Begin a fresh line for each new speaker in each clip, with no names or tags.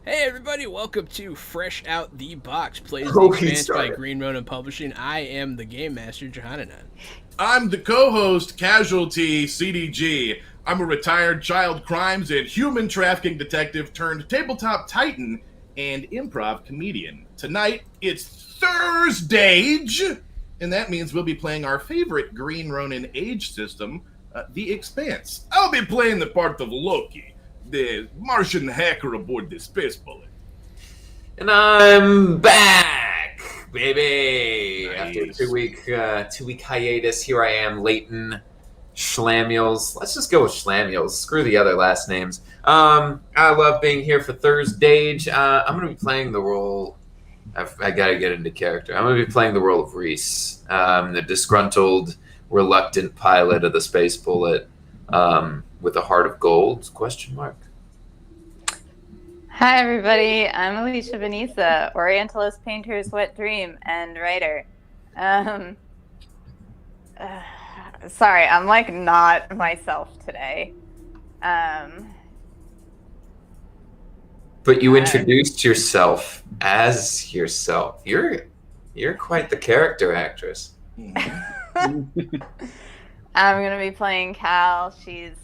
Hey everybody, welcome to Fresh Out the Box, plays the Expanse by Green Ronin Publishing. I am the Game Master, Johannanan.
I'm the co-host, Casualty CDG. I'm a retired child crimes and human trafficking detective turned tabletop titan and improv comedian. Tonight, it's Thursday, and that means we'll be playing our favorite Green Ronin age system, the Expanse. I'll be playing the part of Loki, the Martian hacker aboard the Space Bullet.
And I'm back, baby.
Nice.
After a two-week hiatus, here I am, Leighton Schlamuels. Let's just go with Schlamuels. Screw the other last names. I love being here for Thursday. I'm going to be playing the role I gotta get into character. I'm gonna be playing the role of Reese, the disgruntled, reluctant pilot of the Space Bullet, with a heart of gold? Question mark.
Hi, everybody. I'm Alicia Benissa, Orientalist painter's wet dream and writer. Sorry, I'm like not myself today.
But you introduced yourself as yourself. You're quite the character actress.
I'm gonna be playing Cal. She's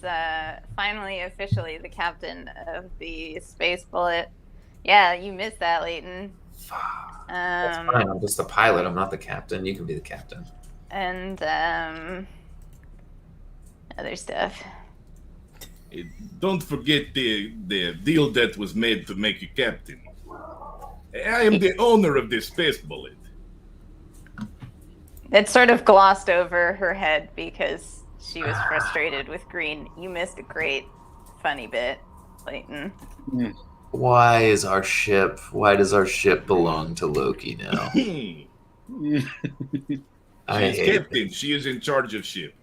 finally officially the captain of the Space Bullet. Yeah, you missed that, Leighton.
That's fine. I'm just the pilot. I'm not the captain. You can be the captain.
And other stuff.
Don't forget the deal that was made to make you captain. I am the owner of this Space Bullet.
It sort of glossed over her head because she was frustrated with Green. You missed a great funny bit, Leighton.
Why does our ship belong to Loki now?
She is captain. She is in charge of ship.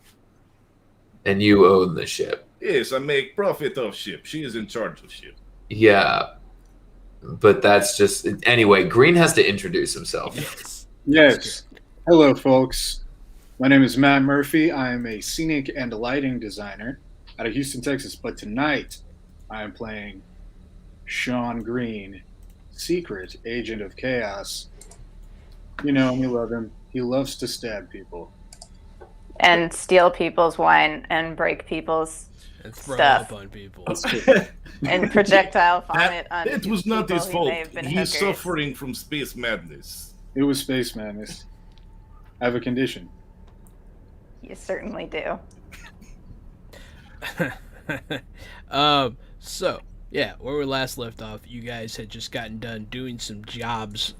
And you own the ship.
Yes, I make profit of ship. She is in charge of ship.
Yeah. But that's just... Anyway, Green has to introduce himself.
Yes. Hello, folks. My name is Matt Murphy. I am a scenic and lighting designer out of Houston, Texas. But tonight, I am playing Sean Green, secret agent of chaos. You know him, you love him. He loves to stab people.
And steal people's wine and break people's
And throw
stuff.
up on people.
And projectile vomit on
It was not his
people who
fault.
may have been
He's
hookers.
suffering from space madness.
It was space madness. I have a condition.
You certainly do.
So yeah, where we last left off, you guys had just gotten done doing some jobs,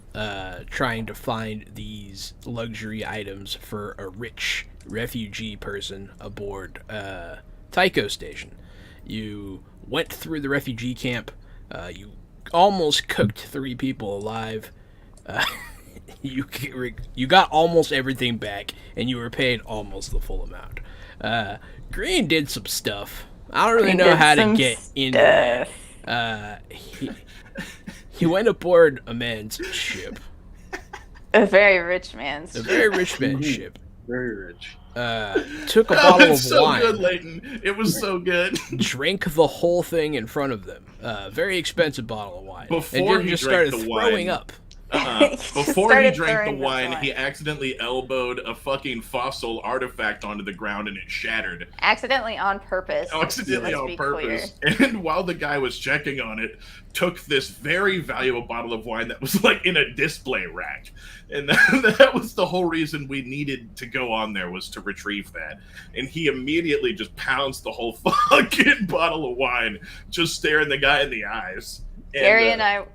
trying to find these luxury items for a rich refugee person aboard Tycho Station. You went through the refugee camp. You almost cooked 3 people alive. You got almost everything back, and you were paid almost the full amount. Green did some stuff. I don't really know how to get into it. He went aboard a man's ship.
A very rich man's
A very rich man's ship.
Very rich.
Took a bottle of
so
wine.
good, Leighton. It was so good.
Drank the whole thing in front of them. Very expensive bottle of wine.
Before
and then
he
just
drank
started
the
throwing
wine.
up.
Before he
started
drank the
throwing the
wine,
wine.
he accidentally elbowed a fucking fossil artifact onto the ground and it shattered.
Accidentally on purpose.
Accidentally
Let's
on
be
purpose. And while the guy was checking on it, took this very valuable bottle of wine that was like in a display rack. And that was the whole reason we needed to go on there, was to retrieve that. And he immediately just pounds the whole fucking bottle of wine, just staring the guy in the eyes.
Gary and I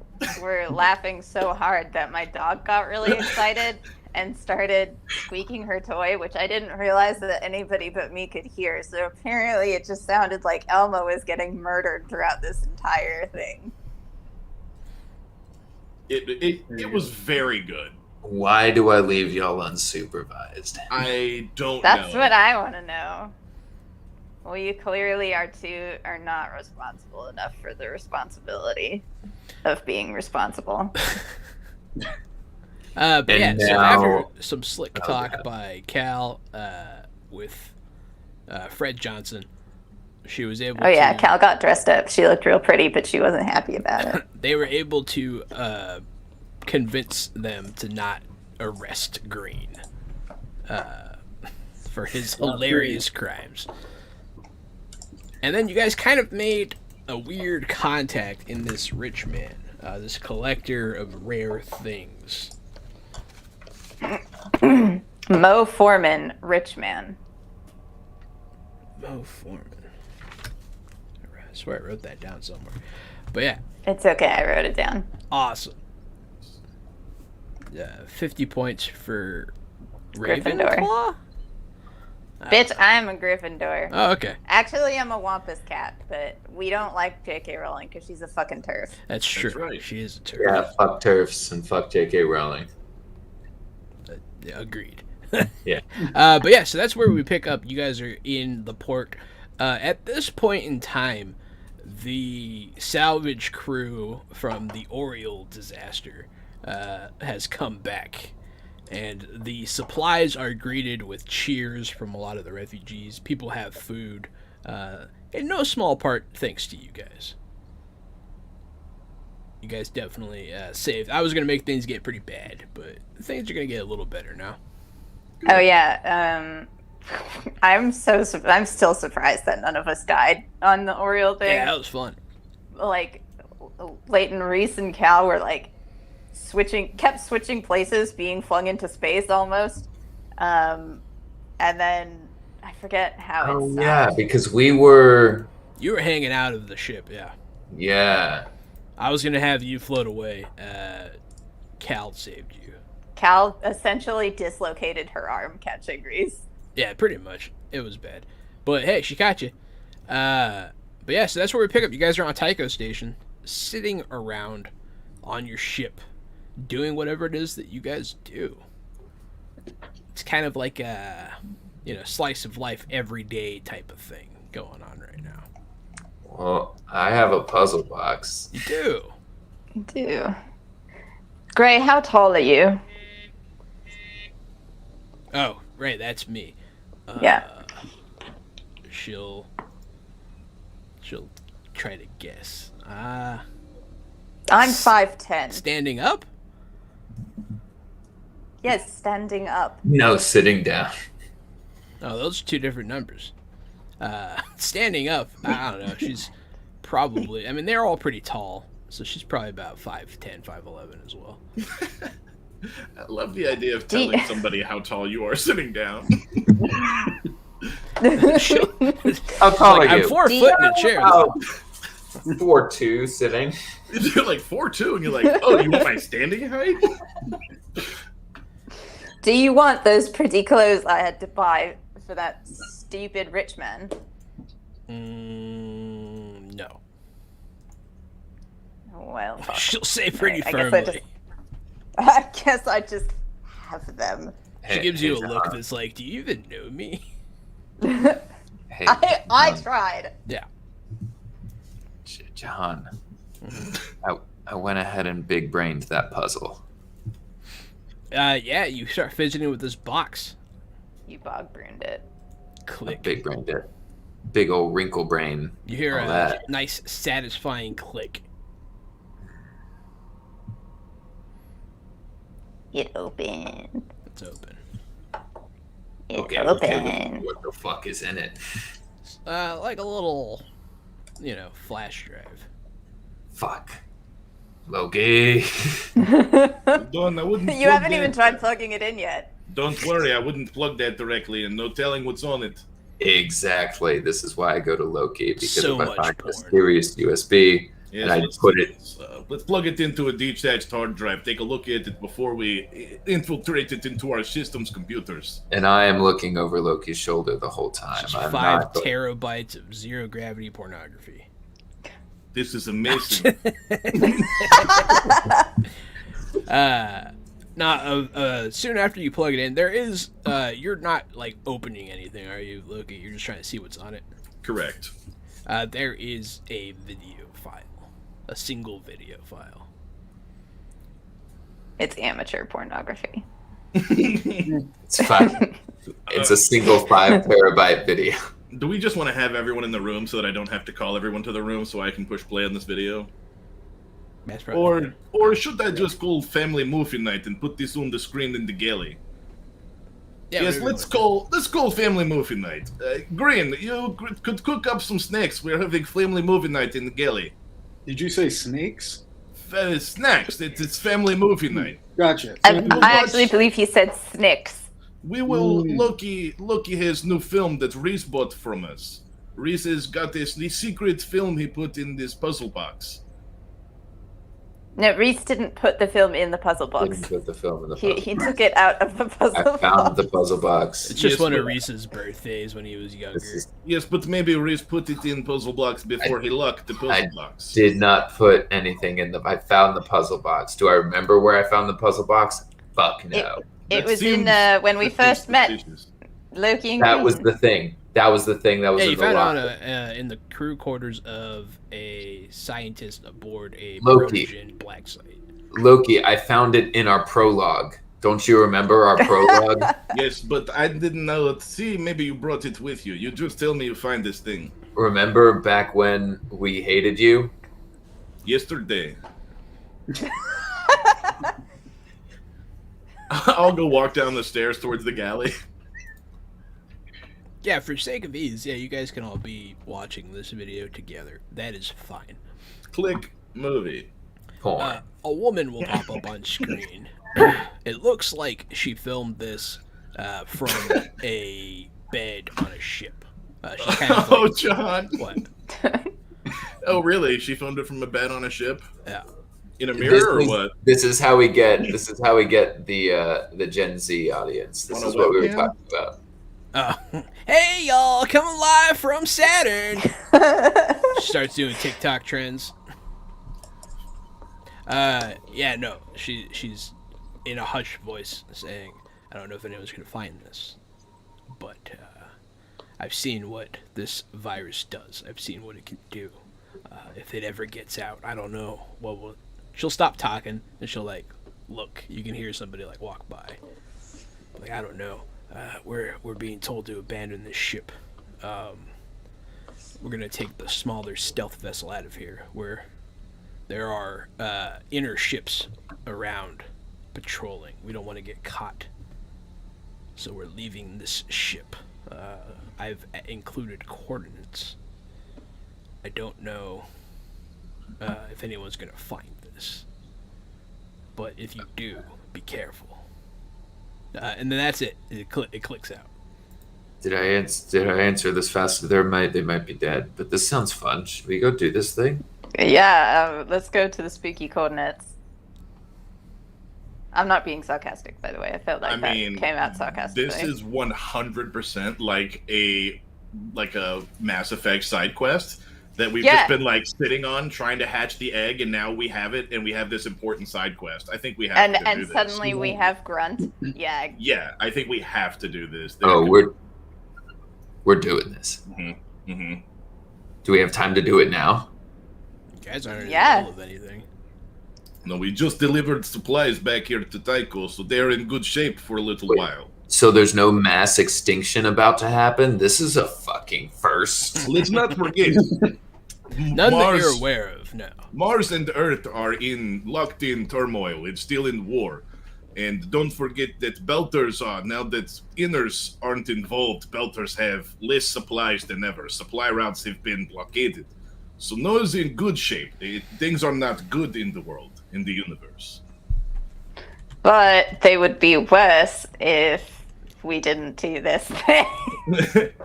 were laughing so hard that my dog got really excited and started squeaking her toy, which I didn't realize that anybody but me could hear. So apparently it just sounded like Elmo was getting murdered throughout this entire thing.
It was very good.
Why do I leave y'all unsupervised?
I don't
That's
know.
what I want to know. Well, you clearly are not responsible enough for the responsibility of being responsible.
But
And
yeah, so
now-
after some slick
Oh,
talk
God.
by Cal with Fred Johnson, she was able
Oh yeah,
to...
Cal got dressed up. She looked real pretty, but she wasn't happy about it.
They were able to convince them to not arrest Green for his hilarious crimes. And then you guys kind of made a weird contact in this rich man, this collector of rare things.
Mo Foreman, rich man.
Mo Foreman. I swear I wrote that down somewhere. But yeah,
It's okay, I wrote it down.
awesome. 50 points for
Gryffindor.
Ravenclaw.
Bitch, I'm a Gryffindor.
Oh, okay.
Actually, I'm a Wampus cat, but we don't like J.K. Rowling because she's a fucking turf.
That's true.
That's right.
She is a turf.
Yeah, fuck turfs and fuck J.K. Rowling.
Yeah, agreed.
Yeah.
But yeah, so that's where we pick up. You guys are in the port. At this point in time, the salvage crew from the Oriole disaster has come back. And the supplies are greeted with cheers from a lot of the refugees. People have food. In no small part thanks to you guys. You guys definitely saved. I was going to make things get pretty bad, but things are going to get a little better now.
Oh yeah, I'm still surprised that none of us died on the Oriole thing.
Yeah, that was fun.
Like, Leighton, Reese, and Cal were like kept switching places, being flung into space almost. And then I forget how.
Oh yeah, because we were.
You were hanging out of the ship, yeah.
Yeah.
I was gonna have you float away. Cal saved you.
Cal essentially dislocated her arm catching Reese.
Yeah, pretty much. It was bad, but hey, she caught you. But yeah, so that's where we pick up. You guys are on Tycho Station, sitting around on your ship, doing whatever it is that you guys do. It's kind of like a, slice of life, everyday type of thing going on right now.
Well, I have a puzzle box.
You do.
You do. Gray, how tall are you?
Oh, right, that's me.
Yeah.
She'll try to guess.
I'm 5'10".
Standing up?
Yes, standing up.
No, sitting down.
Oh, those are two different numbers. Standing up, I don't know. She's probably, they're all pretty tall, so she's probably about 5'10", 5'11" as well.
I love the idea of telling somebody how tall you are sitting down.
How tall are
I'm
you?
4 foot in a chair.
Oh, 4'2" sitting.
You're like 4'2", and you're like, oh, you want my standing height?
Do you want those pretty clothes I had to buy for that stupid rich man?
No.
Well, fuck.
She'll say pretty
Right,
firmly.
I guess I just have them.
She gives you a look that's like, do you even know me?
Hey,
I tried.
Yeah.
John, I went ahead and big brained that puzzle.
Yeah, you start fidgeting with this box.
You bog burned it.
Click.
Big brained it. Big old wrinkle brain.
You hear
all
a
that.
nice, satisfying click.
It opened.
It's open.
It
Okay,
opened.
what the fuck is in it?
Like a little, flash drive.
Fuck. Loki.
Don, I wouldn't.
You haven't even tried plugging it in yet.
Don't worry, I wouldn't plug that directly, and no telling what's on it.
Exactly. This is why I go to Loki, because
So
if I
much
find a
porn.
serious USB
Yes,
and I put it.
Let's plug it into a detached hard drive. Take a look at it before we infiltrate it into our system's computers.
And I am looking over Loki's shoulder the whole time.
Just
I'm
5
not.
terabytes of zero gravity pornography.
This is amazing.
Soon after you plug it in, there is, you're not, opening anything, are you, Loki? You're just trying to see what's on it.
Correct.
There is a video file. A single video file.
It's amateur pornography.
It's fine. It's a single 5 terabyte video.
Do we just want to have everyone in the room so that I don't have to call everyone to the room so I can push play on this video?
That's probably
Or should I just call family movie night and put this on the screen in the galley?
yeah,
Yes, let's call family movie night. Green, you could cook up some snacks. We're having family movie night in the galley.
Did you say snakes?
Snacks. It's family movie night.
Gotcha.
I actually believe he said snicks.
We will. Loki has new film that Reese bought from us. Reese has got the secret film he put in this puzzle box.
No, Reese didn't put the film in the puzzle box.
Didn't put the film in the puzzle
He
box.
took it out of the puzzle
I
box.
found the puzzle box.
It's just
Yes,
one of
but-
Reese's birthdays when he was younger.
This is,
Yes, but maybe Reese put it in puzzle box before he locked the puzzle box.
did not put anything in the. I found the puzzle box. Do I remember where I found the puzzle box? Fuck no.
It
That
was in
seems-
when we
that
first
seems
met
suspicious.
Loki and
That was
Green.
the thing. That was the thing. That was
Yeah,
in
you
the
found it
locker.
on in the crew quarters of a scientist aboard a
Loki.
Protogen black site.
Loki, I found it in our prologue. Don't you remember our prologue?
Yes, but I didn't know it. See, maybe you brought it with you. You just tell me you find this thing.
Remember back when we hated you?
Yesterday. I'll go walk down the stairs towards the galley.
Yeah, for sake of ease, yeah, you guys can all be watching this video together. That is fine.
Click movie.
Porn.
A woman will pop up on screen. It looks like she filmed this from a bed on a ship. She's kind of
Oh,
like,
John.
what?
Oh, really? She filmed it from a bed on a ship?
Yeah.
In a mirror or
is,
what?
This is how we get. This is how we get the Gen Z audience. This
On a
is what we were
webcam?
talking about.
Hey y'all, coming live from Saturn. She starts doing TikTok trends. Yeah, no, she's in a hushed voice saying, "I don't know if anyone's gonna find this, but I've seen what this virus does. I've seen what it can do. If it ever gets out, I don't know what will." She'll stop talking and she'll like look. You can hear somebody like walk by. Like, I don't know. We're being told to abandon this ship. We're gonna take the smaller stealth vessel out of here, where there are inner ships around patrolling. We don't want to get caught, so we're leaving this ship. I've included coordinates. I don't know if anyone's gonna find this, but if you do, be careful. And then that's it. It clicks out.
Did I answer this fast? They might be dead, but this sounds fun. Should we go do this thing?
Yeah, let's go to the spooky coordinates. I'm not being sarcastic, by the way. I felt like that came out sarcastically.
This is 100% like a Mass Effect side quest that we've just been like sitting on trying to hatch the egg, and now we have it, and we have this important side quest. I think we have to do
and
this.
suddenly we have Grunt. Yeah.
Yeah, I think we have to do this.
We're doing this.
Mm-hmm.
Do we have time to do it now?
You guys aren't in the
Yeah.
middle of anything.
No, we just delivered supplies back here to Tycho, so they're in good shape for a little
Wait.
while.
So there's no mass extinction about to happen? This is a fucking first.
Let's not forget.
None that you're aware of, no.
Mars and Earth are locked in turmoil. It's still in war. And don't forget that Belters are, now that Inners aren't involved, Belters have less supplies than ever. Supply routes have been blockaded. So Noah's in good shape. Things are not good in the world, in the universe.
But they would be worse if we didn't do this thing.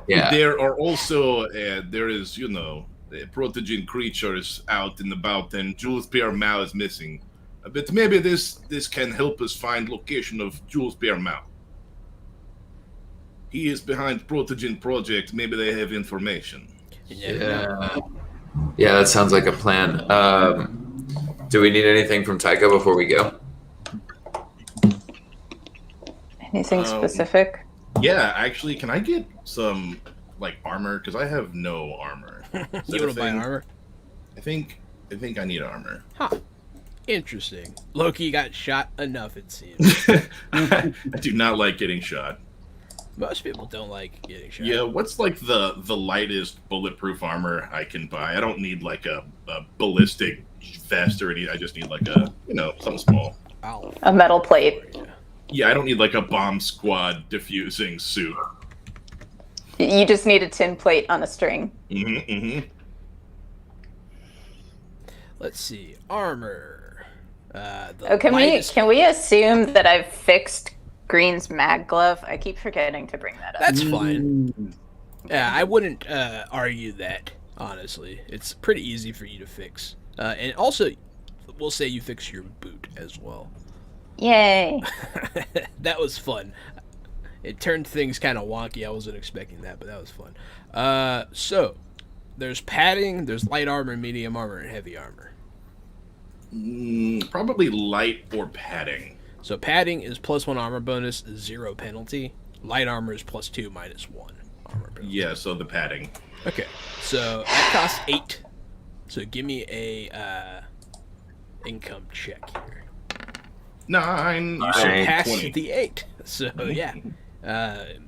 Yeah.
There are also, there is, protogen creatures out and about, and Jules Pierre Mao is missing. But maybe this can help us find location of Jules Pierre Mao. He is behind Protogen Project. Maybe they have information.
Yeah. Yeah, that sounds like a plan. Do we need anything from Tycho before we go?
Anything specific?
Yeah, actually, can I get some armor? Because I have no armor. Is that
You
a
want to buy
thing?
armor?
I think I need armor.
Huh. Interesting. Loki got shot enough, it seems.
I do not like getting shot.
Most people don't like getting shot.
Yeah, what's the lightest bulletproof armor I can buy? I don't need a ballistic vest or anything. I just need something small.
A metal plate.
Yeah, I don't need a bomb squad diffusing suit.
You just need a tin plate on a string.
Let's see. Armor.
Can we assume that I've fixed Green's mag glove? I keep forgetting to bring that up.
That's fine. Yeah, I wouldn't argue that, honestly. It's pretty easy for you to fix. And also, we'll say you fix your boot as well.
Yay!
That was fun. It turned things kind of wonky. I wasn't expecting that, but that was fun. So there's padding, there's light armor, medium armor, and heavy armor.
Probably light or padding.
So padding is +1 armor bonus, 0 penalty. Light armor is +2 -1 armor penalty.
Yeah, so the padding.
Okay, so that costs 8. So give me a income check here.
9.
You surpassed
20.
the 8. So yeah,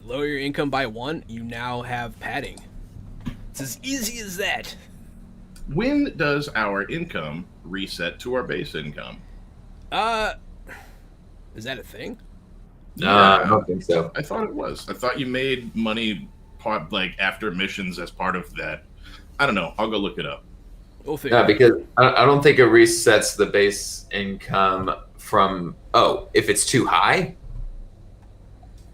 lower your income by 1. You now have padding. It's as easy as that.
When does our income reset to our base income?
Is that a thing?
I don't think so.
I thought it was. I thought you made money after missions as part of that. I don't know. I'll go look it up.
We'll figure
Yeah,
it out.
because I don't think it resets the base income from. Oh, if it's too high,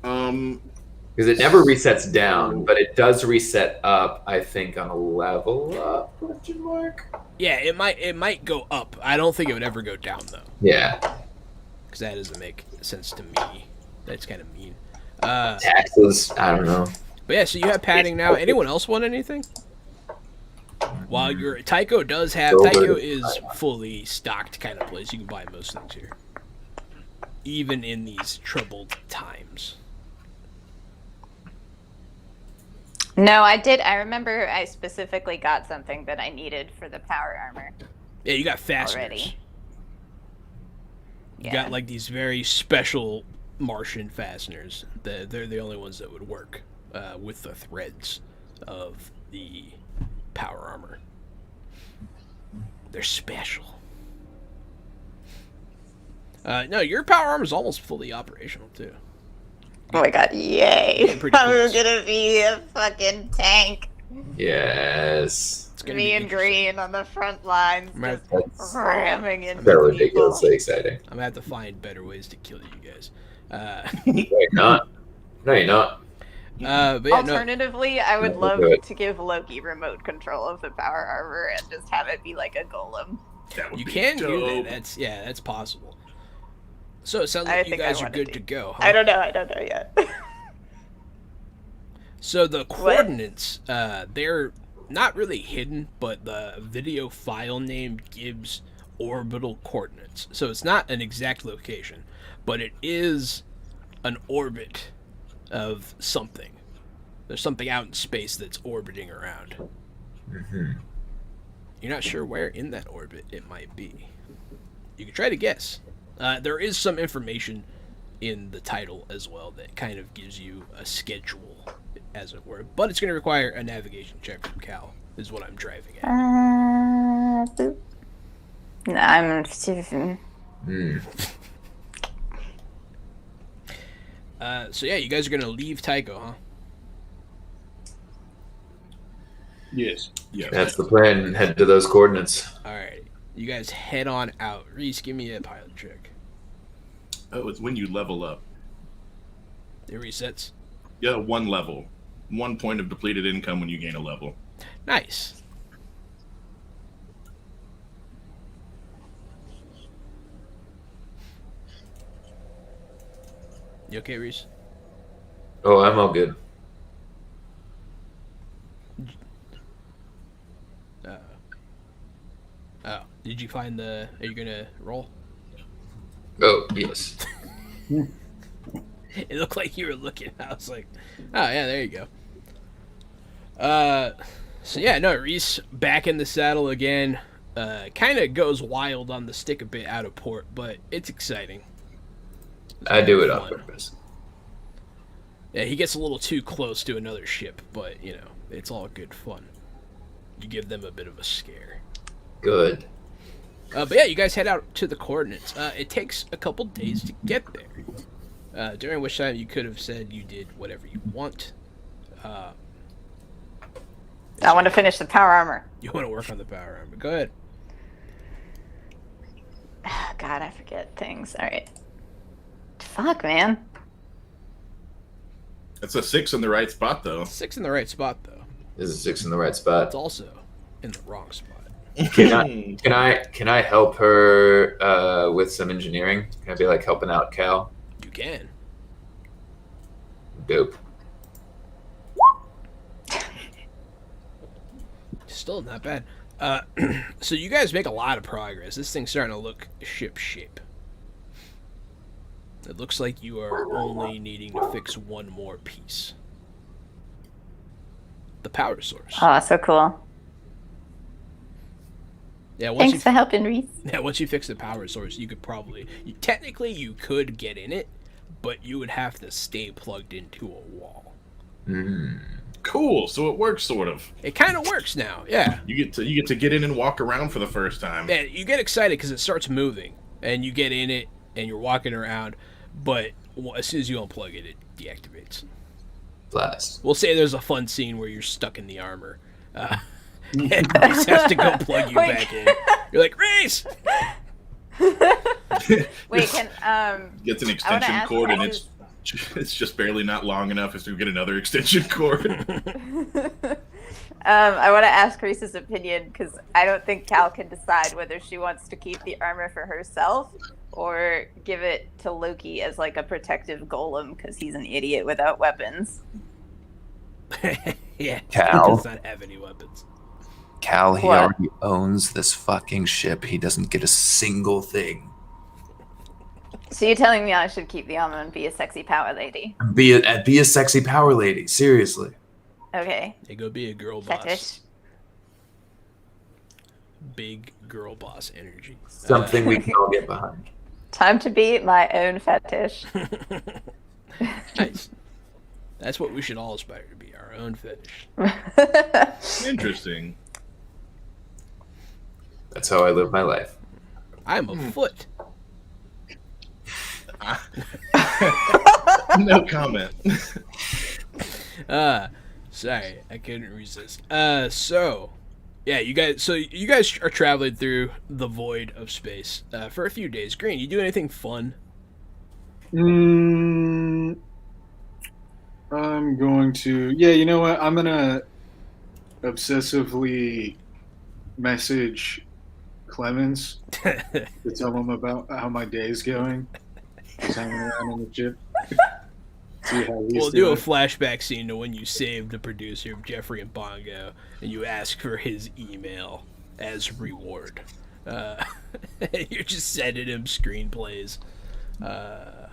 because it never resets down, but it does reset up. I think on a level up? Question mark.
Yeah, it might go up. I don't think it would ever go down though,
Yeah,
because that doesn't make sense to me. That's kind of mean.
taxes. I don't know.
But yeah, so you have padding now. Anyone else want anything? While your Tycho is fully stocked kind of place. You can buy most things here, even in these troubled times.
No, I did. I remember I specifically got something that I needed for the power armor
Yeah, you got fasteners.
already.
You got like these very special Martian fasteners. They're the only ones that would work with the threads of the power armor. They're special. No, your power armor is almost fully operational too.
Oh my god, yay!
Getting pretty
I'm
close.
gonna be a fucking tank.
Yes.
It's gonna
Me
be
and Green on the front lines,
I'm
just
That's
ramming into
so
people.
ridiculously exciting.
gonna have to find better ways to kill you guys.
No, you're not. No, you're not.
But yeah, no.
Alternatively, I would
No,
love
do it.
to give Loki remote control of the power armor and just have it be like a golem.
That would
You
be
can do
dope.
that. That's possible. So it sounds
I
like you
think I
guys are
wanna
good
do-
to go. Huh?
I don't know yet.
So the coordinates, they're not really hidden, but the video file name gives orbital coordinates. So it's not an exact location, but it is an orbit of something. There's something out in space that's orbiting around.
Mm-hmm.
You're not sure where in that orbit it might be. You can try to guess. There is some information in the title as well that kind of gives you a schedule, as it were. But it's going to require a navigation check from Cal, is what I'm driving at.
Boop. No, I'm.
So yeah, you guys are going to leave Tycho, huh?
Yes.
Yeah.
That's the plan. Head to those coordinates.
Alright. You guys head on out. Reese, give me a pilot check.
Oh, it's when you level up.
It resets.
Yeah, 1 level. 1 point of depleted income when you gain a level.
Nice. You okay, Reese?
Oh, I'm all good.
Oh, did you find the... Are you going to roll?
Oh, yes.
It looked like you were looking. I was like, oh, yeah, there you go. So, yeah, no, Reese back in the saddle again. Kind of goes wild on the stick a bit out of port, but it's exciting.
I do it on
Fun.
purpose.
Yeah, he gets a little too close to another ship, but, you know, it's all good fun. You give them a bit of a scare.
Good.
But yeah, you guys head out to the coordinates. It takes a couple days to get there. During which time you could have said you did whatever you want.
I want to finish the power armor.
You want to work on the power armor. Go ahead.
God, I forget things. All right. Fuck, man.
That's a 6 in the right spot, though.
6 in the right spot, though.
This is 6 in the right spot.
It's also in the wrong spot.
Can I help her with some engineering? Can I be like helping out Cal?
You can.
Dope.
Still not bad. So you guys make a lot of progress. This thing's starting to look ship shape. It looks like you are only needing to fix one more piece. The power source.
Oh, so cool.
Yeah, once
Thanks for helping, Reese.
Yeah, once you fix the power source, you could probably... technically, you could get in it, but you would have to stay plugged into a wall.
Cool. So it works, sort of.
It kind of works now, yeah.
You get to get in and walk around for the first time.
Yeah, you get excited because it starts moving, and you get in it, and you're walking around, but as soon as you unplug it, it deactivates.
Blast.
We'll say there's a fun scene where you're stuck in the armor, and Reese has to go plug you back in. You're like, Reese!
Wait, can
Gets an extension cord, and it's just barely not long enough as to get another extension cord.
I want to ask Reese's opinion because I don't think Cal can decide whether she wants to keep the armor for herself or give it to Loki as like a protective golem because he's an idiot without weapons.
Yeah,
Cal.
he does not have any weapons.
Cal, he
What?
already owns this fucking ship. He doesn't get a single thing.
So you're telling me I should keep the armor and be a sexy power lady?
Be a sexy power lady. Seriously.
Okay.
Hey, go be a girl boss.
Fetish.
Big girl boss energy.
Something we can all get behind.
Time to be my own fetish.
Nice. That's what we should all aspire to be, our own fetish.
Interesting.
That's how I live my life.
I'm a foot.
No comment.
Sorry, I couldn't resist. So you guys are traveling through the void of space for a few days. Green, you do anything fun?
I'm going to... Yeah, you know what? I'm going to obsessively message Clemens to tell him about how my day's going. Just hanging around on the ship. See how he's
We'll do a
doing.
flashback scene to when you saved the producer of Jeffrey and Bongo, and you ask for his email as reward. You're just sending him screenplays.
The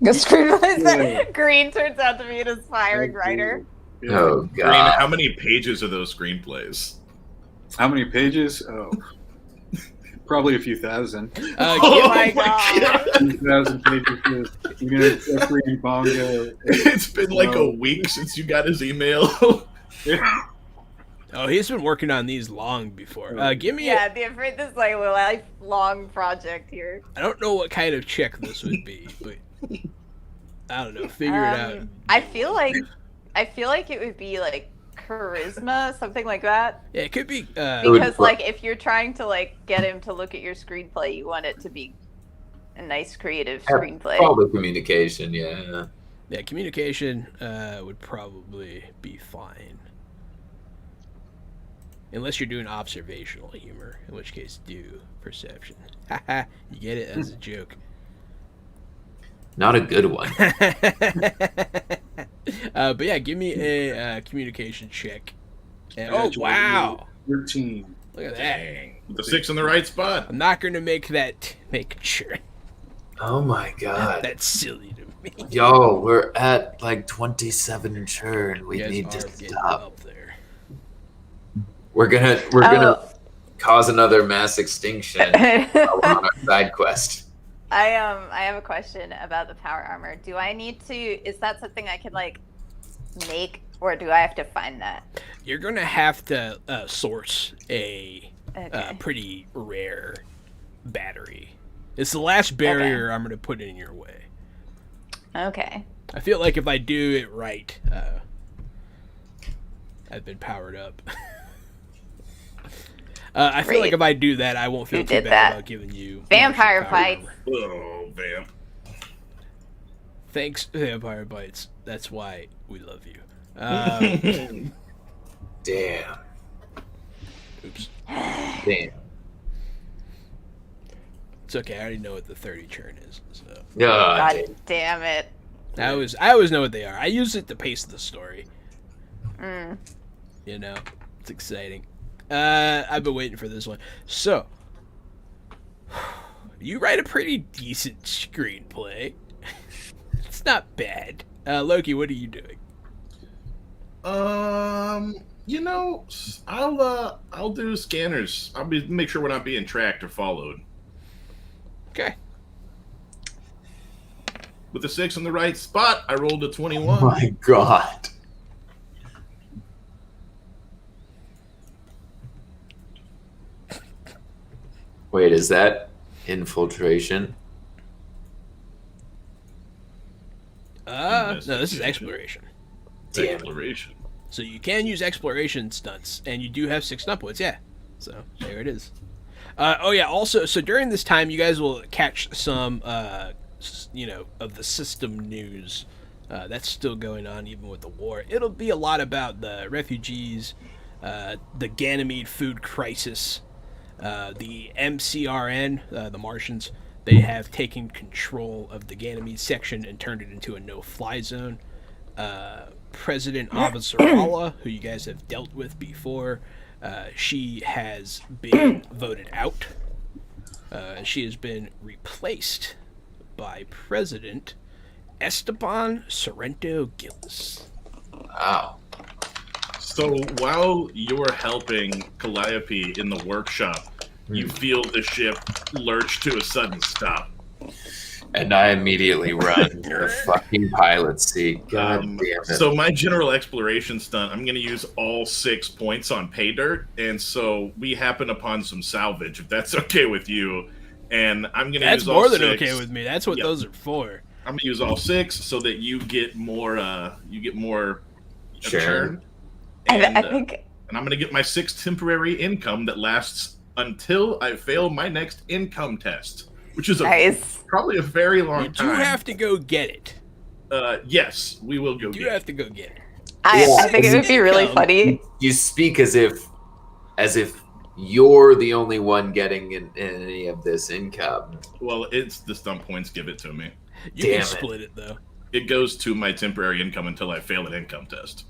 screenplays that Green turns out to be an aspiring writer.
Yeah.
Oh
Green,
god.
how many pages are those screenplays?
How many pages? Oh. Probably a few thousand.
Oh
my God.
2,000 pages of, you know, Jeffrey and Bongo.
It's been like a week since you got his email.
Oh, he's been working on these long before. Give me
Yeah, this is like a lifelong project here.
I don't know what kind of check this would be, but I don't know. Figure it out.
I feel like it would be like charisma, something like that.
Yeah, it could be.
Because like if you're trying to like get him to look at your screenplay, you want it to be a nice creative screenplay.
Probably communication, yeah.
Yeah, communication would probably be fine. Unless you're doing observational humor, in which case do perception. Haha, you get it? As a joke.
Not a good one.
But yeah, give me a communication check. And, oh,
Graduated
wow.
13.
Look at that.
Dang. With the 6 in the right spot.
I'm not going to make that sure.
Oh my god.
That's silly to me.
Yo, we're at like 27 churn. We
You guys
need to
are getting
stop.
up there.
We're gonna cause another mass extinction on our side quest.
I have a question about the power armor. Do I need to? Is that something I can like make, or do I have to find that?
You're going to have to source a
Okay.
pretty rare battery. It's the last barrier I'm going to put in your way.
Okay.
I feel like if I do it right, I've been powered up. I feel like
Great.
if I do that, I won't feel
You
too
did
bad
that.
about giving you
Vampire
power
bites.
armor.
Oh, vamp.
Thanks, Vampire Bites. That's why we love you.
Damn.
Oops.
Damn.
It's okay. I already know what the 30 churn is. So
God damn it.
I always know what they are. I use it to pace the story.
Mm.
You know, it's exciting. I've been waiting for this one. So, you write a pretty decent screenplay. It's not bad. Loki, what are you doing?
You know, I'll do scanners. Make sure we're not being tracked or followed.
Okay.
With the 6 in the right spot, I rolled a 21.
Oh my god. Wait, is that infiltration?
No, this is exploration.
Damn it.
Exploration.
So you can use exploration stunts, and you do have 6 stunt points, yeah. So there it is. Oh yeah, also, so during this time, you guys will catch some, of the system news. That's still going on even with the war. It'll be a lot about the refugees, the Ganymede food crisis, the MCRN, the Martians. They have taken control of the Ganymede section and turned it into a no-fly zone. President Avasarala, who you guys have dealt with before, she has been voted out. She has been replaced by President Esteban Sorrento Gillis.
Wow.
So while you're helping Calliope in the workshop, you feel the ship lurch to a sudden stop.
And I immediately run the fucking pilot seat. God damn it.
So my general exploration stunt, I'm going to use all 6 points on pay dirt, and so we happen upon some salvage, if that's okay with you. And I'm going to use all 6.
That's more than okay with me. That's what those are for.
I'm going to use all 6 so that you get more. Churn.
And, I think.
And I'm going to get my 6 temporary income that lasts until I fail my next income test, which is probably a very long time.
You do have to go get it.
Yes, we will go get it.
You have to go get it.
I think it would be really funny.
You speak as if you're the only one getting in any of this income.
Well, it's the stunt points give it to me.
You can split it though.
It goes to my temporary income until I fail an income test.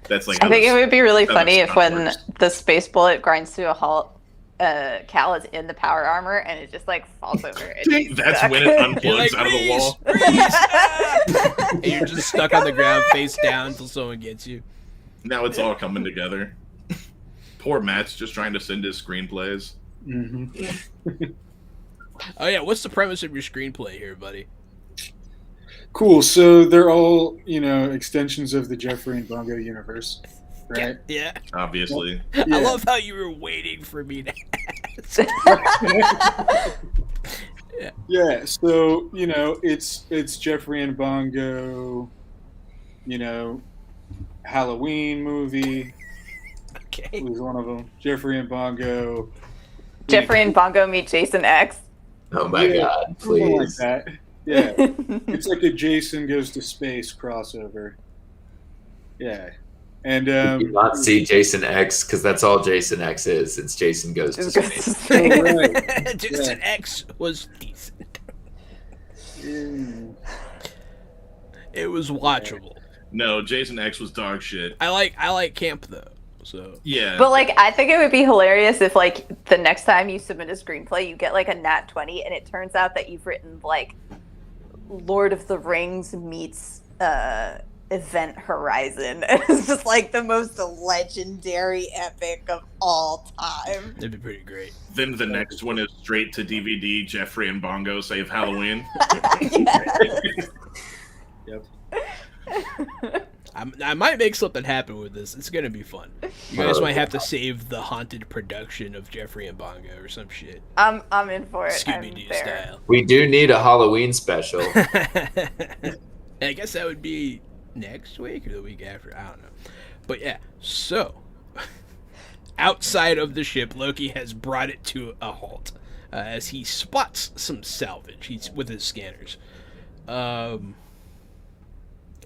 That's like.
I think it would be really funny if when the space bullet grinds to a halt, Cal is in the power armor and it just like falls over.
That's when it unplugs out of the wall.
And you're just stuck on the ground face down until someone gets you.
Now it's all coming together. Poor Matt's just trying to send his screenplays.
Mm-hmm.
Oh yeah, what's the premise of your screenplay here, buddy?
Cool. So they're all, extensions of the Jeffrey and Bongo universe, right?
Yeah.
Obviously.
Yeah. I love how you were waiting for me to ask.
Yeah. So it's Jeffrey and Bongo, Halloween movie.
Okay.
Was one of them. Jeffrey and Bongo.
Jeffrey and Bongo meet Jason X.
Oh my god, please.
Like that. Yeah. It's like a Jason Goes to Space crossover. Yeah. And
you not see Jason X, because that's all Jason X is. It's Jason Goes to Space.
Right.
Jason X was decent. It was watchable.
No, Jason X was dog shit.
I like camp though. So
yeah.
But I think it would be hilarious if the next time you submit a screenplay, you get a nat 20, and it turns out that you've written Lord of the Rings meets Event Horizon. It's just the most legendary epic of all time.
It'd be pretty great.
Then the next one is straight to DVD. Jeffrey and Bongo Save Halloween.
Yep.
I might make something happen with this. It's gonna be fun. You guys might have to save the haunted production of Jeffrey and Bongo or some shit.
I'm in for it.
Scooby-Doo style.
We do need a Halloween special.
I guess that would be next week or the week after. I don't know. But yeah, so outside of the ship, Loki has brought it to a halt as he spots some salvage. He's with his scanners.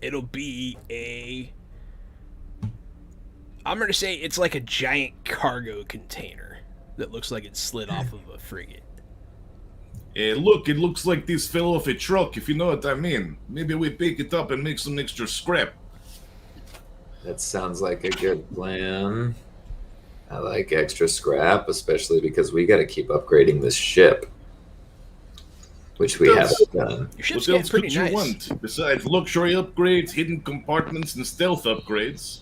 It'll be I'm gonna say it's like a giant cargo container that looks like it slid off of a frigate.
Look, it looks like this fell off a truck, if you know what I mean. Maybe we pick it up and make some extra scrap.
That sounds like a good plan. I like extra scrap, especially because we got to keep upgrading this ship, which we haven't done.
Your ship's
What
getting
else
pretty
could you
nice.
want? Besides luxury upgrades, hidden compartments, and stealth upgrades.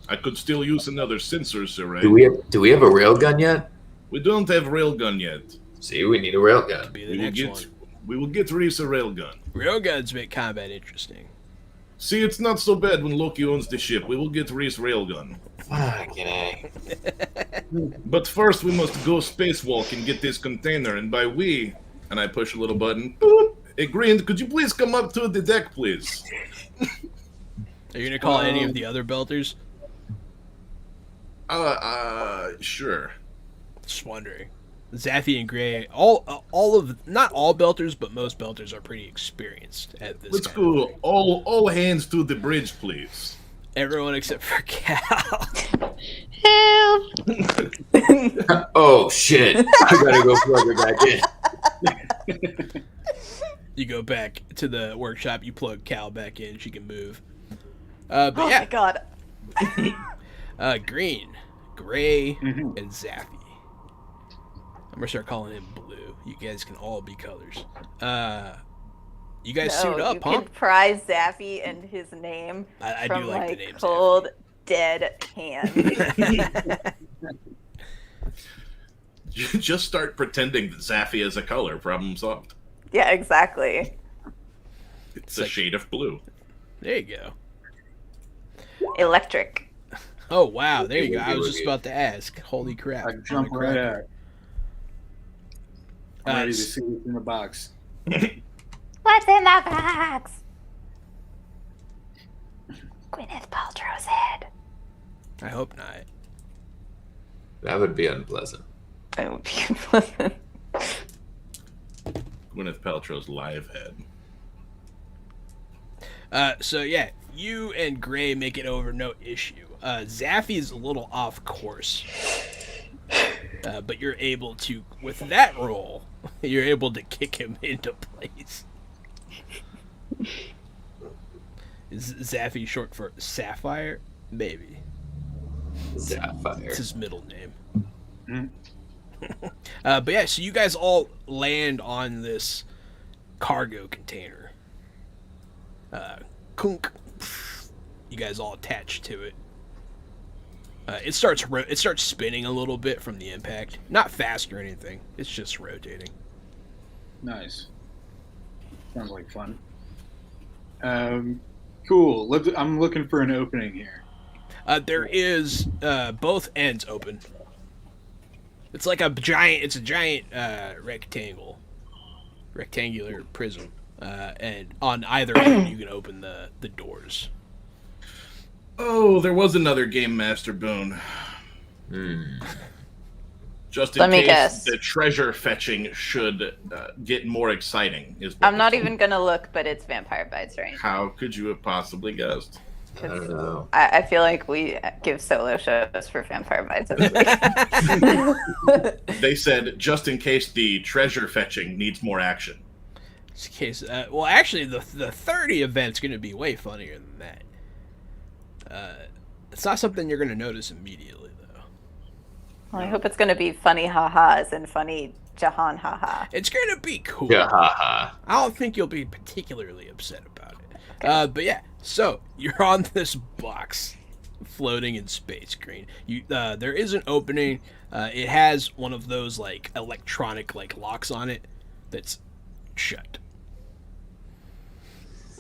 I could still use another sensor, Saray.
Do we have a railgun yet?
We don't have railgun yet.
See, we need a railgun.
Be the next one.
We will get Reese a railgun.
Railguns make combat interesting.
See, it's not so bad when Loki owns the ship. We will get Reese railgun.
Fucking A.
But first, we must go spacewalk and get this container. And by we, and I push a little button. Boop. Hey, Green, could you please come up to the deck, please?
Are you gonna call any of the other belters?
Sure.
Just wondering. Zaffy and Gray, not all belters, but most belters are pretty experienced at this.
Let's
kind of
go.
thing.
All hands to the bridge, please.
Everyone except for Cal.
Help!
Oh shit! I gotta go plug her back in.
You go back to the workshop. You plug Cal back in. She can move. But
Oh
yeah,
my god.
Green, Gray,
Mhm.
and Zaffy. I'm gonna start calling him Blue. You guys can all be colors. You guys suit up,
you
huh?
can prize Zaffy and his name
I
from
do like the
like
name. Zaffy.
cold, dead hands.
Just start pretending that Zaffy is a color. Problem solved.
Yeah, exactly.
It's
like-
a shade of blue.
There you go.
Electric.
Oh wow, there you go. I was just about to ask. Holy crap!
I jump
Holy
right
crap.
out. I'm ready to
s-
see what's in the box.
What's in the box? Gwyneth Paltrow's head.
I hope not.
That would be unpleasant.
That would be unpleasant.
Gwyneth Paltrow's live head.
So yeah, you and Gray make it over no issue. Zaffy is a little off course, but you're able to, with that roll, you're able to kick him into place. Is Zaffy short for Sapphire? Maybe.
Sapphire.
It's his middle name.
Mhm.
But yeah, so you guys all land on this cargo container. Kunk. You guys all attached to it. It starts spinning a little bit from the impact. Not fast or anything. It's just rotating.
Nice. Sounds like fun. Cool. I'm looking for an opening here.
There is both ends open. It's like a giant rectangular prism, and on either end you can open the doors.
Oh, there was another Game Master boon. Just in
Let me
case
guess.
the treasure fetching should get more exciting. Is what
I'm not
it's-
even gonna look, but it's Vampire Bites, right?
How could you have possibly guessed?
I don't know.
I feel like we give solo shows for Vampire Bites.
They said just in case the treasure fetching needs more action.
In case, well, actually, the 30 event's going to be way funnier than that. It's not something you're going to notice immediately, though.
Well, I hope it's gonna be funny ha-has and funny Jahan ha-ha.
It's going to be cool.
Yeah, haha.
I don't think you'll be particularly upset about it. But yeah, so you're on this box floating in space, Green. There is an opening. It has one of those like electronic like locks on it that's shut.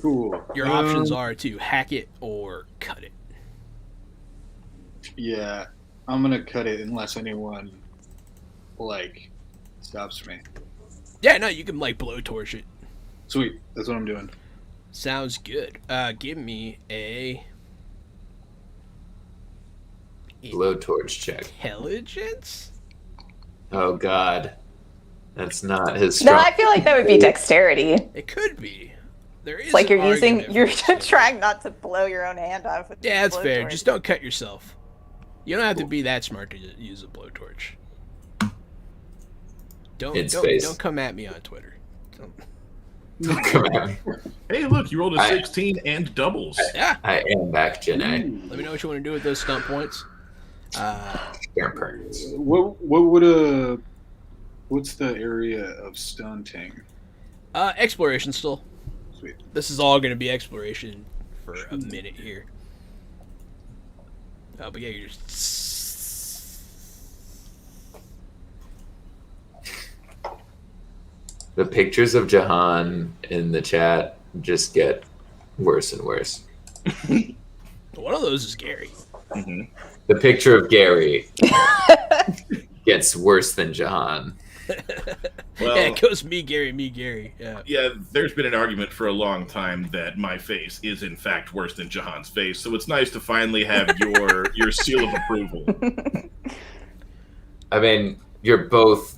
Cool.
Your options are to hack it or cut it.
Yeah, I'm gonna cut it unless anyone like stops me.
Yeah, no, you can like blowtorch it.
Sweet. That's what I'm doing.
Sounds good. Give me a
Blowtorch check.
intelligence.
Oh god. That's not his
No,
strong.
I feel like that would be dexterity.
It could be. There is
It's like
an
you're
argument
you're
for it.
trying not to blow your own hand off. With
Yeah, that's fair.
blowtorch.
Just don't cut yourself. You don't have to be that smart to use a blowtorch.
In space.
Don't come at me on Twitter.
Don't come at me.
Hey, look, you rolled a 16 and doubles.
Yeah.
I am back, Gen A.
Let me know what you want to do with those stunt points.
What's the area of stunting?
Exploration still.
Sweet.
This is all going to be exploration for a minute here. But yeah, you're just...
The pictures of Jahan in the chat just get worse and worse.
One of those is Gary.
Mm-hmm.
The picture of Gary gets worse than Jahan.
Well,
Yeah, it goes me, Gary. Yeah.
Yeah, there's been an argument for a long time that my face is in fact worse than Jahan's face, so it's nice to finally have your seal of approval.
I mean, you're both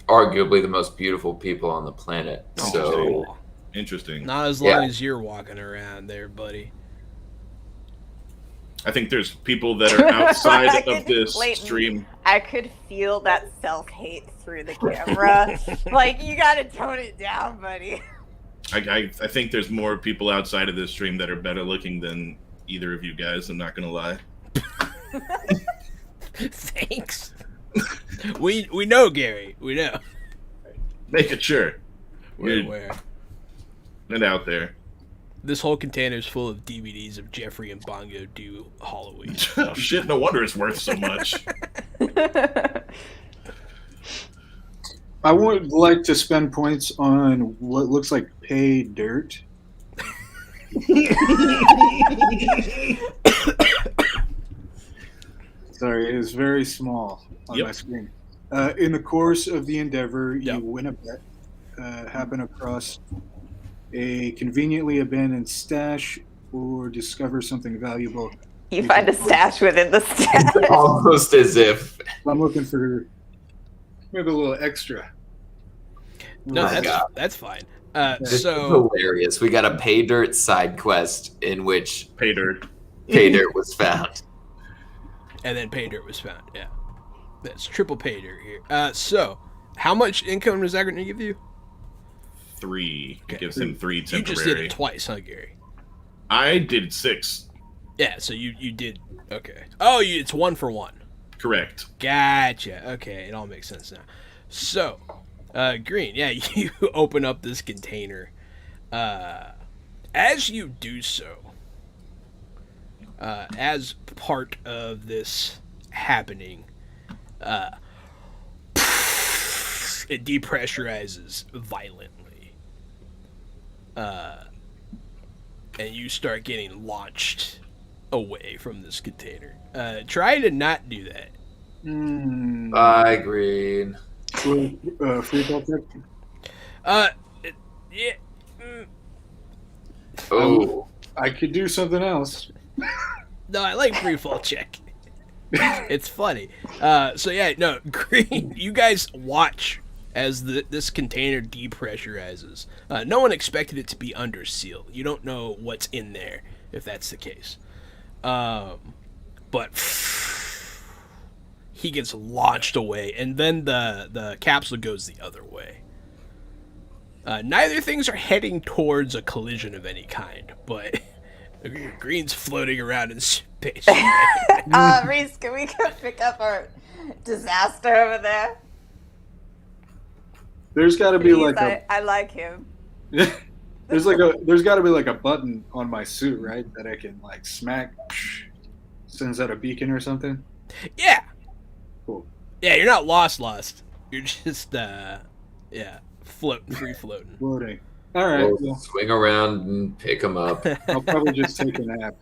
arguably the most beautiful people on the planet. So
Oh,
Interesting.
not as long as you're walking around there, buddy.
I think there's people that are outside of this
Clayton,
stream.
I could feel that self-hate through the camera. Like, you gotta tone it down, buddy.
I think there's more people outside of this stream that are better looking than either of you guys. I'm not gonna lie.
Thanks. We know, Gary. We know.
Make it sure.
We're
Good.
aware.
And out there.
This whole container is full of DVDs of Jeffrey and Bongo do Halloween.
Oh, shit, no wonder it's worth so much.
I would like to spend points on what looks like pay dirt. Sorry, it is very small on
Yep.
my screen. In the course of the endeavor,
Yep.
you win a bet, happen across a conveniently abandoned stash, or discover something valuable.
You find a stash within the stash.
almost as if
I'm looking for maybe a little extra.
No,
my God.
that's fine.
this is
So
hilarious. We got a pay dirt side quest in which
Pay dirt.
pay dirt was found.
and then pay dirt was found. Yeah, that's triple pay dirt here. So how much income is that going to give you?
3.
Okay.
It gives him 3
You
temporary.
just did it twice, huh, Gary?
I did 6.
Yeah. So you did okay. Oh, it's 1 for 1.
Correct.
Gotcha. Okay, it all makes sense now. So, Green, yeah, you open up this container. As you do so, as part of this happening, it depressurizes violently. And you start getting launched away from this container. Try to not do that.
Bye, Green.
Free ball check?
Yeah. mm,
Oh,
I could do something else.
No, I like free fall check. It's funny. So yeah, no, Green, you guys watch as this container depressurizes. No one expected it to be under seal. You don't know what's in there, if that's the case. But he gets launched away, and then the capsule goes the other way. Neither things are heading towards a collision of any kind, but Green's floating around in space.
Reese, can we go pick up our disaster over there?
There's got to be
Please,
like
I like him.
there's got to be like a button on my suit, right? That I can like smack, sends out a beacon or something.
Yeah.
Cool.
Yeah, you're not lost. You're just free floating.
Floating. All right.
we'll swing around and pick him up.
I'll probably just take a nap.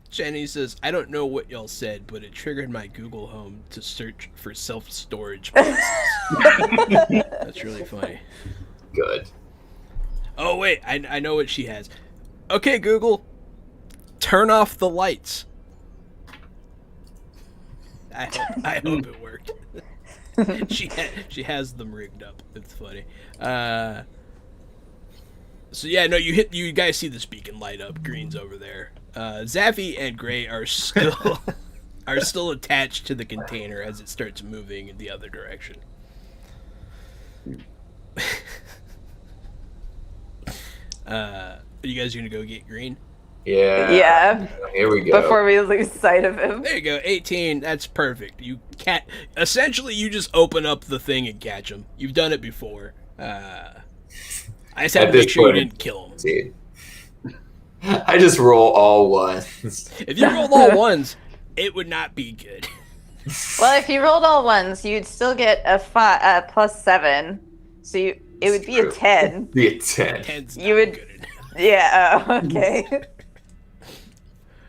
Jenny says, I don't know what y'all said, but it triggered my Google Home to search for self-storage places. That's really funny.
Good.
Oh, wait, I know what she has. Okay, Google, turn off the lights. I hope it worked. she has them rigged up. It's funny. So yeah, no, you guys see this beacon light up. Green's over there. Zaffy and Gray are still are still attached to the container as it starts moving in the other direction. Are you guys gonna go get Green?
Yeah. Here we go.
Before we lose sight of him.
There you go, 18. That's perfect. You can't. Essentially, you just open up the thing and catch him. You've done it before. I just had to make sure you didn't kill him.
See, I just roll all ones.
If you rolled all ones, it would not be good.
Well, if you rolled all ones, you'd still get a +7. So it would be a 10.
Be a 10.
10's not
You would-
good enough.
Yeah, okay.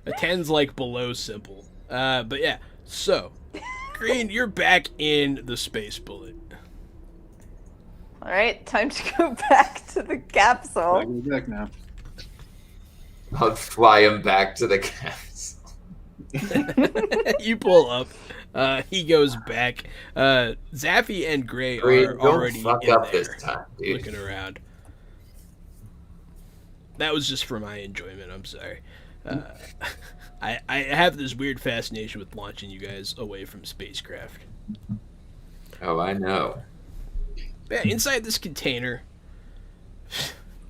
A 10's like below simple. But yeah, so Green, you're back in the space bullet.
All right, time to go back to the capsule.
I'll go back now.
I'll fly him back to the castle.
You pull up. He goes back. Zaffy and Gray
Green,
are
don't
already
fuck
in
up
there,
this time, dude.
looking around. That was just for my enjoyment. I'm sorry. I have this weird fascination with launching you guys away from spacecraft.
Oh, I know.
Yeah, inside this container.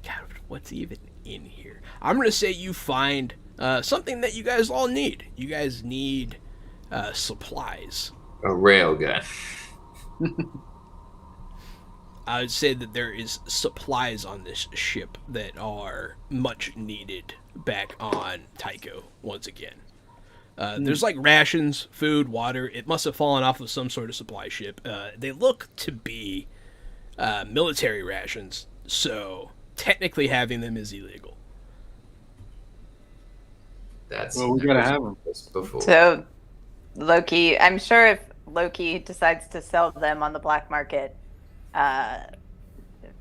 God, what's even in here? I'm gonna say you find something that you guys all need. You guys need supplies.
A railgun.
I would say that there is supplies on this ship that are much needed back on Tycho once again. There's like rations, food, water. It must have fallen off of some sort of supply ship. They look to be military rations, so technically having them is illegal.
That's
Well, we gotta have them.
before.
So, Loki, I'm sure if Loki decides to sell them on the black market,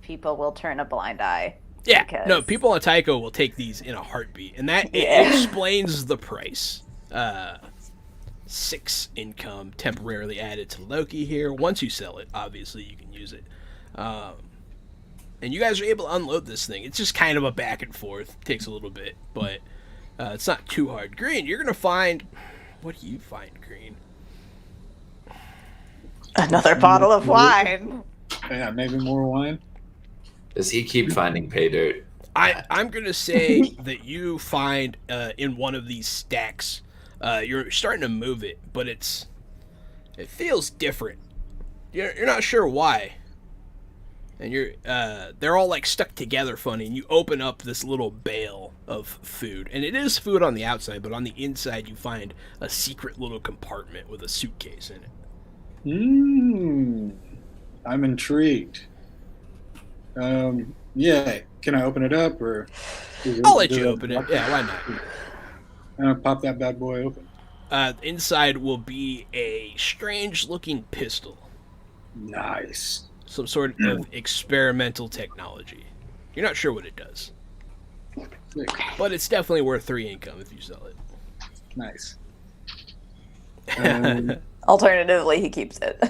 people will turn a blind eye.
Yeah,
Because-
no, people on Tycho will take these in a heartbeat, and that
Yeah.
it explains the price. 6 income temporarily added to Loki here. Once you sell it, obviously you can use it. And you guys are able to unload this thing. It's just kind of a back and forth. It takes a little bit, but it's not too hard. Green, you're going to find... What do you find, Green?
Another bottle of wine.
Yeah, maybe more wine.
Does he keep finding pay dirt?
I'm going to say that you find in one of these stacks, you're starting to move it, but it feels different. You're not sure why. And they're all like stuck together funny, and you open up this little bale of food. And it is food on the outside, but on the inside you find a secret little compartment with a suitcase in it.
I'm intrigued. Yeah, can I open it up or?
I'll let you open it. Yeah, why not?
Pop that bad boy open.
Inside will be a strange-looking pistol.
Nice.
Some sort of experimental technology. You're not sure what it does,
Sick.
but it's definitely worth 3 income if you sell it.
Nice.
Alternatively, he keeps it.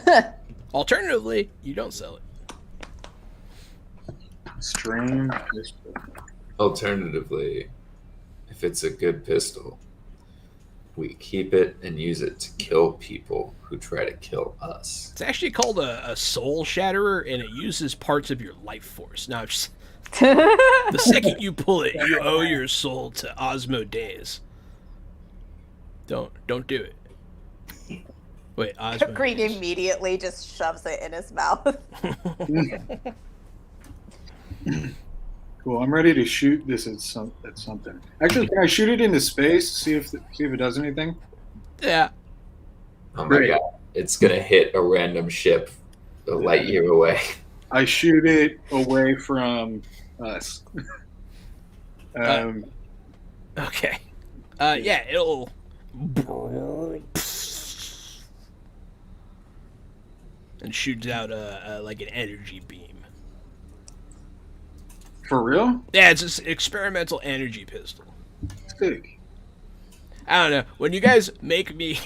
Alternatively, you don't sell it.
Stream pistol.
Alternatively, if it's a good pistol, we keep it and use it to kill people who try to kill us.
It's actually called a soul shatterer, and it uses parts of your life force. Now, just, the second you pull it, you owe your soul to Osmodeus. Don't do it. Wait, Osmodeus.
Green immediately just shoves it in his mouth.
Cool. I'm ready to shoot this at something. Actually, can I shoot it into space? See if it does anything.
Yeah.
Oh my
Great.
god. It's gonna hit a random ship a light year away.
I shoot it away from us.
Okay. Yeah, it'll. And shoots out like an energy beam.
For real?
Yeah, it's just an experimental energy pistol.
Sick.
I don't know. When you guys make me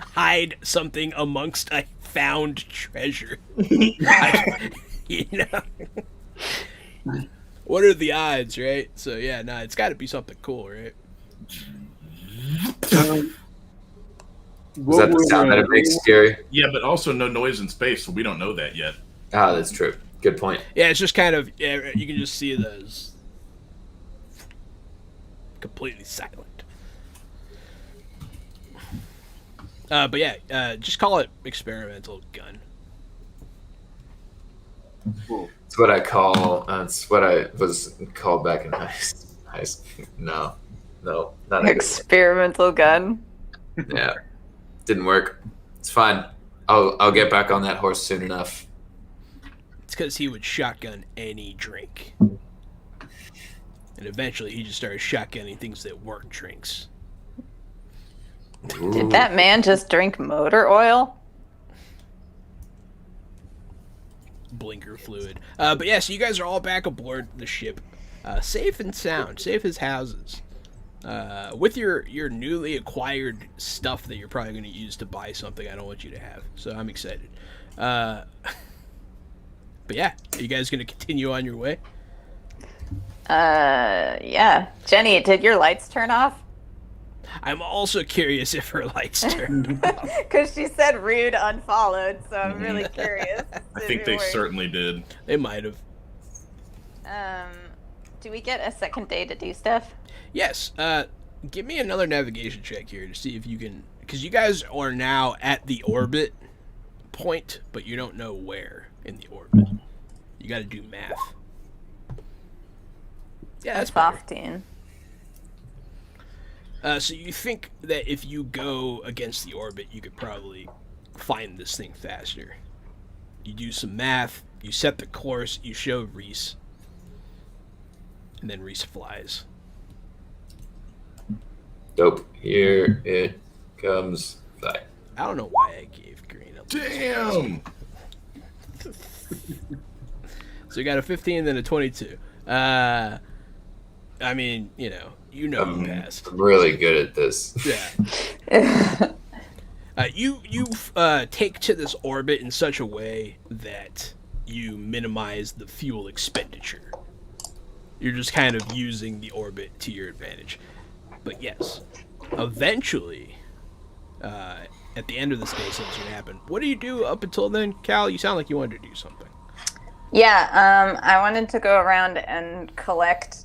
hide something amongst a found treasure, you know, what are the odds, right? So yeah, it's got to be something cool, right?
Is that the sound that it makes, Scary?
Yeah, but also no noise in space, so we don't know that yet.
Ah, that's true. Good point.
Yeah, it's just kind of, you can just see those completely silent. But yeah, just call it experimental gun.
It's what I call. It's what I was called back in high school. No, not
Experimental gun.
Yeah, didn't work. It's fine. I'll get back on that horse soon enough.
It's because he would shotgun any drink. And eventually he just started shotgunning things that weren't drinks.
Ooh.
Did that man just drink motor oil?
Blinker fluid. But yeah, so you guys are all back aboard the ship. Safe and sound. Safe as houses. With your newly acquired stuff that you're probably going to use to buy something I don't want you to have. So I'm excited. But yeah, are you guys going to continue on your way?
Yeah. Jenny, did your lights turn off?
I'm also curious if her lights turned off.
Because she said rude unfollowed, so I'm really curious.
I think they certainly did.
They might have.
Do we get a second day to do stuff?
Yes. Give me another navigation check here to see if you can... Because you guys are now at the orbit point, but you don't know where in the orbit. You got to do math. Yeah, that's better.
15.
So you think that if you go against the orbit, you could probably find this thing faster. You do some math, you set the course, you show Reese, and then Reese flies.
Dope. Here it comes. Fly.
I don't know why I gave green.
Damn!
So you got a 15 and then a 22. I mean, you who passed.
I'm really good at this.
Yeah. You take to this orbit in such a way that you minimize the fuel expenditure. You're just kind of using the orbit to your advantage. But yes, eventually, at the end of this day, something's going to happen. What do you do up until then, Cal? You sound like you wanted to do something.
Yeah, I wanted to go around and collect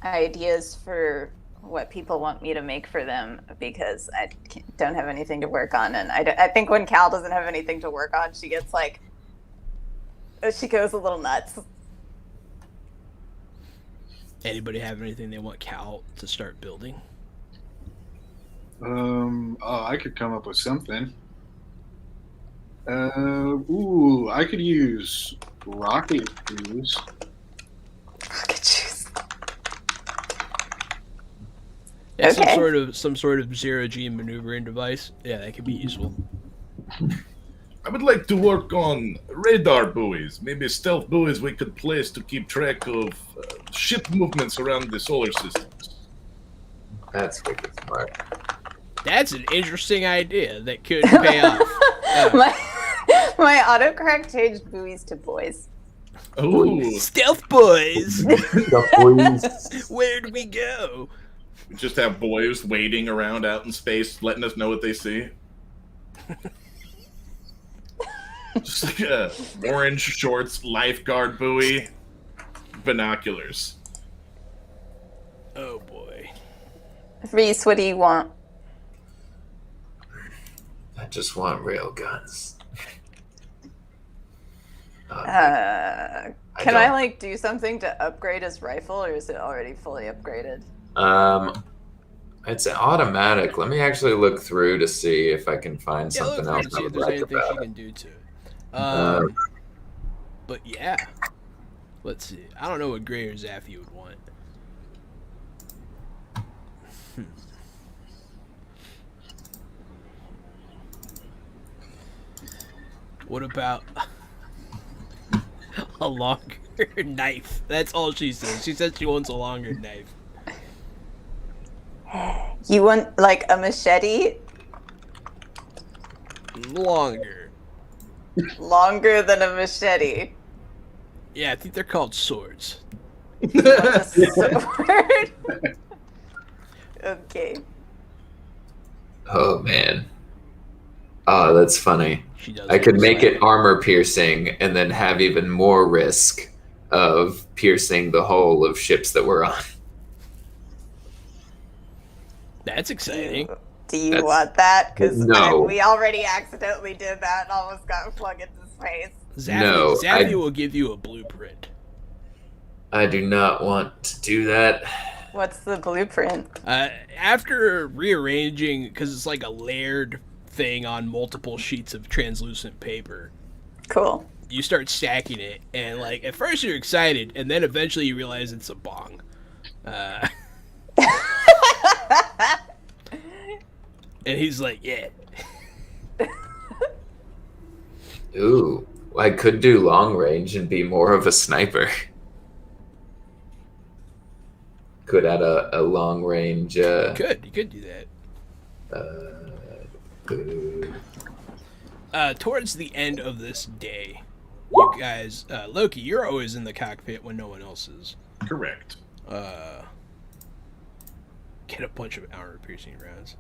ideas for what people want me to make for them because I don't have anything to work on. And I think when Cal doesn't have anything to work on, she gets she goes a little nuts.
Anybody have anything they want Cal to start building?
I could come up with something. I could use rocket shoes.
Rocket shoes.
Yeah,
Okay.
some sort of zero-G maneuvering device. Yeah, that could be useful.
I would like to work on radar buoys, maybe stealth buoys we could place to keep track of ship movements around the solar systems.
That's wicked smart.
That's an interesting idea that could pay off.
My autocorrect changed buoys to boys.
Ooh,
Stealth boys!
Boys.
Where'd we go?
we just have boys waiting around out in space, letting us know what they see. Just like a orange shorts lifeguard buoy, binoculars.
Oh boy.
Reese, what do you want?
I just want rail guns.
Can
don't-
I do something to upgrade his rifle, or is it already fully upgraded?
It's an automatic. Let me actually look through to see if I can find
Yeah,
something
look
else
and
I
see if
would
there's
like
anything
about
she
it.
can do to it.
Um,
But yeah. Let's see. I don't know what Gray or Zaffy would want. What about a longer knife? That's all she says. She says she wants a longer knife.
You want a machete
Longer.
longer than a machete?
Yeah, I think they're called swords.
A sword? Okay.
oh man, Oh, that's funny.
She does.
I could make it armor piercing and then have even more risk of piercing the hull of ships that we're on.
That's exciting.
Do you want that? Because
No.
we already accidentally did that and almost got flung into space.
Zaffy will give you a blueprint.
I do not want to do that.
What's the blueprint?
After rearranging, because it's like a layered thing on multiple sheets of translucent paper.
Cool.
You start stacking it, and like at first you're excited, and then eventually you realize it's a bong. And he's like, yeah.
Ooh, I could do long range and be more of a sniper. Could add a long range.
You could do that. Towards the end of this day, you guys, Loki, you're always in the cockpit when no one else is.
Correct.
Get a bunch of armor-piercing rounds.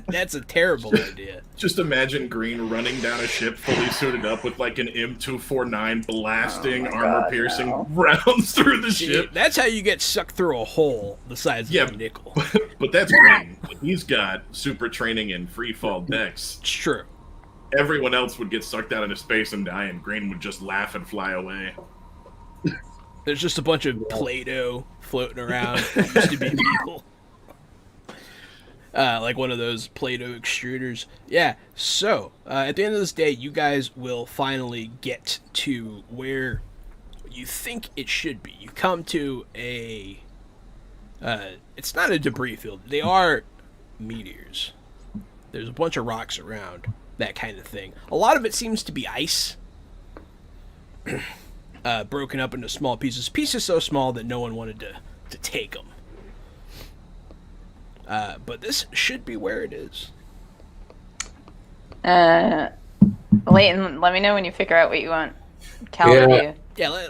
That's a terrible idea.
Just imagine Green running down a ship fully suited up with like an M249 blasting armor-piercing rounds through the ship.
That's how you get sucked through a hole the size of a nickel.
But that's Green. He's got super training in free fall decks.
It's true.
Everyone else would get sucked out into space and die, and Green would just laugh and fly away.
There's just a bunch of Play-Doh floating around. It used to be people. Like one of those Play-Doh extruders. Yeah, so, at the end of this day, you guys will finally get to where you think it should be. You come to a... it's not a debris field. They are meteors. There's a bunch of rocks around, that kind of thing. A lot of it seems to be ice. Broken up into small pieces. Pieces so small that no one wanted to take them. But this should be where it is.
Leighton, let me know when you figure out what you want. Calendar
Yeah,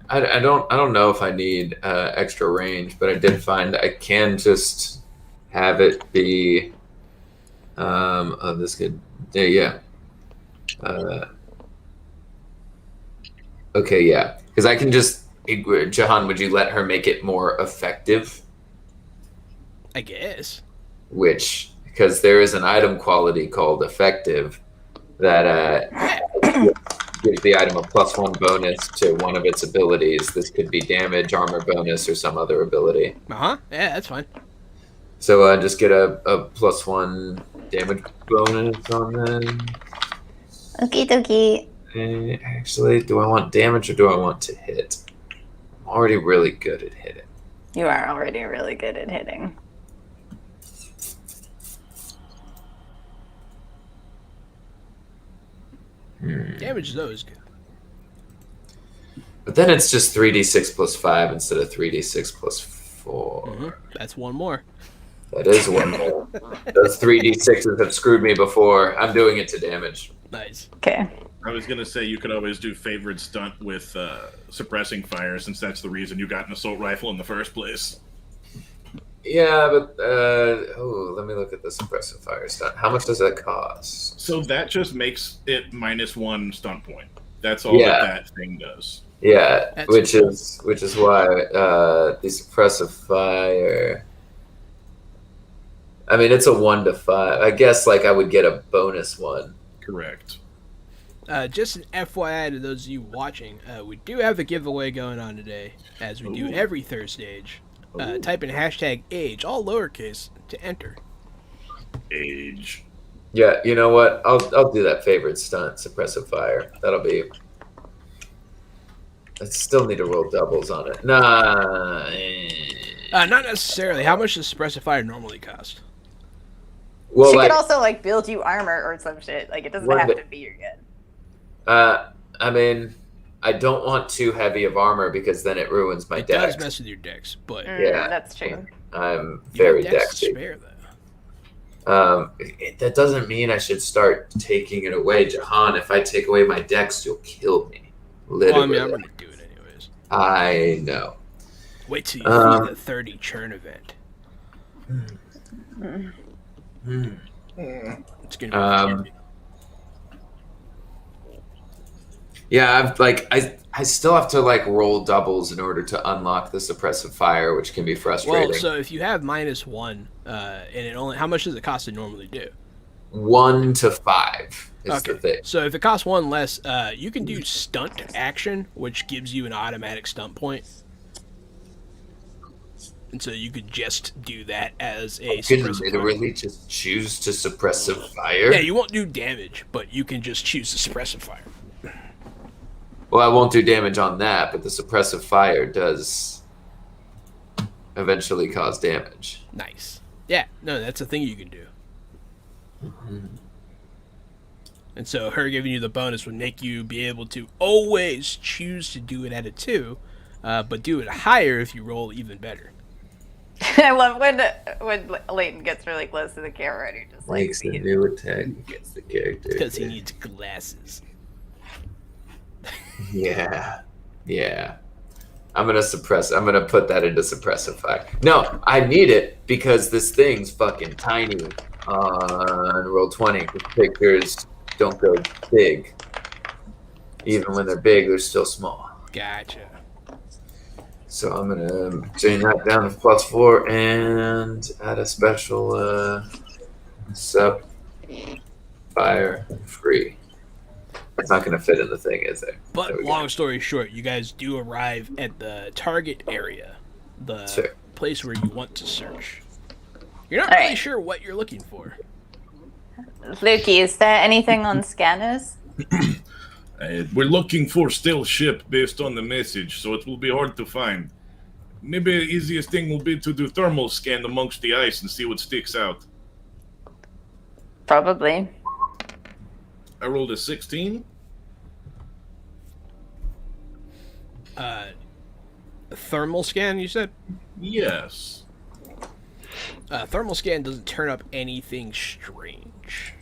I don't know if I need extra range, but I did find I can just have it be. This could. Yeah. Okay, yeah, because I can just. Jahan, would you let her make it more effective?
I guess.
Which, because there is an item quality called effective that gives the item a +1 bonus to one of its abilities. This could be damage, armor bonus, or some other ability.
Yeah, that's fine.
So just get a +1 damage bonus on them.
Okie dokie.
Actually, do I want damage or do I want to hit? I'm already really good at hitting.
You are already really good at hitting.
Damage though is good.
But then it's just 3d6 plus 5 instead of 3d6 plus 4.
Mm-hmm. That's one more.
That is one more. Those 3d6s have screwed me before. I'm doing it to damage.
Nice.
Okay.
I was going to say you could always do favorite stunt with suppressing fire, since that's the reason you got an assault rifle in the first place.
Yeah, but let me look at the suppressive fire stunt. How much does that cost?
So that just makes it -1 stunt point. That's all that thing does.
Yeah,
That's
which is why the suppressive fire. I mean, it's a 1 to 5. I guess like I would get a bonus 1.
Correct.
Just an FYI to those of you watching, we do have a giveaway going on today, as we do every Thursday. Type in #age, all lowercase, to enter.
Age.
Yeah, you know what? I'll do that favorite stunt, suppressive fire. That'll be. I still need to roll doubles on it. Nah.
Not necessarily. How much does suppressive fire normally cost?
Well,
she could also like build you armor or some shit. Like it doesn't have to be your gun.
I mean, I don't want too heavy of armor because then it ruins my dex.
It does mess with your dex, but
yeah,
that's true.
I'm very dexy.
Spare though.
That doesn't mean I should start taking it away, Jahan. If I take away my dex, you'll kill me. Literally.
Well, I mean, I'm gonna do it anyways.
I know.
Wait till you see the 30 churn event. It's gonna be
Yeah, I still have to roll doubles in order to unlock the suppressive fire, which can be frustrating.
well. So if you have -1, and it only, how much does it cost to normally do?
1 to 5 is the thing.
So if it costs 1 less, you can do stunt action, which gives you an automatic stunt point. And so you could just do that as a
You can
suppressive
literally just choose to suppressive fire.
Yeah, you won't do damage, but you can just choose to suppressive fire.
Well, I won't do damage on that, but the suppressive fire does eventually cause damage.
Nice. Yeah, no, that's a thing you can do. And so her giving you the bonus would make you be able to always choose to do it at a 2, but do it higher if you roll even better.
I love when Leighton gets really close to the camera and he just
Makes the new attack against the character.
Because he needs glasses.
Yeah. I'm gonna put that into suppressive fire. No, I need it because this thing's fucking tiny on roll 20. The pictures don't go big. Even when they're big, they're still small.
Gotcha.
So I'm gonna change that down to +4 and add a special sub fire free. It's not gonna fit in the thing, is there?
But
There we
long
go.
story short, you guys do arrive at the target area, the
Sure.
place where you want to search. You're not
All
really
right.
sure what you're looking for.
Lukey, is there anything on scanners?
We're looking for stealth ship based on the message, so it will be hard to find. Maybe the easiest thing will be to do thermal scan amongst the ice and see what sticks out.
Probably.
I rolled a 16.
Thermal scan, you said?
Yes.
Thermal scan doesn't turn up anything strange.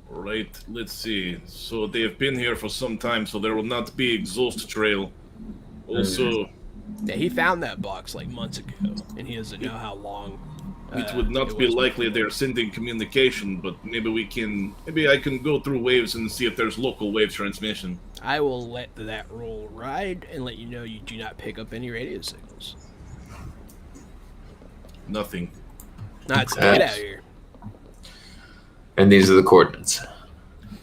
Right, let's see. So they have been here for some time, so there will not be exhaust trail. Also,
Yeah, he found that box like months ago, and he doesn't know how long.
it would not be
was
likely
before.
they're sending communication, but maybe I can go through waves and see if there's local wave transmission.
I will let that roll ride and let you know you do not pick up any radio signals.
Nothing.
Not get out here.
And these are the coordinates.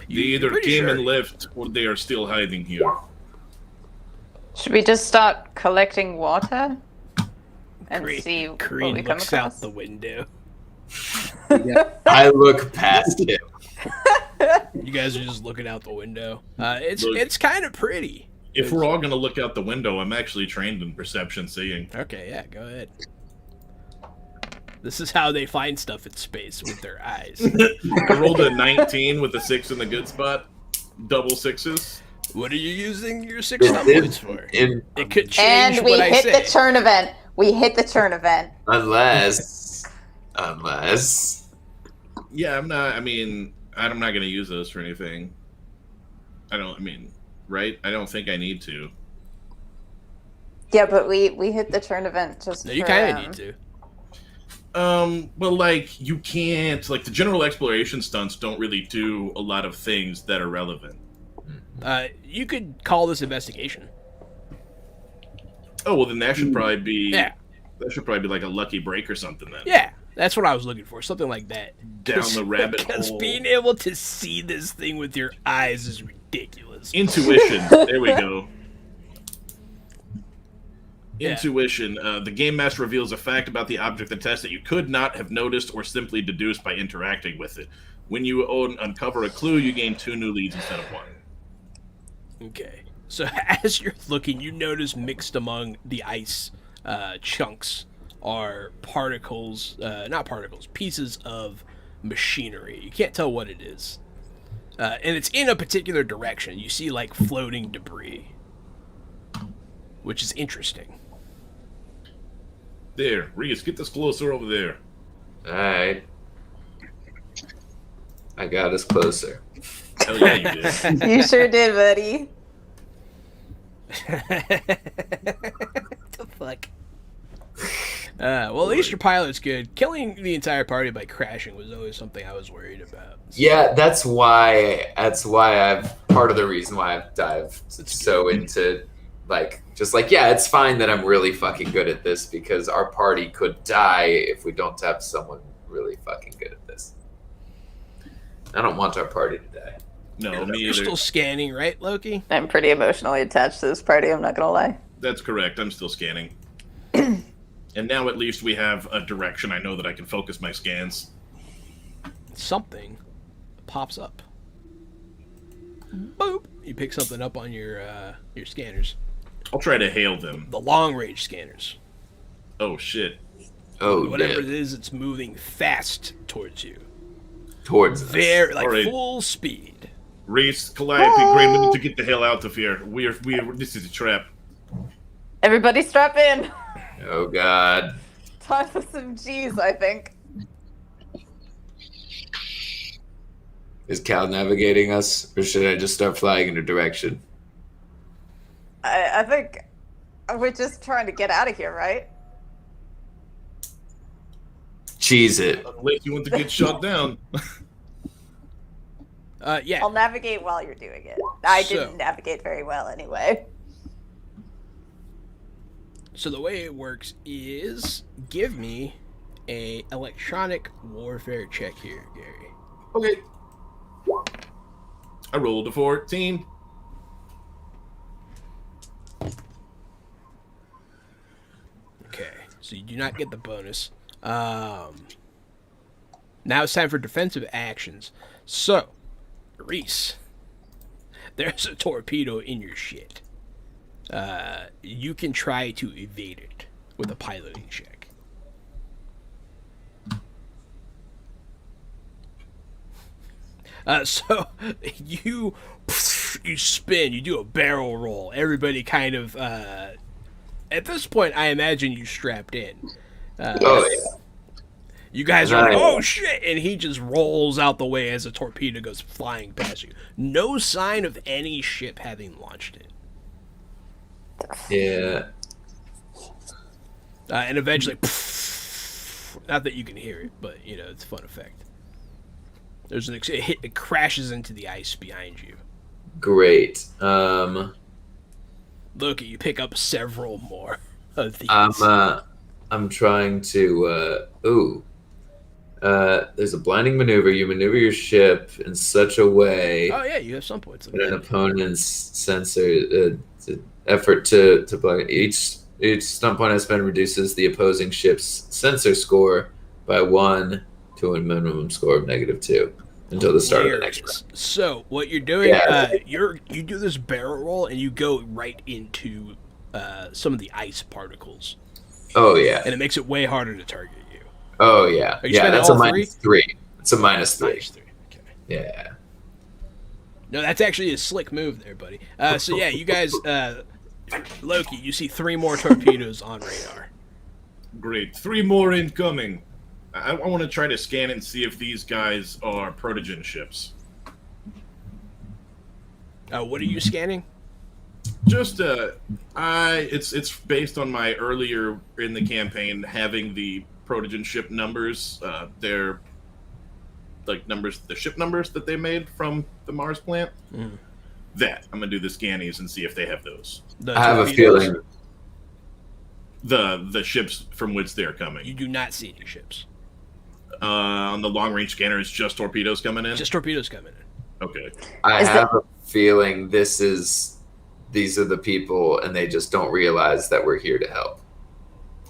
They either
pretty
came
sure.
and left, or they are still hiding here.
Should we just start collecting water and
Kareen-
see what
Kareen
we come
looks out
across?
the window.
I look past him.
You guys are just looking out the window. It's
Look.
kind of pretty.
If we're all gonna look out the window, I'm actually trained in perception seeing.
Okay, yeah, go ahead. This is how they find stuff in space with their eyes.
I rolled a 19 with a 6 in the good spot. Double sixes.
What are you using your 6 stuff points for?
In,
It could change
And we
what I
hit
say.
the turn event. We hit the turn event.
unless
Yeah, I'm not gonna use those for anything. Right? I don't think I need to.
Yeah, but we hit the turn event just
No, you
for,
kind of need to.
Well, you can't, the general exploration stunts don't really do a lot of things that are relevant.
You could call this investigation.
Oh, well, then that should probably be,
Yeah,
like a lucky break or something then.
yeah. That's what I was looking for. Something like that.
Down the rabbit
Because
hole.
being able to see this thing with your eyes is ridiculous.
Intuition. There we go.
Yeah.
Intuition. The game master reveals a fact about the object of the test that you could not have noticed or simply deduced by interacting with it. When you uncover a clue, you gain 2 new leads instead of 1.
Okay. So as you're looking, you notice mixed among the ice chunks are particles, not particles, pieces of machinery. You can't tell what it is. And it's in a particular direction. You see like floating debris, which is interesting.
There, Reese, get this closer over there.
alright. I got us closer.
Hell yeah, you did.
You sure did, buddy.
What the fuck? Well, at least your pilot's good. Killing the entire party by crashing was always something I was worried about.
Yeah, that's why I've part of the reason why I've dived so into yeah, it's fine that I'm really fucking good at this because our party could die if we don't have someone really fucking good at this. I don't want our party to die.
No, me
You're
either.
still scanning, right, Loki?
I'm pretty emotionally attached to this party, I'm not gonna lie.
That's correct. I'm still scanning. And now at least we have a direction. I know that I can focus my scans.
Something pops up. Boop! You pick something up on your scanners.
I'll try to hail them.
The long-range scanners.
Oh, shit.
Oh,
Whatever
damn.
it is, it's moving fast towards you.
Towards us.
Very, like,
Alright.
full speed.
Reese, Calliope, Green, we need to get the hell out of here. This is a trap.
Everybody strap in!
Oh, God.
Time for some G's, I think.
Is Cal navigating us, or should I just start flying in a direction?
I think we're just trying to get out of here, right?
Cheese it.
Unless you want to get shot down.
Yeah.
I'll navigate while you're doing it. I
So-
didn't navigate very well anyway.
So the way it works is give me a electronic warfare check here, Gary.
Okay. I rolled a 14.
Okay, so you do not get the bonus. Now it's time for defensive actions. So, Reese, there's a torpedo in your shit. You can try to evade it with a piloting check. So you spin, you do a barrel roll. Everybody kind of at this point, I imagine you strapped in.
Oh, yeah.
You guys are like,
Nice.
oh shit, and he just rolls out the way as a torpedo goes flying past you. No sign of any ship having launched it.
Yeah.
And eventually, not that you can hear it, but you know it's a fun effect. There's an it crashes into the ice behind you.
Great.
Look, you pick up several more of these.
I'm trying to. There's a blinding maneuver. You maneuver your ship in such a way
Oh yeah, you have some points.
that an opponent's sensor effort to blind each stunt point I spend reduces the opposing ship's sensor score by 1 to a minimum score of -2 until the start of the next round.
So what you're doing,
Yeah.
you do this barrel roll and you go right into some of the ice particles,
Oh yeah.
and it makes it way harder to target you.
Oh yeah.
Are you
Yeah,
spending
that's a
all
-3. It's a -3.
-3. Okay.
Yeah.
No, that's actually a slick move there, buddy. So yeah, you guys, Loki, you see 3 more torpedoes on radar.
Great. 3 more incoming. I want to try to scan and see if these guys are protogen ships.
What are you scanning?
Just it's based on my earlier in the campaign having the protogen ship numbers. They're like numbers, the ship numbers that they made from the Mars plant.
Mm.
That I'm gonna do the scannies and see if they have those.
The
I have a
torpedoes?
feeling.
The ships from which they're coming.
You do not see any ships.
On the long range scanner, it's just torpedoes coming in.
Just torpedoes coming in.
Okay.
I
Is
have a feeling these are the people, and they just don't realize that we're here to help.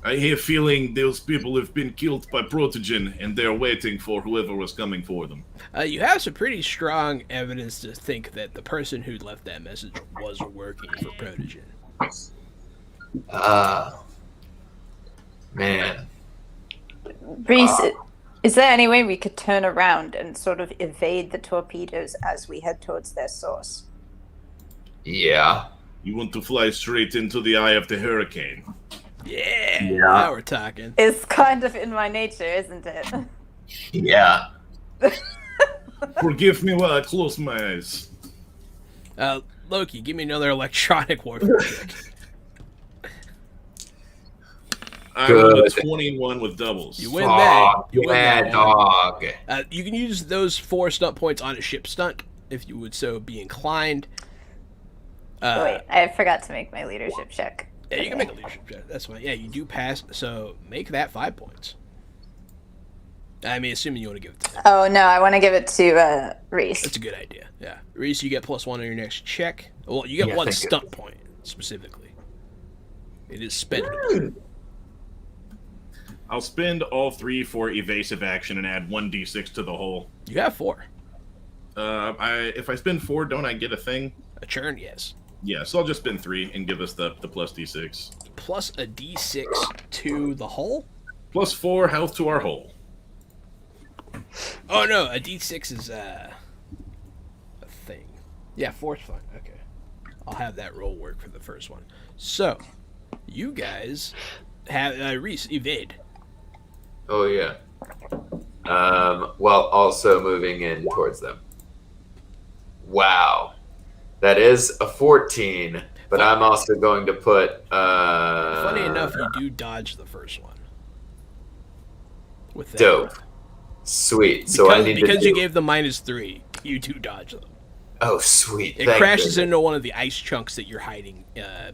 I have a feeling those people have been killed by protogen, and they're waiting for whoever was coming for them.
You have some pretty strong evidence to think that the person who left that message was working for Protogen.
Man.
Reese, is there any way we could turn around and sort of evade the torpedoes as we head towards their source?
Yeah.
You want to fly straight into the eye of the hurricane.
Yeah,
Yeah.
now we're talking.
It's kind of in my nature, isn't it?
Yeah.
Forgive me while I close my eyes.
Loki, give me another electronic warfare check.
I rolled a
Good.
21 with doubles.
You win that. You win
yeah,
that.
dog.
You can use those 4 stunt points on a ship stunt if you would so be inclined.
Oh, wait, I forgot to make my leadership check.
Yeah, you can make a leadership check. That's fine. Yeah, you do pass, so make that 5 points. I mean, assuming you want to give it to him.
Oh, no, I want to give it to Reese.
That's a good idea. Yeah. Reese, you get +1 on your next check. Well, you get 1 stunt point, specifically. It is spendable.
I'll spend all 3 for evasive action and add 1d6 to the whole.
You have 4.
If I spend 4, don't I get a thing?
A churn, yes.
Yeah, so I'll just spend 3 and give us the plus d6.
Plus a d6 to the hull?
Plus 4 health to our hull.
Oh, no, a d6 is a thing. Yeah, 4's fine. Okay. I'll have that roll work for the first one. So, you guys have Reese, evade.
Oh, yeah. While also moving in towards them. Wow. That is a 14, but I'm also going to put...
Funny enough, you do dodge the first one. With that.
Dope. Sweet. So I need
because
to
you gave them -3, you do dodge them.
Oh, sweet.
It crashes into one of the ice chunks that you're hiding.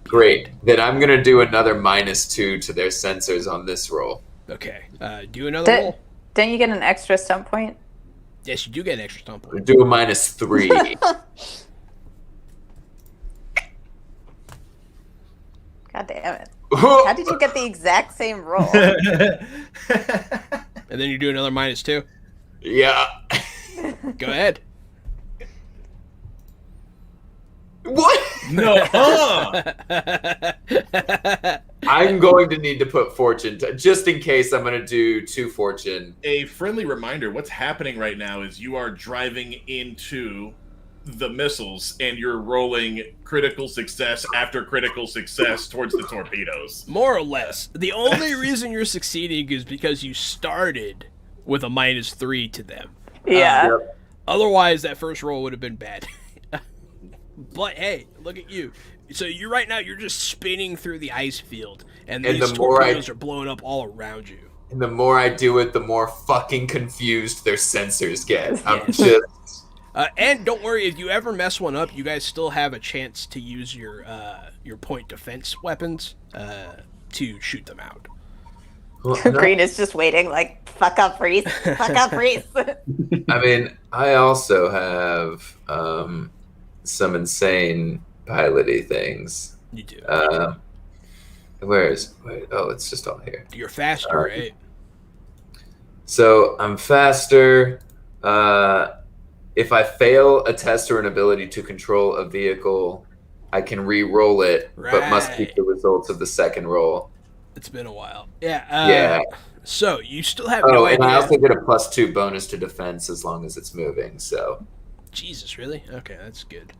Great. Then I'm going to do another -2 to their sensors on this roll.
Okay. Do another roll.
Don't you get an extra stunt point?
Yes, you do get an extra stunt point.
Do a -3.
God damn it. How did you get the exact same roll?
And then you do another -2?
Yeah.
Go ahead.
What?
No.
I'm going to need to put fortune, just in case I'm going to do 2 fortune.
A friendly reminder, what's happening right now is you are driving into the missiles and you're rolling critical success after critical success towards the torpedoes.
More or less. The only reason you're succeeding is because you started with a -3 to them.
Yeah.
Otherwise, that first roll would have been bad. But hey, look at you. So you right now, you're just spinning through the ice field, and these torpedoes are blowing up all around you.
And the more I do it, the more fucking confused their sensors get. I'm just...
And don't worry, if you ever mess one up, you guys still have a chance to use your point defense weapons to shoot them out.
Well,
Green is just waiting, like, fuck up, Reese. Fuck up, Reese.
I mean, I also have some insane piloty things.
You do.
Wait, oh, it's just all here.
You're faster, right?
So I'm faster. If I fail a test or an ability to control a vehicle, I can re-roll it, but must keep the results of the second roll.
It's been a while. Yeah.
Yeah.
So you still have no idea.
And I also get a +2 bonus to defense as long as it's moving. So.
Jesus, really? Okay, that's good.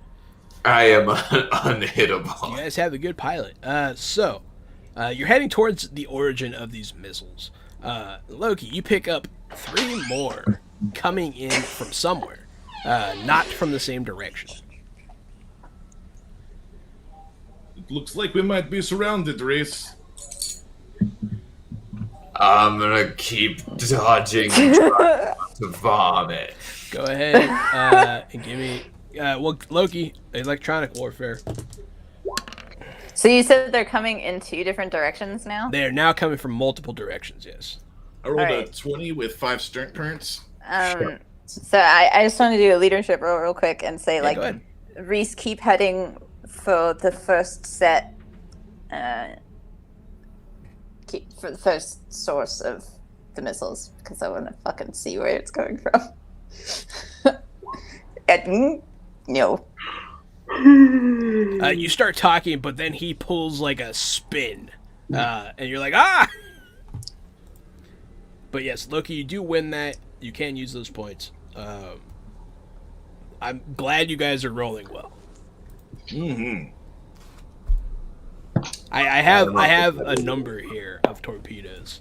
I am unhittable.
You guys have a good pilot. So you're heading towards the origin of these missiles. Loki, you pick up 3 more coming in from somewhere. Not from the same direction.
It looks like we might be surrounded, Reese.
I'm gonna keep dodging to vomit.
Go ahead and give me... well, Loki, electronic warfare.
So you said they're coming in 2 different directions now?
They are now coming from multiple directions, yes.
I rolled a
Alright.
20 with 5 stern currents.
So I just want to do a leadership roll real quick and say,
Go ahead.
Reese, keep heading for the first set, keep for the first source of the missiles, because I want to fucking see where it's coming from. No.
You start talking, but then he pulls like a spin, and you're like, ah! But yes, Loki, you do win that. You can use those points. I'm glad you guys are rolling well.
Mm-hmm.
I have a number here of torpedoes.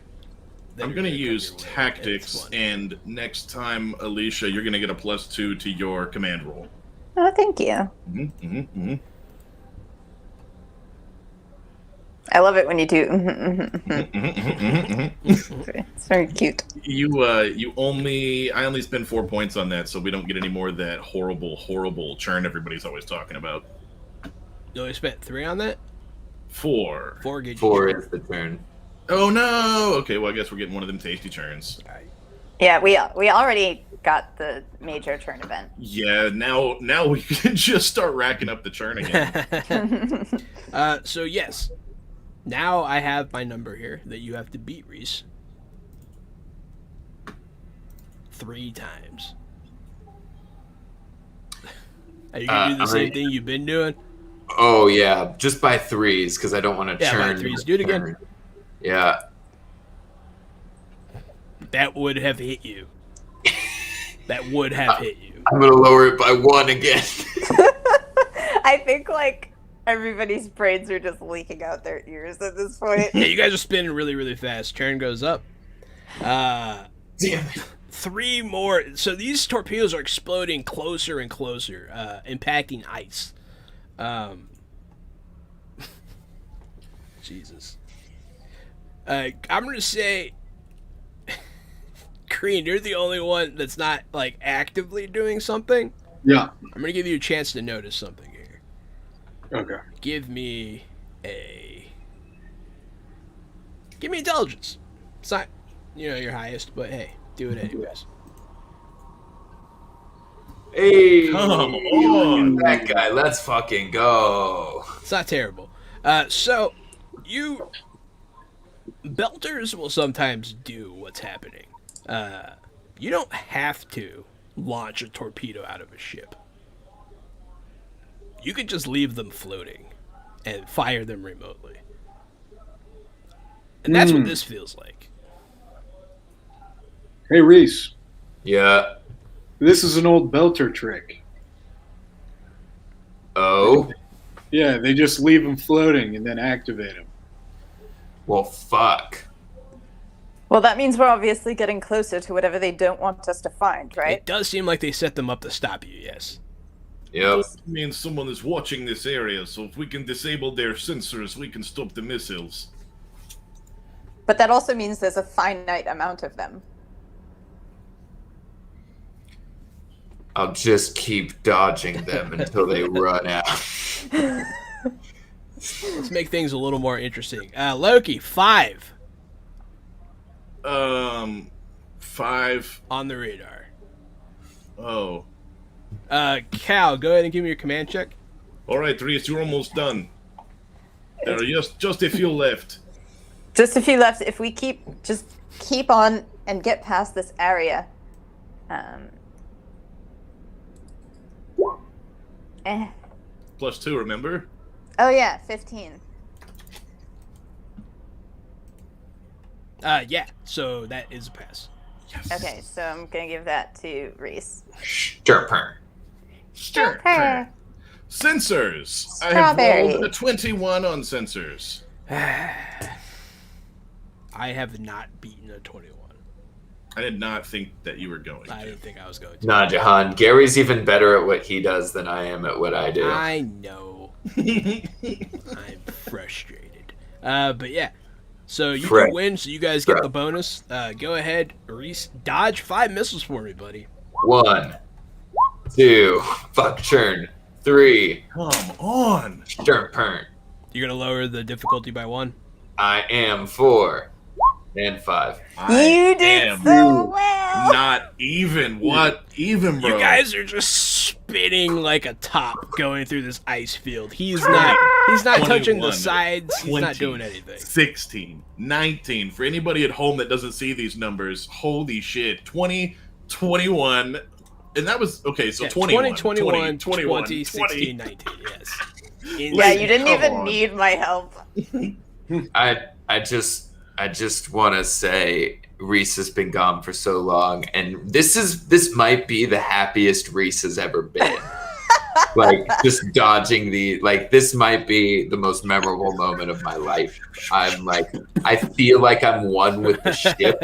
I'm going to use tactics, and next time, Alicia, you're going to get a +2 to your command roll.
Oh, thank you.
Mm-hmm, mm-hmm, mm-hmm.
I love it when you do. It's very cute.
I only spend 4 points on that, so we don't get any more of that horrible churn everybody's always talking about.
You only spent 3 on that?
4.
4 gauge.
4 is the turn.
Oh no! Okay, well I guess we're getting one of them tasty churns.
All right.
Yeah, we already got the major turn event.
Yeah, now we can just start racking up the churn again.
So yes, now I have my number here that you have to beat, Reese. 3 times. Are you gonna do the same thing you've been doing?
Oh yeah, just by 3s because I don't want to churn.
By 3s. Do it again.
Yeah.
That would have hit you. That would have hit you.
I'm gonna lower it by 1 again.
I think like everybody's brains are just leaking out their ears at this point.
Yeah, you guys are spinning really, really fast. Turn goes up.
Damn it.
3 more. So these torpedoes are exploding closer and closer, impacting ice. Jesus. I'm gonna say, Green, you're the only one that's not like actively doing something.
Yeah.
I'm gonna give you a chance to notice something here.
Okay.
Give me intelligence. It's not, your highest, but hey, do it anyways.
Hey,
Come on.
that guy. Let's fucking go.
It's not terrible. So you belters will sometimes do what's happening. You don't have to launch a torpedo out of a ship. You could just leave them floating and fire them remotely. And that's what this feels like.
Hey, Reese.
Yeah.
This is an old Belter trick.
Oh.
Yeah, they just leave them floating and then activate them.
Well, fuck.
Well, that means we're obviously getting closer to whatever they don't want us to find, right?
It does seem like they set them up to stop you, yes.
Yep.
This means someone is watching this area, so if we can disable their sensors, we can stop the missiles.
But that also means there's a finite amount of them.
I'll just keep dodging them until they run out.
Let's make things a little more interesting. Loki, 5
5.
on the radar.
Oh.
Cal, go ahead and give me your command check.
All right, Reese, you're almost done. There are just a few left.
Just a few left. If we keep on and get past this area.
+2, remember?
Oh yeah, 15.
Yeah, so that is a pass.
Yes.
Okay, so I'm gonna give that to Reese.
Stirper.
Strawberry.
Sensors. I
Strawberry.
have rolled a 21 on sensors.
I have not beaten a 21.
I did not think that you were going
I
to.
didn't think I was going to.
Nah, Jahan. Gary's even better at what he does than I am at what I do.
I know. I'm frustrated. But yeah. So you can win, so you guys get the bonus. Go ahead, Reese. Dodge 5 missiles for me, buddy.
1, 2, fuck churn. 3,
Come on.
Stirper.
You're going to lower the difficulty by 1?
I am 4 and 5.
You did so well.
Not even. What? Even, bro.
You guys are just spinning like a top going through this ice field. He's not touching the
21,
sides. He's
20,
not doing anything.
16, 19. For anybody at home that doesn't see these numbers, holy shit. 20, 21. And that was, okay, so
Yeah,
21.
21,
21,
20, 16, 19, yes.
Yeah, you didn't
Come
even
on.
need my help.
I just want to say Reese has been gone for so long, and this might be the happiest Reese has ever been. Like, just dodging this might be the most memorable moment of my life. I'm like, I feel like I'm one with the ship,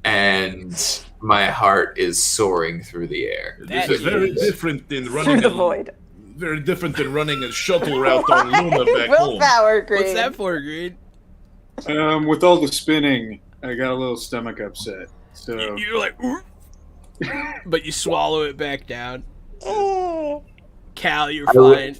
and my heart is soaring through the air.
This is very different than running
Through the void.
Very different than running a shuttle route on Luna back home.
Willpower green.
What's that for, Green?
With all the spinning, I got a little stomach upset. So
You're like, "Ooh," but you swallow it back down. Cal, you're fine.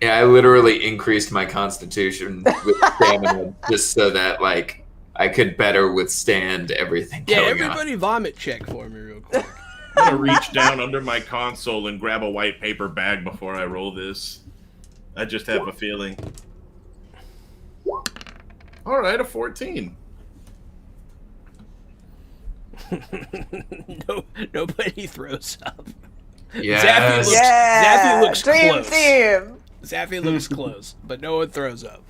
Yeah, I literally increased my constitution with stamina just so that like I could better withstand everything
Yeah,
going on.
everybody vomit check for me real quick.
I'm gonna reach down under my console and grab a white paper bag before I roll this. I just have a feeling. All right, a 14.
No, nobody throws up.
Yes.
Zappy looks
Dream
close.
team.
Zappy looks close, but no one throws up.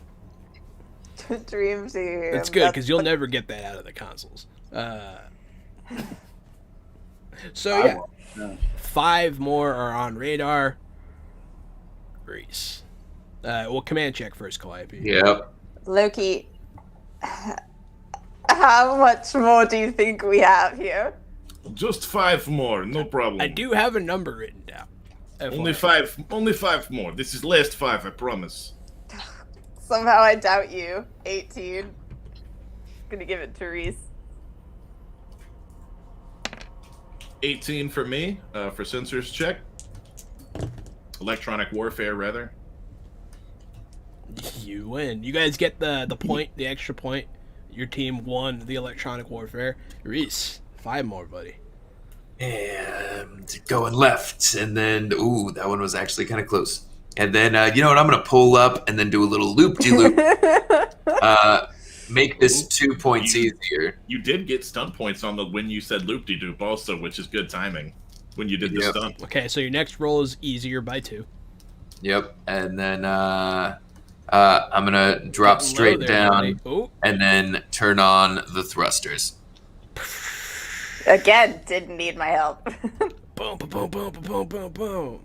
Dream team.
It's good because you'll never get that out of the consoles. So yeah, 5 more are on radar. Reese. Well, command check first, Calliope.
Yep.
Loki, how much more do you think we have here?
Just 5 more, no problem.
I do have a number written down.
Only
FYI.
5 more. This is last 5, I promise.
Somehow I doubt you. 18. Gonna give it to Reese.
18 for me, for sensors check. Electronic warfare, rather.
You win. You guys get the point, the extra point. Your team won the electronic warfare. Reese, 5 more, buddy.
And going left, and then that one was actually kind of close. And then you know what? I'm gonna pull up and then do a little loop-de-loop. Make this 2 points easier.
You did get stunt points on the when you said loop-de-doop also, which is good timing when you did the
Yep.
stunt.
Okay, so your next roll is easier by 2.
Yep. And then I'm gonna drop
Low
straight
there,
down
buddy. Oh,
and then turn on the thrusters.
Again, didn't need my help.
boom, boom, boom, boom, boom, boom, boom.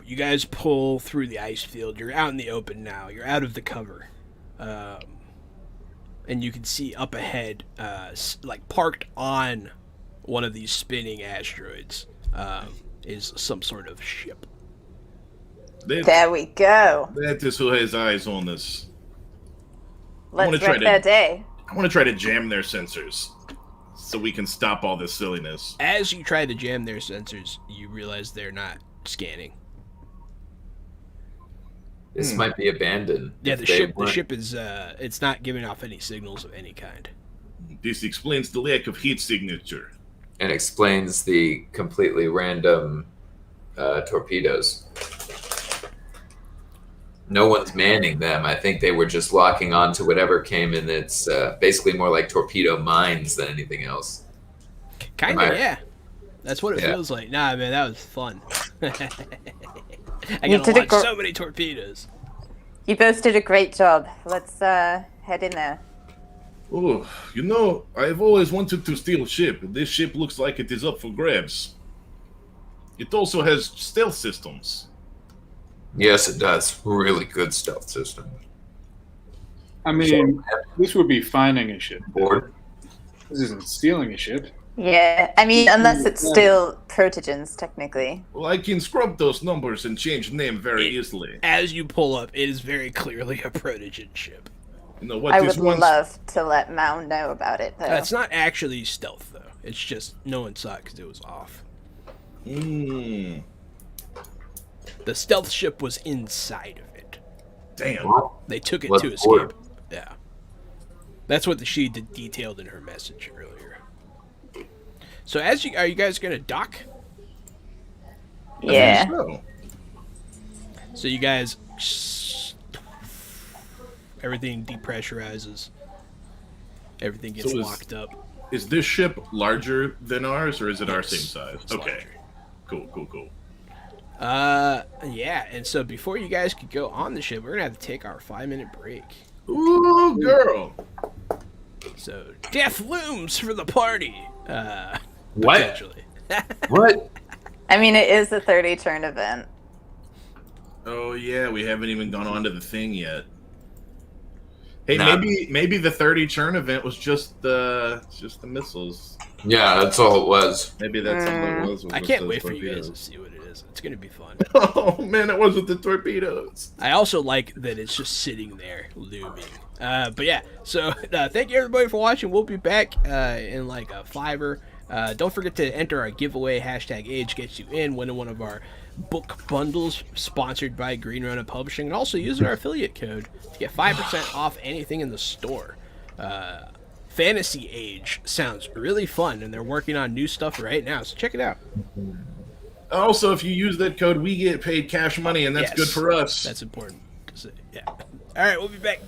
You guys pull through the ice field. You're out in the open now. You're out of the cover. And you can see up ahead, like parked on one of these spinning asteroids, is some sort of ship.
There we go.
That is who has eyes on this.
Let's wreck their day.
I want to try to jam their sensors so we can stop all this silliness.
As you try to jam their sensors, you realize they're not scanning.
This might be abandoned.
Yeah,
if
the
they
ship
weren't-
is it's not giving off any signals of any kind.
This explains the lack of heat signature.
and explains the completely random torpedoes. No one's manning them. I think they were just locking on to whatever came in. It's basically more like torpedo mines than anything else.
Kind
Right.
of, yeah. That's what it
Yeah.
feels like. Nah, man, that was fun. I
You
gotta
did
launch
a
so many torpedoes.
You both did a great job. Let's head in there.
Oh, you know, I've always wanted to steal a ship. This ship looks like it is up for grabs. It also has stealth systems.
Yes, it does. Really good stealth system.
I mean, this would be finding a ship.
Board.
This isn't stealing a ship.
Yeah, I mean, unless it's still protogens, technically.
Well, I can scrub those numbers and change name very easily.
As you pull up, it is very clearly a protogen ship.
You know what
I
this
would
once...
love to let Mao know about it, though.
It's not actually stealth, though. It's just no one saw it because it was off.
Hmm.
The stealth ship was inside of it.
Damn.
They took it
What's
to
the
escape.
board?
Yeah. That's what she detailed in her message earlier. So are you guys gonna dock?
Yeah.
So,
So you guys, everything depressurizes. Everything gets
So is-
locked up.
is this ship larger than ours, or is it our
Yes,
same size?
it's
Okay.
larger.
Cool.
Yeah, and so before you guys could go on the ship, we're gonna have to take our 5-minute break.
Ooh, girl.
So death looms for the party.
What?
Potentially.
What?
I mean, it is a 30-turn event.
Oh yeah, we haven't even gone on to the thing yet. Hey,
Nah.
maybe the 30 churn event was just the missiles.
Yeah, that's all it was.
Maybe that's all it was.
I can't wait for you guys to see what it is. It's gonna be fun.
Oh man, it wasn't the torpedoes.
I also like that it's just sitting there looming. But yeah, so thank you everybody for watching. We'll be back in like a $5. Don't forget to enter our giveaway. #age gets you in. Win one of our book bundles sponsored by Green Rona Publishing, and also use our affiliate code to get 5% off anything in the store. Fantasy Age sounds really fun, and they're working on new stuff right now, so check it out.
Also, if you use that code, we get paid cash money, and that's
Yes,
good for us.
That's important. Yeah. All right, we'll be back.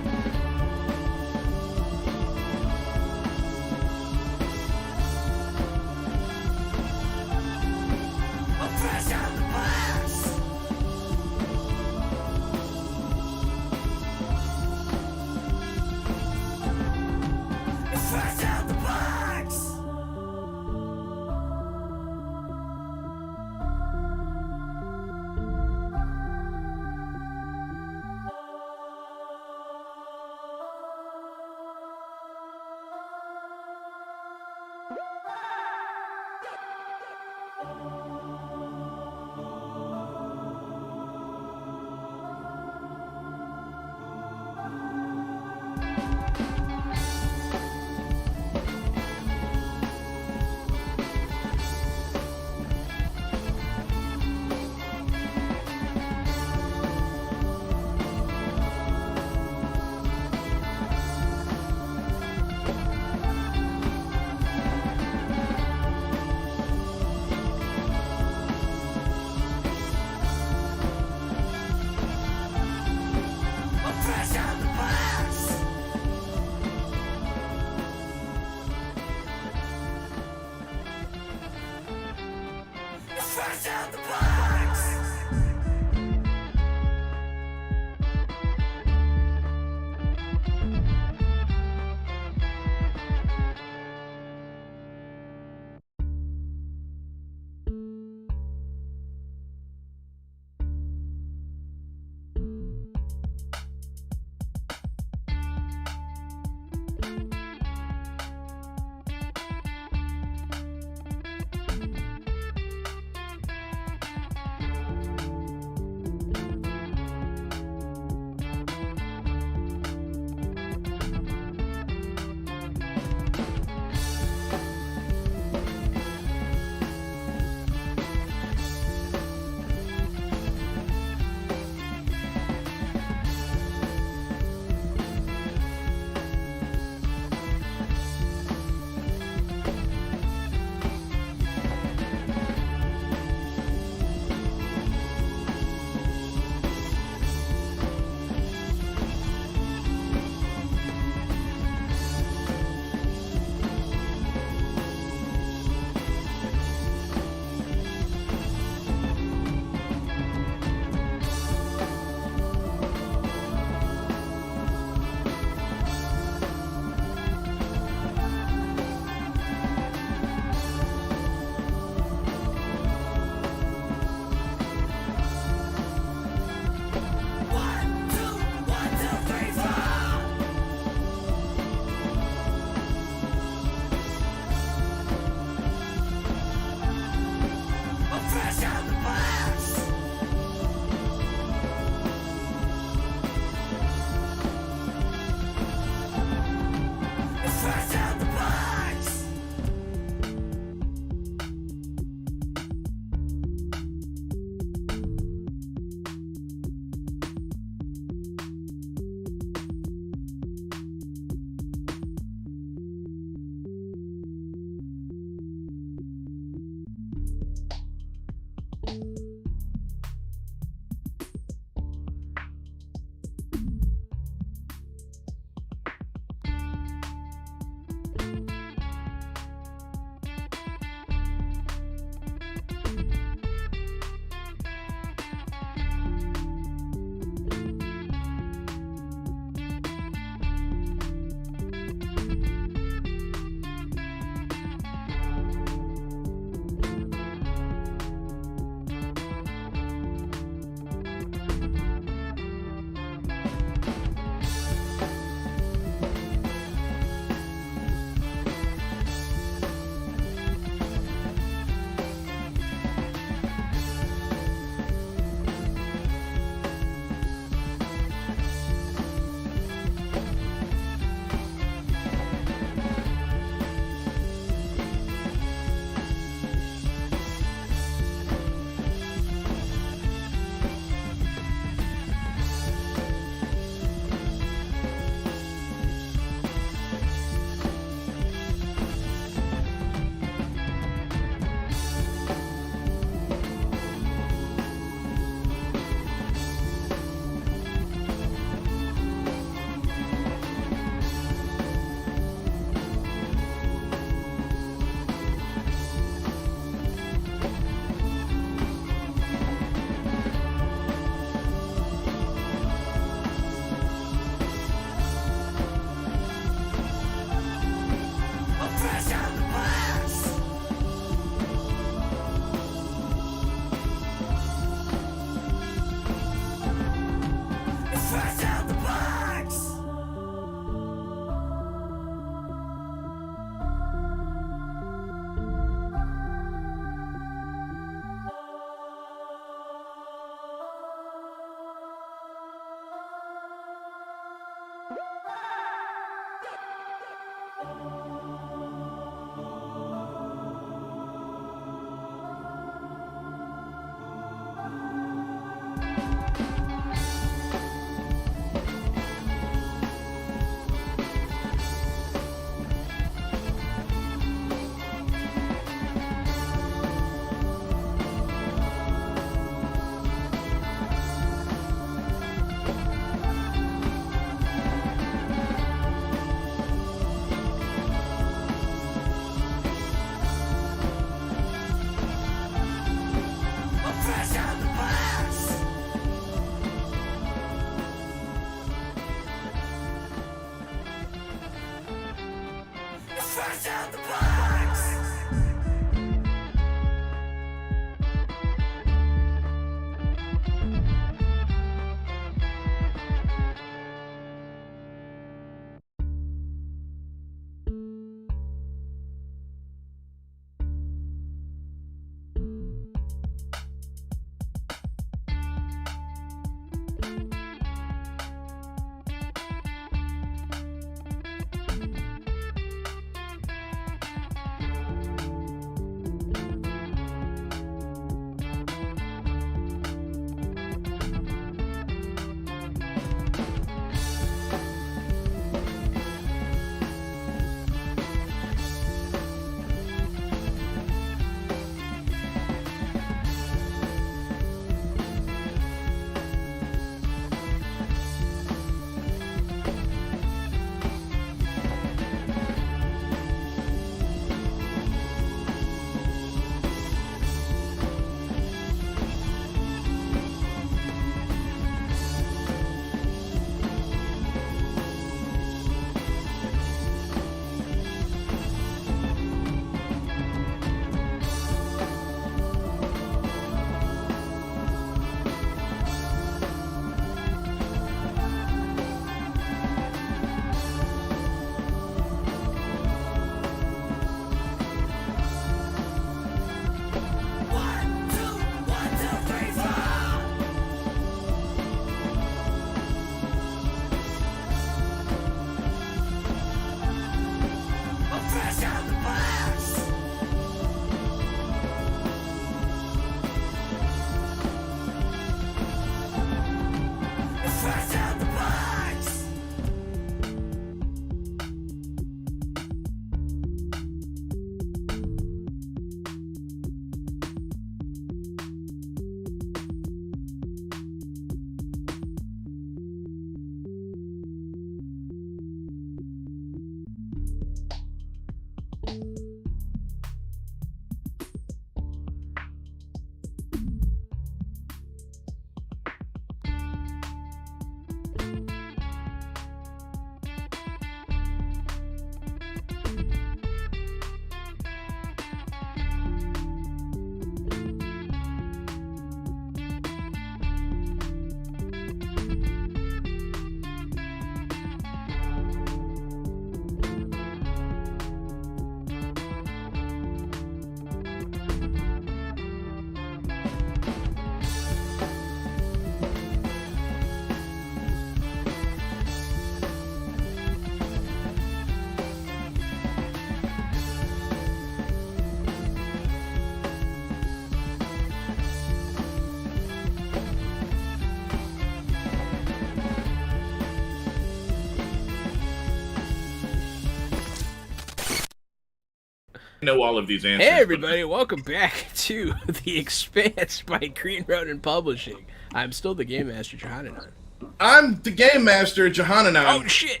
know all of these answers.
Hey everybody, welcome back to The Expanse by Green Ronin Publishing. I'm still the Game Master, Johannanon.
I'm the Game Master, Johannanon.
Oh shit!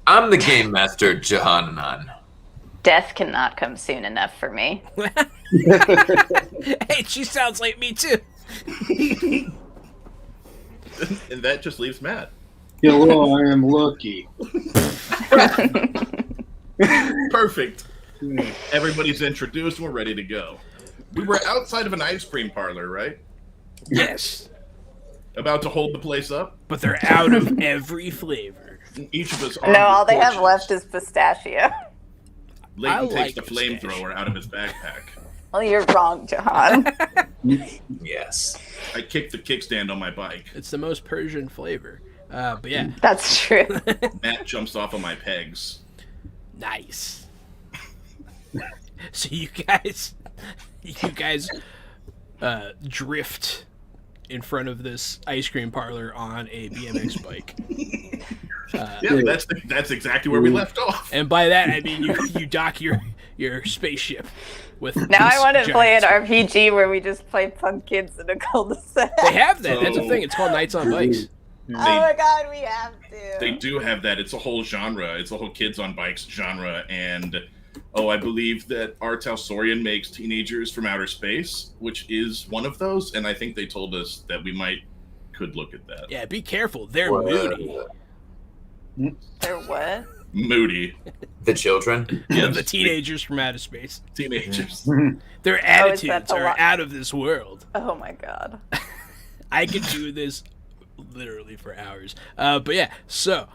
I'm the Game Master, Johannanon.
Death cannot come soon enough for me.
Hey, she sounds like me too.
And that just leaves Matt.
Hello, I am Lucky.
Perfect. Everybody's introduced. We're ready to go. We were outside of an ice cream parlor, right?
Yes,
About to hold the place up.
but they're out of every flavor.
Each of us.
No, all they have left is pistachio.
Leighton
I
takes
like
the flamethrower out of his backpack.
Well, you're wrong, Jahan.
Yes.
I kick the kickstand on my bike.
It's the most Persian flavor. But yeah,
That's true.
Matt jumps off of my pegs.
nice. So you guys drift in front of this ice cream parlor on a BMX bike.
Yeah, that's exactly where we left off.
And by that I mean you dock your spaceship with.
Now I
this
want to play an
giant-
RPG where we just play punk kids in a cul-de-sac.
They have that. That's a
So-
thing. It's called Nights on Bikes.
Oh my god, we have to.
They do have that. It's a whole genre. It's a whole kids on bikes genre. And I believe that Artel Sorian makes Teenagers from Outer Space, which is one of those. And I think they told us that we could look at that.
Yeah, be careful. They're
What?
moody.
They're what?
Moody.
The children?
Yes,
The teenagers from outer space.
Teenagers.
Their
Oh, is that
attitudes
the
are
lot?
out of this world.
Oh my god.
I could do this literally for hours. But yeah, so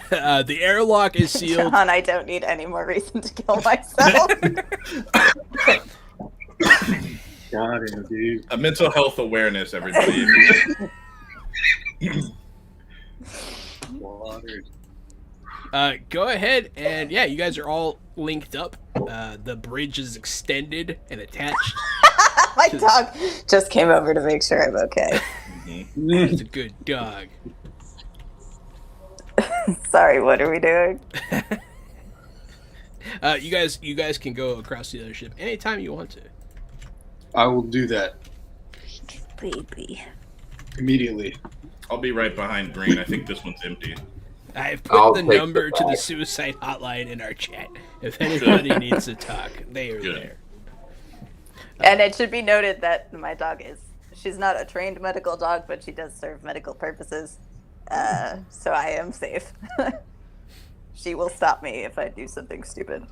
the airlock is sealed.
Jahan, I don't need any more reason to kill myself.
Got him, dude.
A mental health awareness, everybody.
Water.
Go ahead and yeah, you guys are all linked up. The bridge is extended and attached.
My dog just came over to make sure I'm okay.
It's a good dog.
Sorry, what are we doing?
You guys can go across the other ship anytime you want to.
I will do that
Baby.
immediately.
I'll be right behind Green. I think this one's empty.
I have put
I'll
the
take the
number to the
bag.
suicide hotline in our chat. If anybody needs to talk, they are
Good.
there.
And it should be noted that my dog she's not a trained medical dog, but she does serve medical purposes. So I am safe. She will stop me if I do something stupid.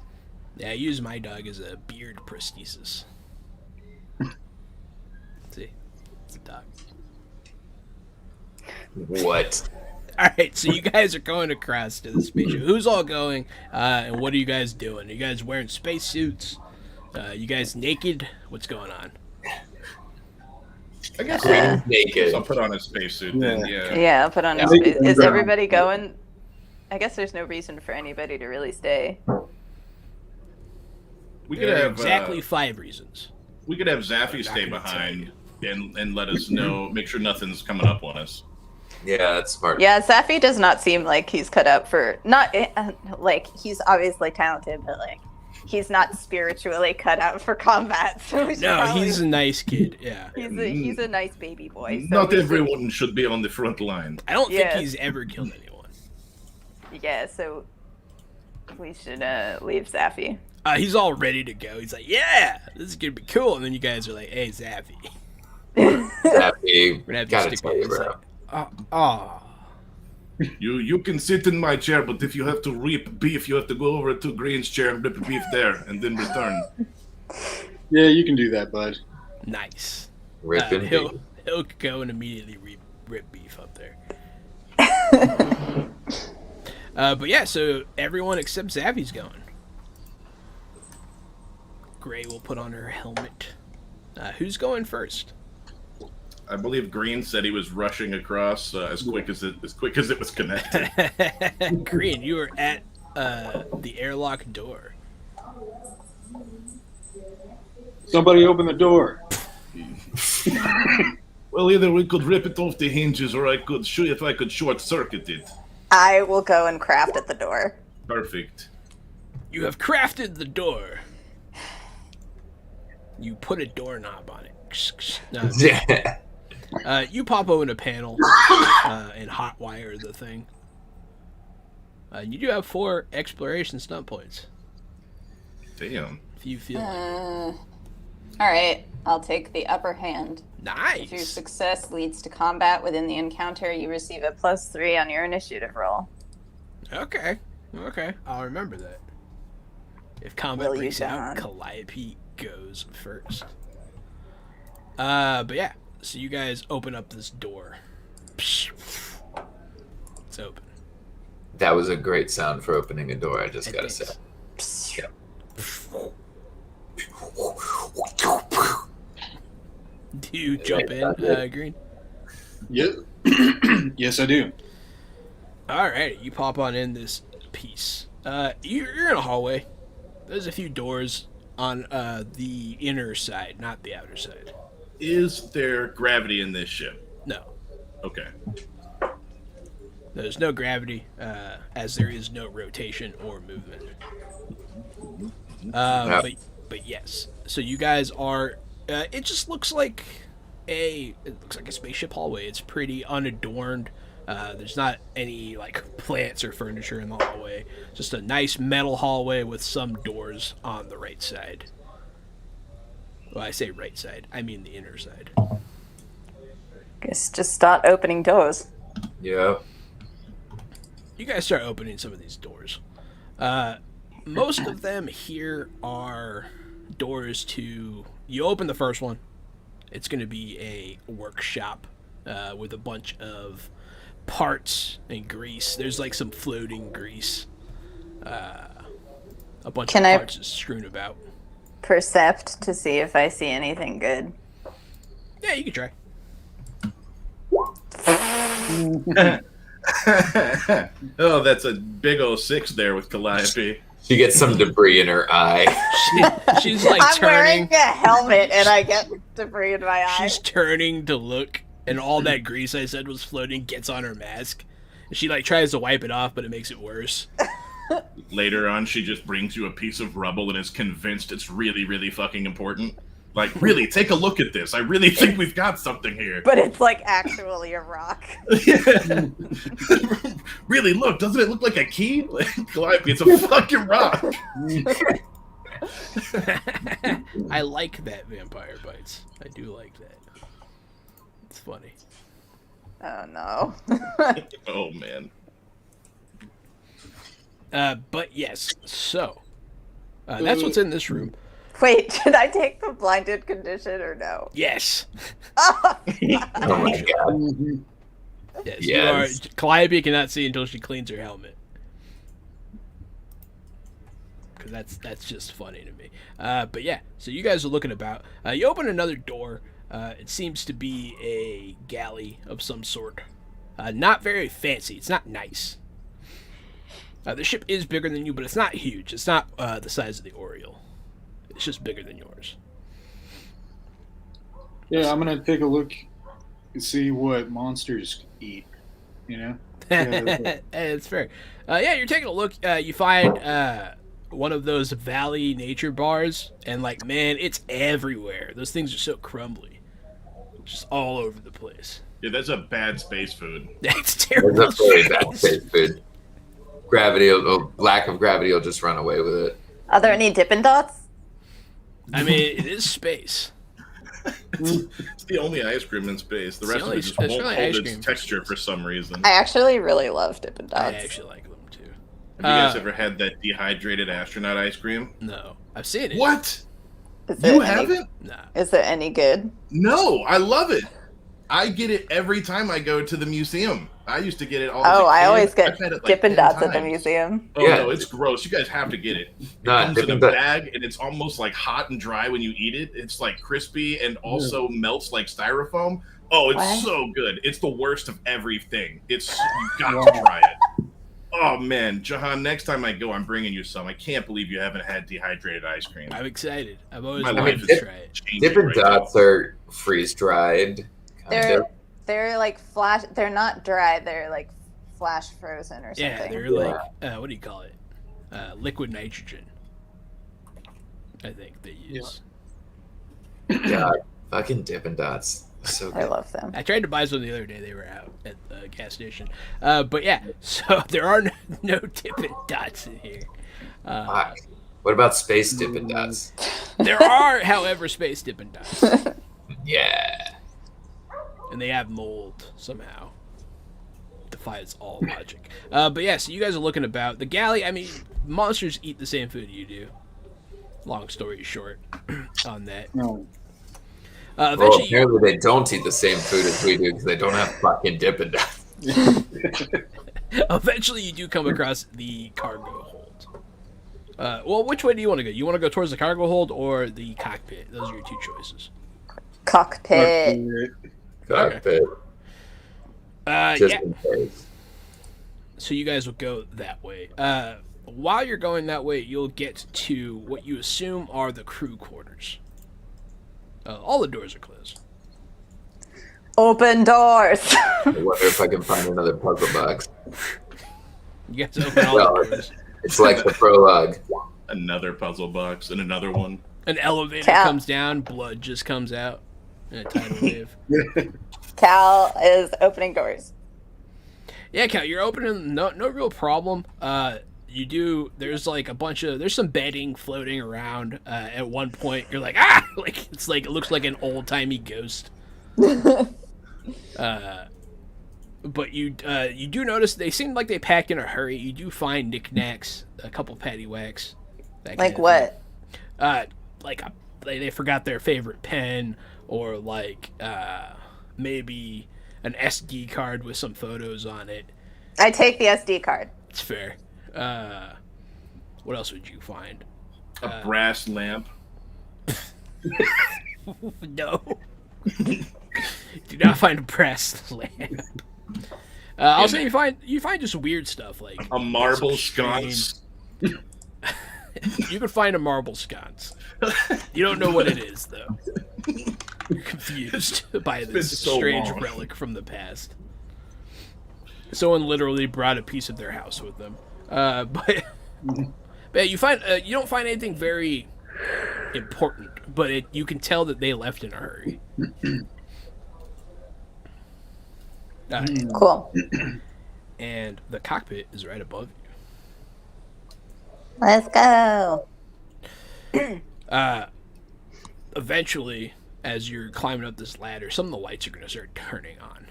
Yeah, I use my dog as a beard prosthesis. See, it's a dog.
What?
All right, so you guys are going across to the spaceship. Who's all going? And what are you guys doing? Are you guys wearing spacesuits? You guys naked? What's going on?
I guess
Naked.
I'll put on a spacesuit then. Yeah.
Yeah, I'll put on
Yeah.
Is everybody going? I guess there's no reason for anybody to really stay.
We could
There are
have
exactly 5 reasons.
we could have Zaffy
not
stay
gonna
behind and let us know, make sure nothing's coming up on us.
Yeah, that's smart.
Yeah, Safi does not seem like he's cut out for like he's obviously talented, but like he's not spiritually cut out for combat. So
No, he's a nice kid. Yeah,
he's a nice baby boy. So
Not
we should-
everyone should be on the front line.
I don't
Yeah.
think he's ever killed anyone.
Yeah, so we should leave Safi.
He's all ready to go. He's like, "Yeah, this is gonna be cool." And then you guys are like, "Hey, Zaffy,
Zappy,
we're gonna have to
gotta
stick
tell
with
you,
it." He's
bro.
like, "Oh,
You can sit in my chair, but if you have to reap beef, you have to go over to Green's chair and rip beef there, and then return.
Yeah, you can do that, bud.
nice."
Ripping
He'll go and immediately rip beef up there. But yeah, so everyone except Zaffy's going. Gray will put on her helmet. Who's going first?
I believe Green said he was rushing across as quick as it was connected.
Green, you are at the airlock door.
Somebody open the door.
Well, either we could rip it off the hinges, or I could show if I could short circuit it.
I will go and craft at the door.
Perfect.
You have crafted the door. You put a doorknob on it. No,
Yeah.
you pop open a panel and hotwire the thing. You do have 4 exploration stunt points.
Damn.
If you feel like
All right, I'll take the upper hand. If your
nice.
success leads to combat within the encounter, you receive a +3 on your initiative roll.
Okay. I'll remember that. If combat
Will you,
breaks out,
John?
Calliope goes first. But yeah, so you guys open up this door. It's open.
That was a great sound for opening a door, I just gotta say. Yep.
Do you jump in, Green?
Yep. Yes, I do.
Alright, you pop on in this piece. You're in a hallway. There's a few doors on the inner side, not the outer side.
Is there gravity in this ship?
No.
Okay.
There's no gravity, as there is no rotation or movement. But yes. So you guys are. It just looks like a spaceship hallway. It's pretty unadorned. There's not any like plants or furniture in the hallway. Just a nice metal hallway with some doors on the right side. Well, I say right side. I mean the inner side.
Guess just start opening doors.
Yep.
You guys start opening some of these doors. Most of them here are doors to... You open the first one. It's going to be a workshop with a bunch of parts and grease. There's like some floating grease. A bunch of parts is strewn about.
Percept to see if I see anything good.
Yeah, you can try.
Oh, that's a big old 6 there with Calliope.
She gets some debris in her eye.
She's like
I'm
turning.
wearing a helmet and I get debris in my eye.
She's turning to look, and all that grease I said was floating gets on her mask. And she like tries to wipe it off, but it makes it worse.
Later on, she just brings you a piece of rubble and is convinced it's really, really fucking important. Like, really, take a look at this. I really think we've got something here.
But it's like actually a rock.
Really, look, doesn't it look like a key? Calliope, it's a fucking rock.
I like that Vampire Bites. I do like that. It's funny.
Oh no.
Oh, man.
But yes, so that's what's in this room.
Wait, should I take the blinded condition or no?
Yes.
Oh my god.
Yes.
Yes.
Calliope cannot see until she cleans her helmet. Because that's just funny to me. But yeah, so you guys are looking about. You open another door. It seems to be a galley of some sort. Not very fancy. It's not nice. The ship is bigger than you, but it's not huge. It's not the size of the Oriole. It's just bigger than yours.
Yeah, I'm gonna take a look and see what monsters eat. You know. Yeah,
It's fair. Yeah, you're taking a look. You find one of those valley nature bars, and like, man, it's everywhere. Those things are so crumbly, just all over the place.
Yeah, that's a bad space food.
That's terrible.
That's a very bad space food. Lack of gravity will just run away with it.
Are there any Dippin' Dots?
I mean, it is space.
It's the only ice cream in space. The rest of it just won't hold its texture for some reason.
I actually really love Dippin' Dots.
I actually like them too.
Have you guys ever had that dehydrated astronaut ice cream?
No, I've seen it.
What?
Is
You
it
haven't?
Nah.
Is it any good?
No, I love it. I get it every time I go to the museum. I used to get it all the
Oh,
time.
I always get
I've had it, like,
Dippin'
10
Dots at the
times.
museum.
Oh,
Yeah.
no, it's gross. You guys have to get it. It
Nah,
comes in a
Dippin' Dot-
bag, and it's almost like hot and dry when you eat it. It's like crispy and also melts like styrofoam. Oh, it's
What?
so good. It's the worst of everything. You got to try it. Oh, man. Jahan, next time I go, I'm bringing you some. I can't believe you haven't had dehydrated ice cream.
I'm excited. I've always
My
wanted
life
to
is
try it.
changing
Dippin'
right
Dots are freeze dried.
They're like flash. They're not dry. They're like flash frozen or something.
Yeah, they're like, what do you call it? liquid nitrogen. I think they use.
God, fucking Dippin' Dots. So
I
good.
love them.
I tried to buy some the other day. They were out at the gas station. But yeah, so there are no Dippin' Dots in here.
Fuck. What about Space Dippin' Dots?
There are, however, space Dippin' Dots.
Yeah.
And they have mold somehow. Defies all logic. But yeah, so you guys are looking about. The galley, I mean, monsters eat the same food you do. Long story short on that.
No.
Well,
Eventually,
apparently they don't eat the same food as we do because they don't have fucking Dippin' Dots.
eventually you do come across the cargo hold. Well, which way do you want to go? You want to go towards the cargo hold or the cockpit? Those are your two choices.
Cockpit.
Cockpit. Just
Yeah.
in case.
So you guys will go that way. While you're going that way, you'll get to what you assume are the crew quarters. All the doors are closed.
Open doors.
I wonder if I can find another puzzle box.
You guys open all
Well,
the doors.
It's like the prologue.
Another puzzle box and another one.
An elevator
Cal.
comes down, blood just comes out in a tidal wave.
Cal is opening doors.
Yeah, Cal, you're opening, no real problem. There's like there's some bedding floating around. At one point, you're like, like it's like, it looks like an old-timey ghost. But you do notice they seem like they packed in a hurry. You do find knickknacks, a couple paddywhacks. that
Like
kind of
what?
thing. They forgot their favorite pen, or maybe an SD card with some photos on it.
I take the SD card.
It's fair. What else would you find?
A brass lamp.
No. Do not find a brass lamp. Also, you find just weird stuff like
A marble
some strange-
sconce.
You can find a marble sconce. You don't know what it is though. You're confused by
been
this
so
strange
long.
relic from the past. Someone literally brought a piece of their house with them. But you don't find anything very important, but you can tell that they left in a hurry.
Cool.
And the cockpit is right above
Let's go.
you. Eventually, as you're climbing up this ladder, some of the lights are going to start turning on.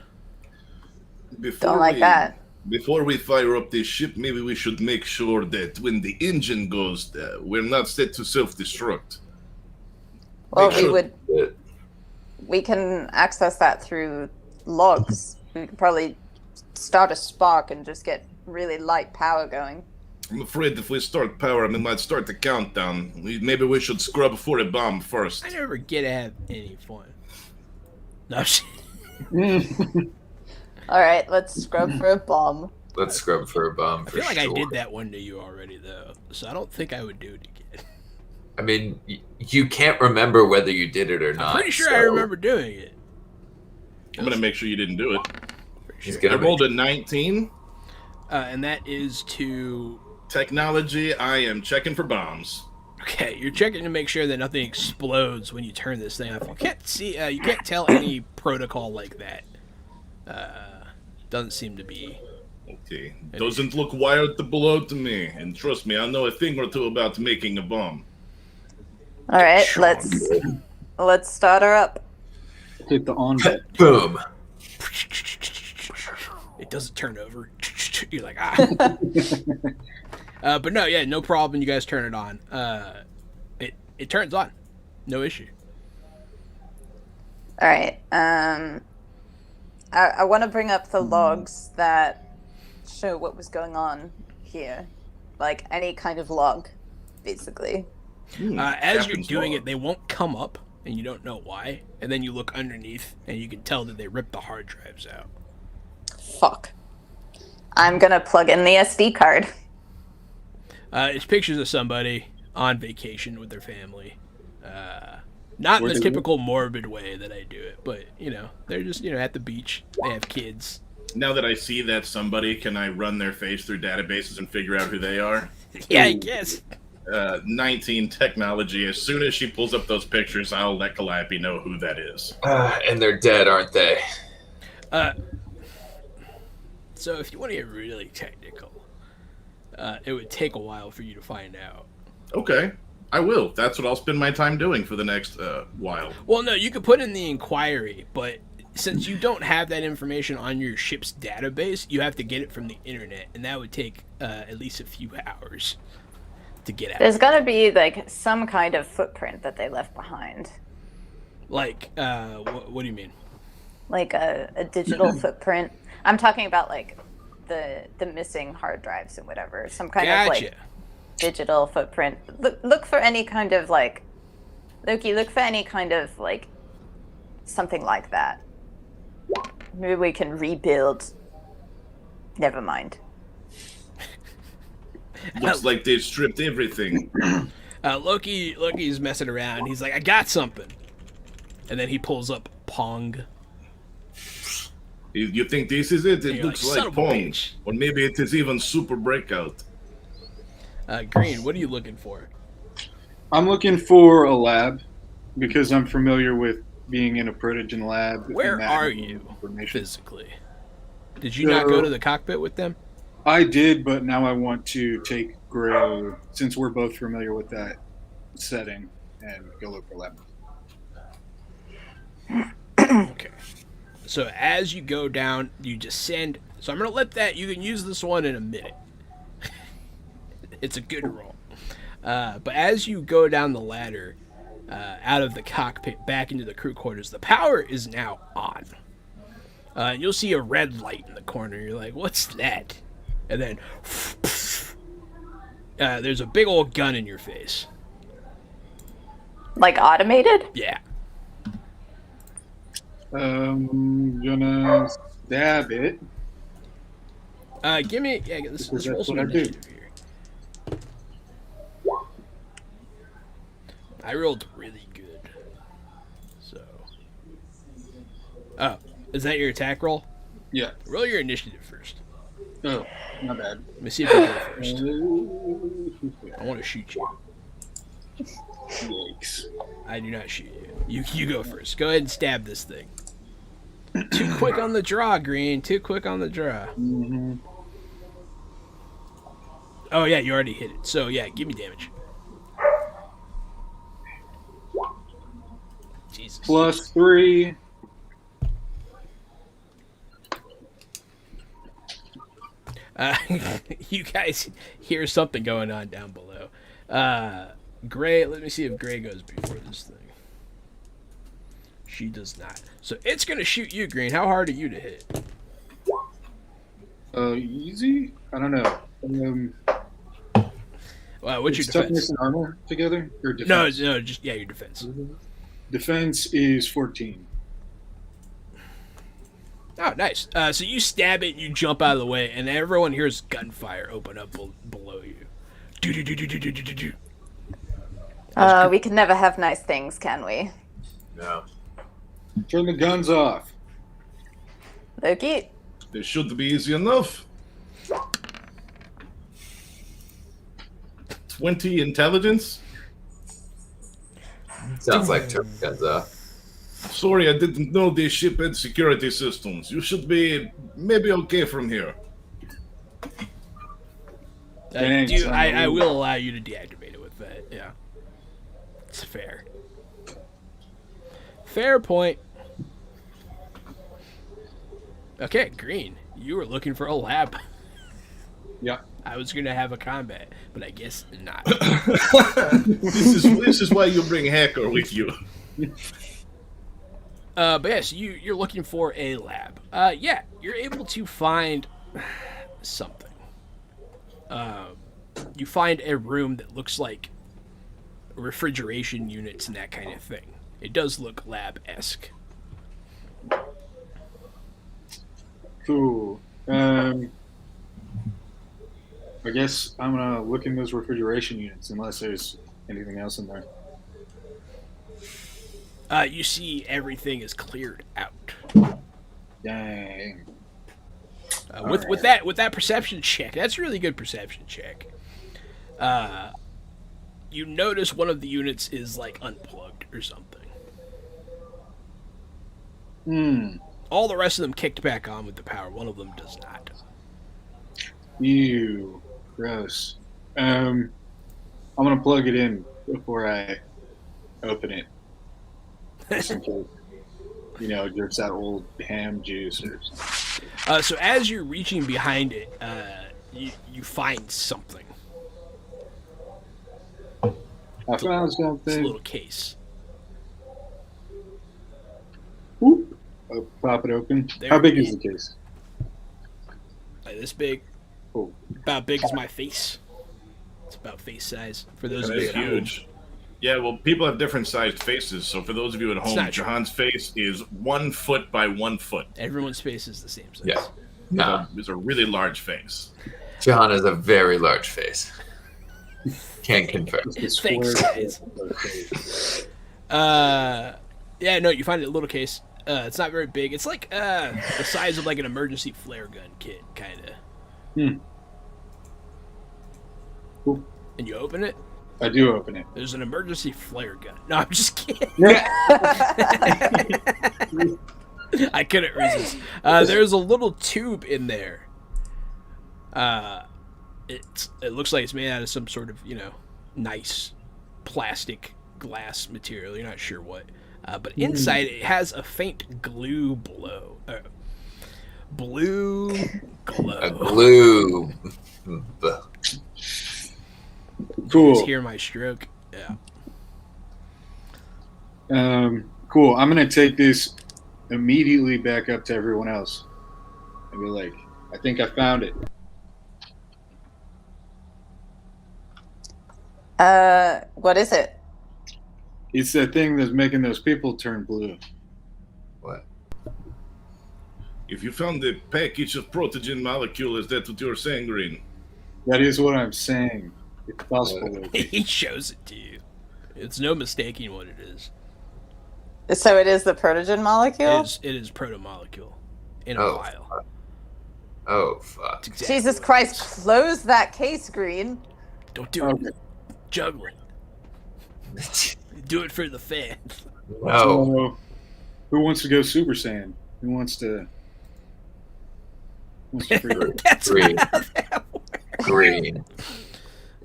Don't like that.
Before we fire up this ship, maybe we should make sure that when the engine goes, we're not set to self-destruct.
Well,
Make sure-
we can access that through logs. We could probably start a spark and just get really light power going.
I'm afraid if we start power, we might start the countdown. Maybe we should scrub for a bomb first.
I never get to have any fun. No,
All right, let's scrub for a bomb.
Let's scrub for a bomb
I
for
feel like
sure.
I did that one to you already, though, so I don't think I would do it again.
I mean, you can't remember whether you did it or not.
I'm pretty sure
so
I remember doing it.
I'm gonna make sure you didn't do it.
Pretty
He's
sure.
gonna
I rolled a 19.
And that is to...
Technology, I am checking for bombs.
Okay, you're checking to make sure that nothing explodes when you turn this thing off. You can't see, you can't tell any protocol like that. Doesn't seem to be.
Okay. Doesn't look wired to blow to me. And trust me, I know a thing or two about making a bomb.
All right,
Sure.
let's start her up.
Hit the on button.
Boom.
It doesn't turn over. You're like, ah. But no, yeah, no problem. You guys turn it on. It turns on. No issue.
All right. I want to bring up the logs that show what was going on here, like any kind of log, basically.
As you're
Captain's
doing
log.
it, they won't come up, and you don't know why. And then you look underneath, and you can tell that they ripped the hard drives out.
Fuck. I'm gonna plug in the SD card.
It's pictures of somebody on vacation with their family. Not in the
Where's it?
typical morbid way that I do it, but, they're just, at the beach. They have kids.
Now that I see that somebody, can I run their face through databases and figure out who they are?
Yeah, I guess.
19 technology. As soon as she pulls up those pictures, I'll let Calliope know who that is.
And they're dead, aren't they?
So if you want to get really technical, it would take a while for you to find out.
Okay, I will. That's what I'll spend my time doing for the next while.
Well, no, you could put in the inquiry, but since you don't have that information on your ship's database, you have to get it from the internet, and that would take at least a few hours to get out.
There's got to be like some kind of footprint that they left behind.
Like, what do you mean?
Like a digital footprint. I'm talking about like the missing hard drives and whatever. Some kind of like digital footprint. Look for any kind of like, Loki, look for any kind of like something like that. Maybe we can rebuild. Never mind.
Looks like they've stripped everything.
Loki's messing around. He's like, I got something. And then he pulls up Pong.
You think this is it? It looks
like,
like Pong. Or maybe it is even Super Breakout.
Green, what are you looking for?
I'm looking for a lab because I'm familiar with being in a protogen lab.
Where are you physically? Did you not go to the cockpit with them?
I did, but now I want to take Gray, since we're both familiar with that setting, and go look for lab.
Okay. So as you go down, you descend. So I'm going to let that, you can use this one in a minute. It's a good roll. But as you go down the ladder, out of the cockpit back into the crew quarters, the power is now on. You'll see a red light in the corner. You're like, what's that? And then there's a big old gun in your face.
Like automated?
Yeah.
Gonna stab it.
Give me, let's roll some initiative here. I rolled really good. So. Oh, is that your attack roll?
Yeah.
Roll your initiative first.
Oh, not bad.
Let me see if you go first. I want to shoot you.
Yikes.
I do not shoot you. You go first. Go ahead and stab this thing. Too quick on the draw, Green. Too quick on the draw.
Mm-hmm.
Oh, yeah, you already hit it. So, yeah, give me damage. Jesus.
+3.
You guys hear something going on down below. Gray, let me see if Gray goes before this thing. She does not. So it's going to shoot you, Green. How hard are you to hit?
Easy? I don't know.
What's your defense?
Toughness and armor together? Or defense?
No, just, yeah, your defense.
Defense is 14.
Oh, nice. So you stab it, you jump out of the way, and everyone hears gunfire open up below you. Do.
We can never have nice things, can we?
No.
Turn the guns off.
Loki?
This should be easy enough. 20 intelligence?
Sounds like turn the guns off.
Sorry, I didn't know the ship had security systems. You should be maybe okay from here.
I will allow you to deactivate it with that, yeah. It's fair. Fair point. Okay, Green, you were looking for a lab.
Yeah.
I was going to have a combat, but I guess not.
This is why you bring Hacker with you.
But yes, you're looking for a lab. Yeah, you're able to find something. You find a room that looks like refrigeration units and that kind of thing. It does look lab-esque.
Cool. I guess I'm gonna look in those refrigeration units unless there's anything else in there.
You see everything is cleared out.
Dang.
With that perception check, that's a really good perception check. You notice one of the units is like unplugged or something. All the rest of them kicked back on with the power. One of them does not.
Ew, gross. I'm gonna plug it in before I open it. Just in case, there's that old ham juice or something.
So as you're reaching behind it, you find something.
I found
It's a
something.
little case.
Whoop. I'll pop it open.
There
How big
it
is the case?
Like this big.
Oh.
About big as my face. It's about face size. For those of you
That's
at home.
huge. Yeah, well, people have different sized faces. So for those of you at home,
not true.
Jahan's face is 1 foot by 1 foot.
Everyone's face is the same size.
Yeah. Nah.
It's a really large face.
Jahan has a very large face. Can't confirm.
Just a
Thanks,
square-
guys. Yeah, no, you find it a little case. It's not very big. It's like the size of like an emergency flare gun kit, kind of.
Cool.
And you open it.
I do open it.
There's an emergency flare gun. No, I'm just kidding. I couldn't resist. There's a little tube in there. It looks like it's made out of some sort of nice plastic glass material. You're not sure what, but inside it has a faint blue glow. Blue glow.
A glue.
Cool.
Just hear my stroke. Yeah.
Cool. I'm gonna take this immediately back up to everyone else and be like, I think I found it.
What is it?
It's that thing that's making those people turn blue.
What?
If you found the package of protogen molecule, is that what you're saying, Green?
That is what I'm saying. It's possible.
He shows it to you. It's no mistaking what it is.
So it is the protogen molecule?
It is protomolecule in a
Oh.
vial.
Oh, fuck.
It's exactly
Jesus
what it
Christ,
is.
close that case, Green.
Don't do
Okay.
it. Juggle it. Do it for the fans.
No.
So, who wants to go Super Saiyan? Who wants to freak?
That's
Green.
not how that works.
Green.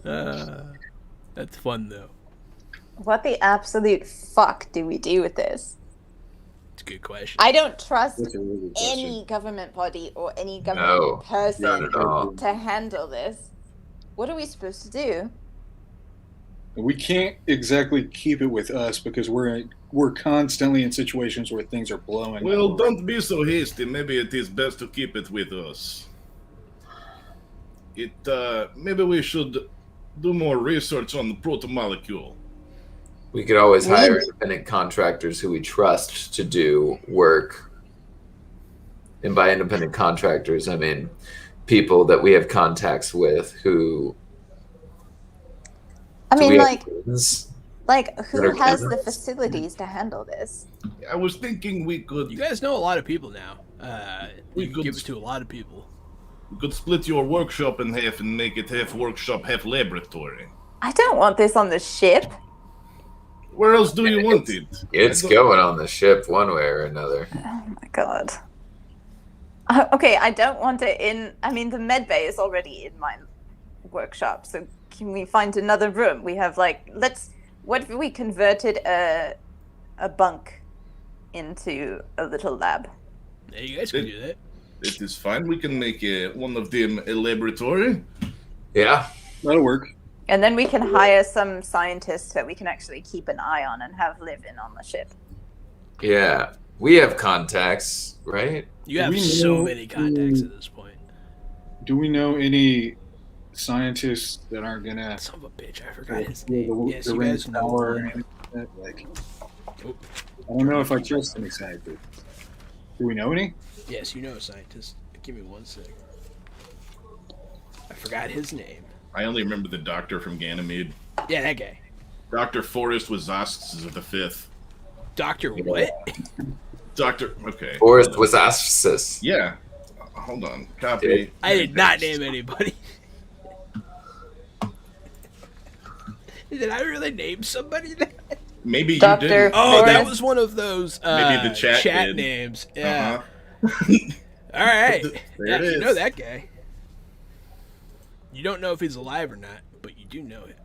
That's fun though.
What the absolute fuck do we do with this?
It's a good question.
I don't trust
That's a really good question.
any government body or any government
No, not
person
at all.
to handle this. What are we supposed to do?
We can't exactly keep it with us because we're constantly in situations where things are blowing.
Well,
up.
don't be so hasty. Maybe it is best to keep it with us. Maybe we should do more research on the protomolecule.
We could always hire independent contractors who we trust to do work. And by independent contractors, I mean people that we have contacts with who.
I
Do we
mean,
have
like
friends?
who
Better
has the
cameras?
facilities to handle this?
I was thinking we could
You guys know a lot of people now.
We
You
could-
can give it to a lot of people.
split your workshop in half and make it half workshop, half laboratory.
I don't want this on the ship.
Where else do you want it?
It's
I don't-
going on the ship one way or another.
Oh my god. Okay, I don't want it in. I mean, the med bay is already in my workshop, so can we find another room? We have what if we converted a bunk into a little lab?
Yeah, you guys can do that.
It is fine. We can make one of them a laboratory.
Yeah.
That'll work.
And then we can hire some scientists that we can actually keep an eye on and have live in on the ship.
Yeah. We have contacts, right?
You have
we
so
know-
many contacts at this point.
Do we know any scientists that aren't gonna
Son of a bitch, I forgot his
the
name. Yes, you
ring
guys know.
power or
one.
anything like that? Like,
Oh,
I don't know if I trust any scientists. Do we know any?
yes, you know a scientist. Give me 1 sec. I forgot his name.
I only remember the doctor from Ganymede.
Yeah, that guy.
Dr. Forrest was Zosks of the Fifth.
Doctor what?
Doctor, okay.
Forrest was Asphys.
Yeah. Hold on. Copy.
I did not name anybody. Did I really name somebody that?
Maybe
Dr.
you didn't.
Oh, that
Forrest.
was one of those
Maybe the chat did.
names. Yeah.
Uh-huh.
All right.
There
Yeah,
it
you know
is.
that guy. You don't know if he's alive or not, but you do know it.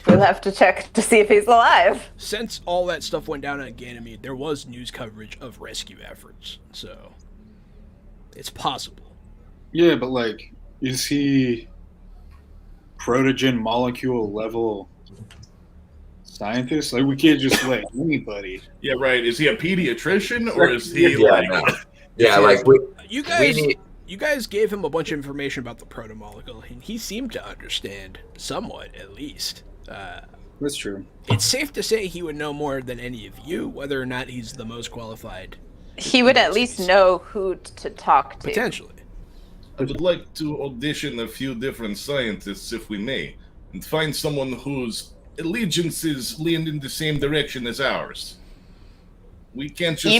We'll have to check to see if he's alive.
Since all that stuff went down on Ganymede, there was news coverage of rescue efforts, so it's possible.
Yeah, but like, is he protogen molecule level scientist? Like, we can't just let anybody.
Yeah, right. Is he a pediatrician or is he
Yeah,
like?
no. Yeah, like
You guys gave him a bunch of information about the protomolecule, and he seemed to understand somewhat, at least.
That's true.
It's safe to say he would know more than any of you, whether or not he's the most qualified.
He would at least know who to talk to.
Potentially.
I would like to audition a few different scientists, if we may, and find someone whose allegiances lean in the same direction as ours. We can't just.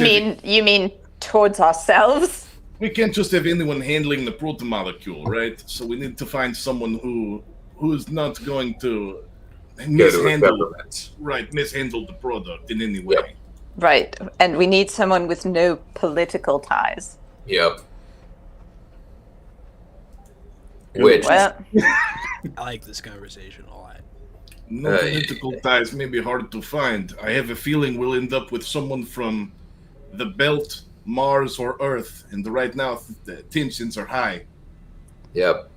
You mean towards ourselves?
We can't just have anyone handling the protomolecule, right? So we need to find someone who's not going to mishandle the product in any way.
Yep.
Right. And we need someone with no political ties.
Yep. Which
Well,
I like this conversation a lot.
No political ties may be hard to find. I have a feeling we'll end up with someone from the Belt, Mars, or Earth, and right now the tensions are high.
Yep.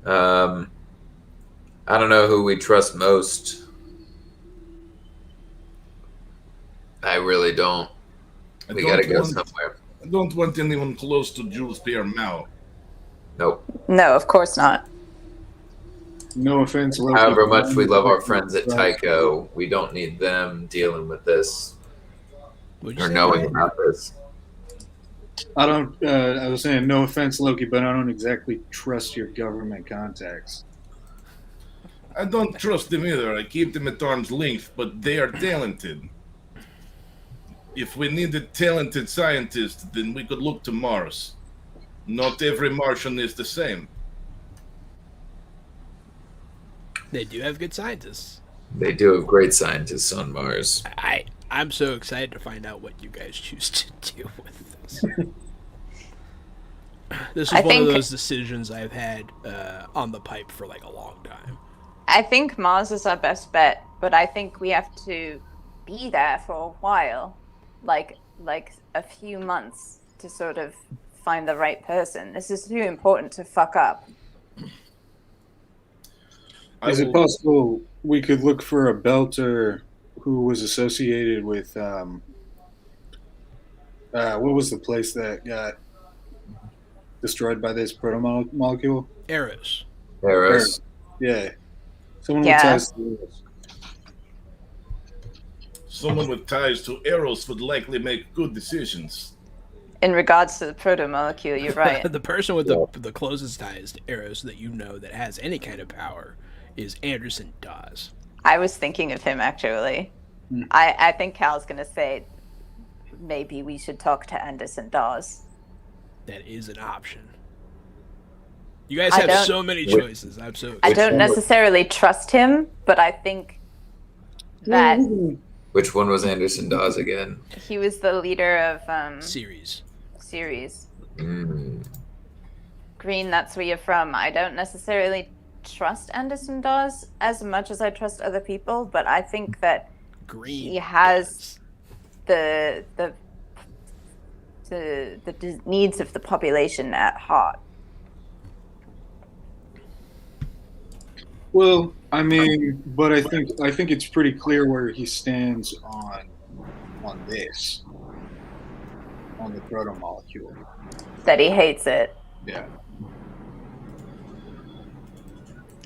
I don't know who we trust most. I really don't. We gotta go somewhere.
I don't want anyone close to Jules Pierre Mao.
Nope.
no, of course not.
No offense. Loki.
However much we love our friends at Tycho, we don't need them dealing with this
What'd you
or
say,
knowing
Brian?
about this.
I don't. I was saying no offense, Loki, but I don't exactly trust your government contacts.
I don't trust them either. I keep them at arm's length, but they are talented. If we needed talented scientists, then we could look to Mars. Not every Martian is the same.
They do have good scientists.
They do have great scientists on Mars.
I'm so excited to find out what you guys choose to do with this. This is one of those decisions I've had on the pipe for like a long time.
I think Mars is our best bet, but I think we have to be there for a while, like a few months to sort of find the right person. This is too important to fuck up.
Is it possible we could look for a belter who was associated with what was the place that got destroyed by this protomolecule?
Eros.
Eros.
Yeah. Someone
Yeah.
with ties to Eros.
Someone with ties to Eros would likely make good decisions.
In regards to the protomolecule, you're right.
The person with the closest ties to Eros that you know that has any kind of power is Anderson Dawes.
I was thinking of him, actually.
Hmm.
I think Cal's going to say maybe we should talk to Anderson Dawes.
That is an option. You guys
I
have
don't-
so many choices. I'm so
I
excited.
don't necessarily trust him, but I think that
Which one was Anderson Dawes again?
he was the leader of
Series.
series.
Mm.
Green, that's where you're from. I don't necessarily trust Anderson Dawes as much as I trust other people, but I think that
Green.
he has
does.
the needs of the population at heart.
Well, I mean, but I think it's pretty clear where he stands on this, on the protomolecule.
That he hates it.
Yeah.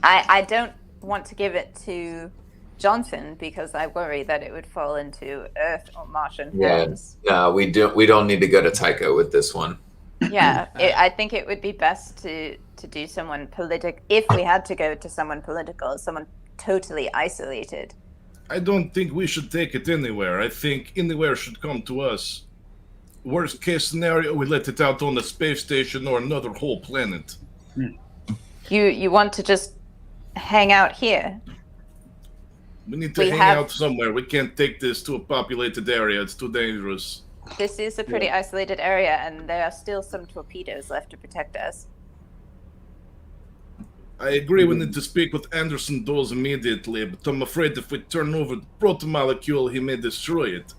I don't want to give it to Johnson because I worry that it would fall into Earth or Martian
Yeah.
hands.
No, we don't need to go to Tycho with this one.
Yeah, I think it would be best to do someone political. If we had to go to someone political, someone totally isolated.
I don't think we should take it anywhere. I think anywhere should come to us. Worst case scenario, we let it out on a space station or another whole planet.
You want to just hang out here.
We need to
We
hang
have-
out somewhere. We can't take this to a populated area. It's too dangerous.
This is a pretty isolated area, and there are still some torpedoes left to protect us.
I agree we need to speak with Anderson Dawes immediately, but I'm afraid if we turn over the proto-molecule, he may destroy it.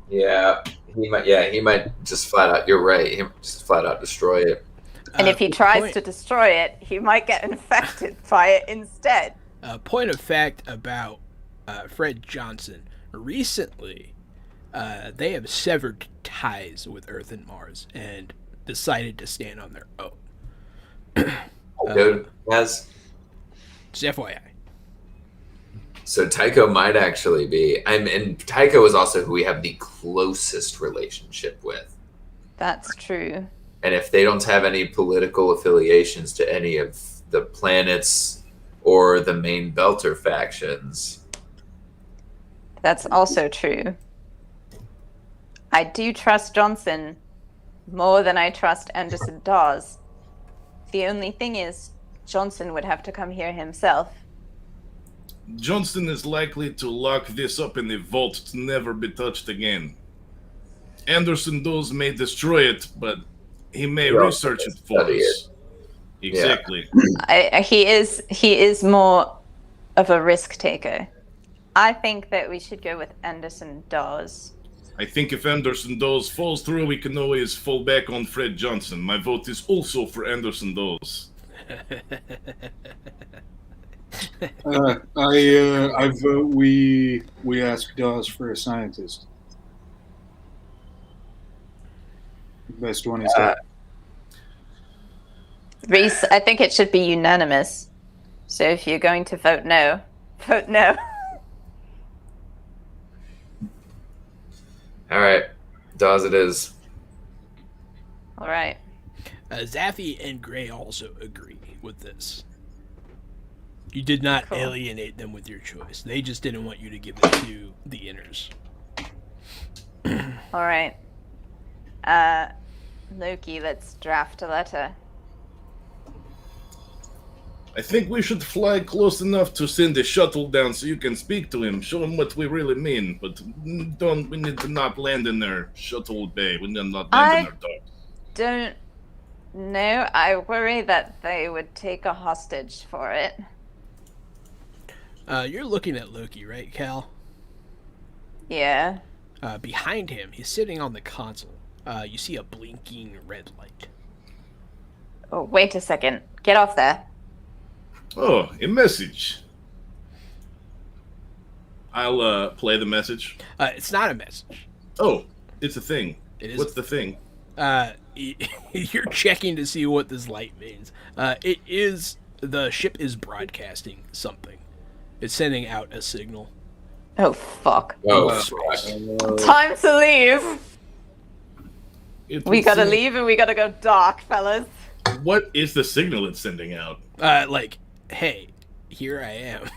Yeah, he might. Yeah, he might just flat out. You're right. He might just flat out destroy it.
And if he tries
point-
to destroy it, he might get infected by it instead.
Point of fact about Fred Johnson. Recently, they have severed ties with Earth and Mars and decided to stand on their own.
Dude, has
Just FYI.
so Tycho might actually be. And Tycho is also who we have the closest relationship with.
That's true.
And if they don't have any political affiliations to any of the planets or the main Belter factions,
That's also true. I do trust Johnson more than I trust Anderson Dawes. The only thing is, Johnson would have to come here himself.
Johnston is likely to lock this up in the vault to never be touched again. Anderson Dawes may destroy it, but he may
Yeah,
research it for
study
us. Exactly.
He is more of a risk taker. I think that we should go with Anderson Dawes.
I think if Anderson Dawes falls through, we can always fall back on Fred Johnson. My vote is also for Anderson Dawes.
I vote we ask Dawes for a scientist. Best one is that.
Reese, I think it should be unanimous. So if you're going to vote no, vote no.
all right, Dawes it is.
All right.
Zaffy and Gray also agree with this. You did not
Cool.
alienate them with your choice. They just didn't want you to give it to the inners.
All right. Loki, let's draft a letter.
I think we should fly close enough to send a shuttle down so you can speak to him, show him what we really mean. But we need to not land in their shuttle bay. We need to not land in their dock.
Don't know. I worry that they would take a hostage for it.
You're looking at Loki, right, Cal?
Yeah.
Behind him, he's sitting on the console. You see a blinking red light.
Oh, wait a second. Get off there.
Oh, a message. I'll play the message.
It's not a message.
Oh, it's a thing.
It is.
What's the thing?
You're checking to see what this light means. It is the ship is broadcasting something. It's sending out a signal.
Oh, fuck.
Oh,
Space.
Time to leave.
It
We
would
gotta
seem-
leave and we gotta go dark, fellas.
What is the signal it's sending out?
Like, hey, here I am.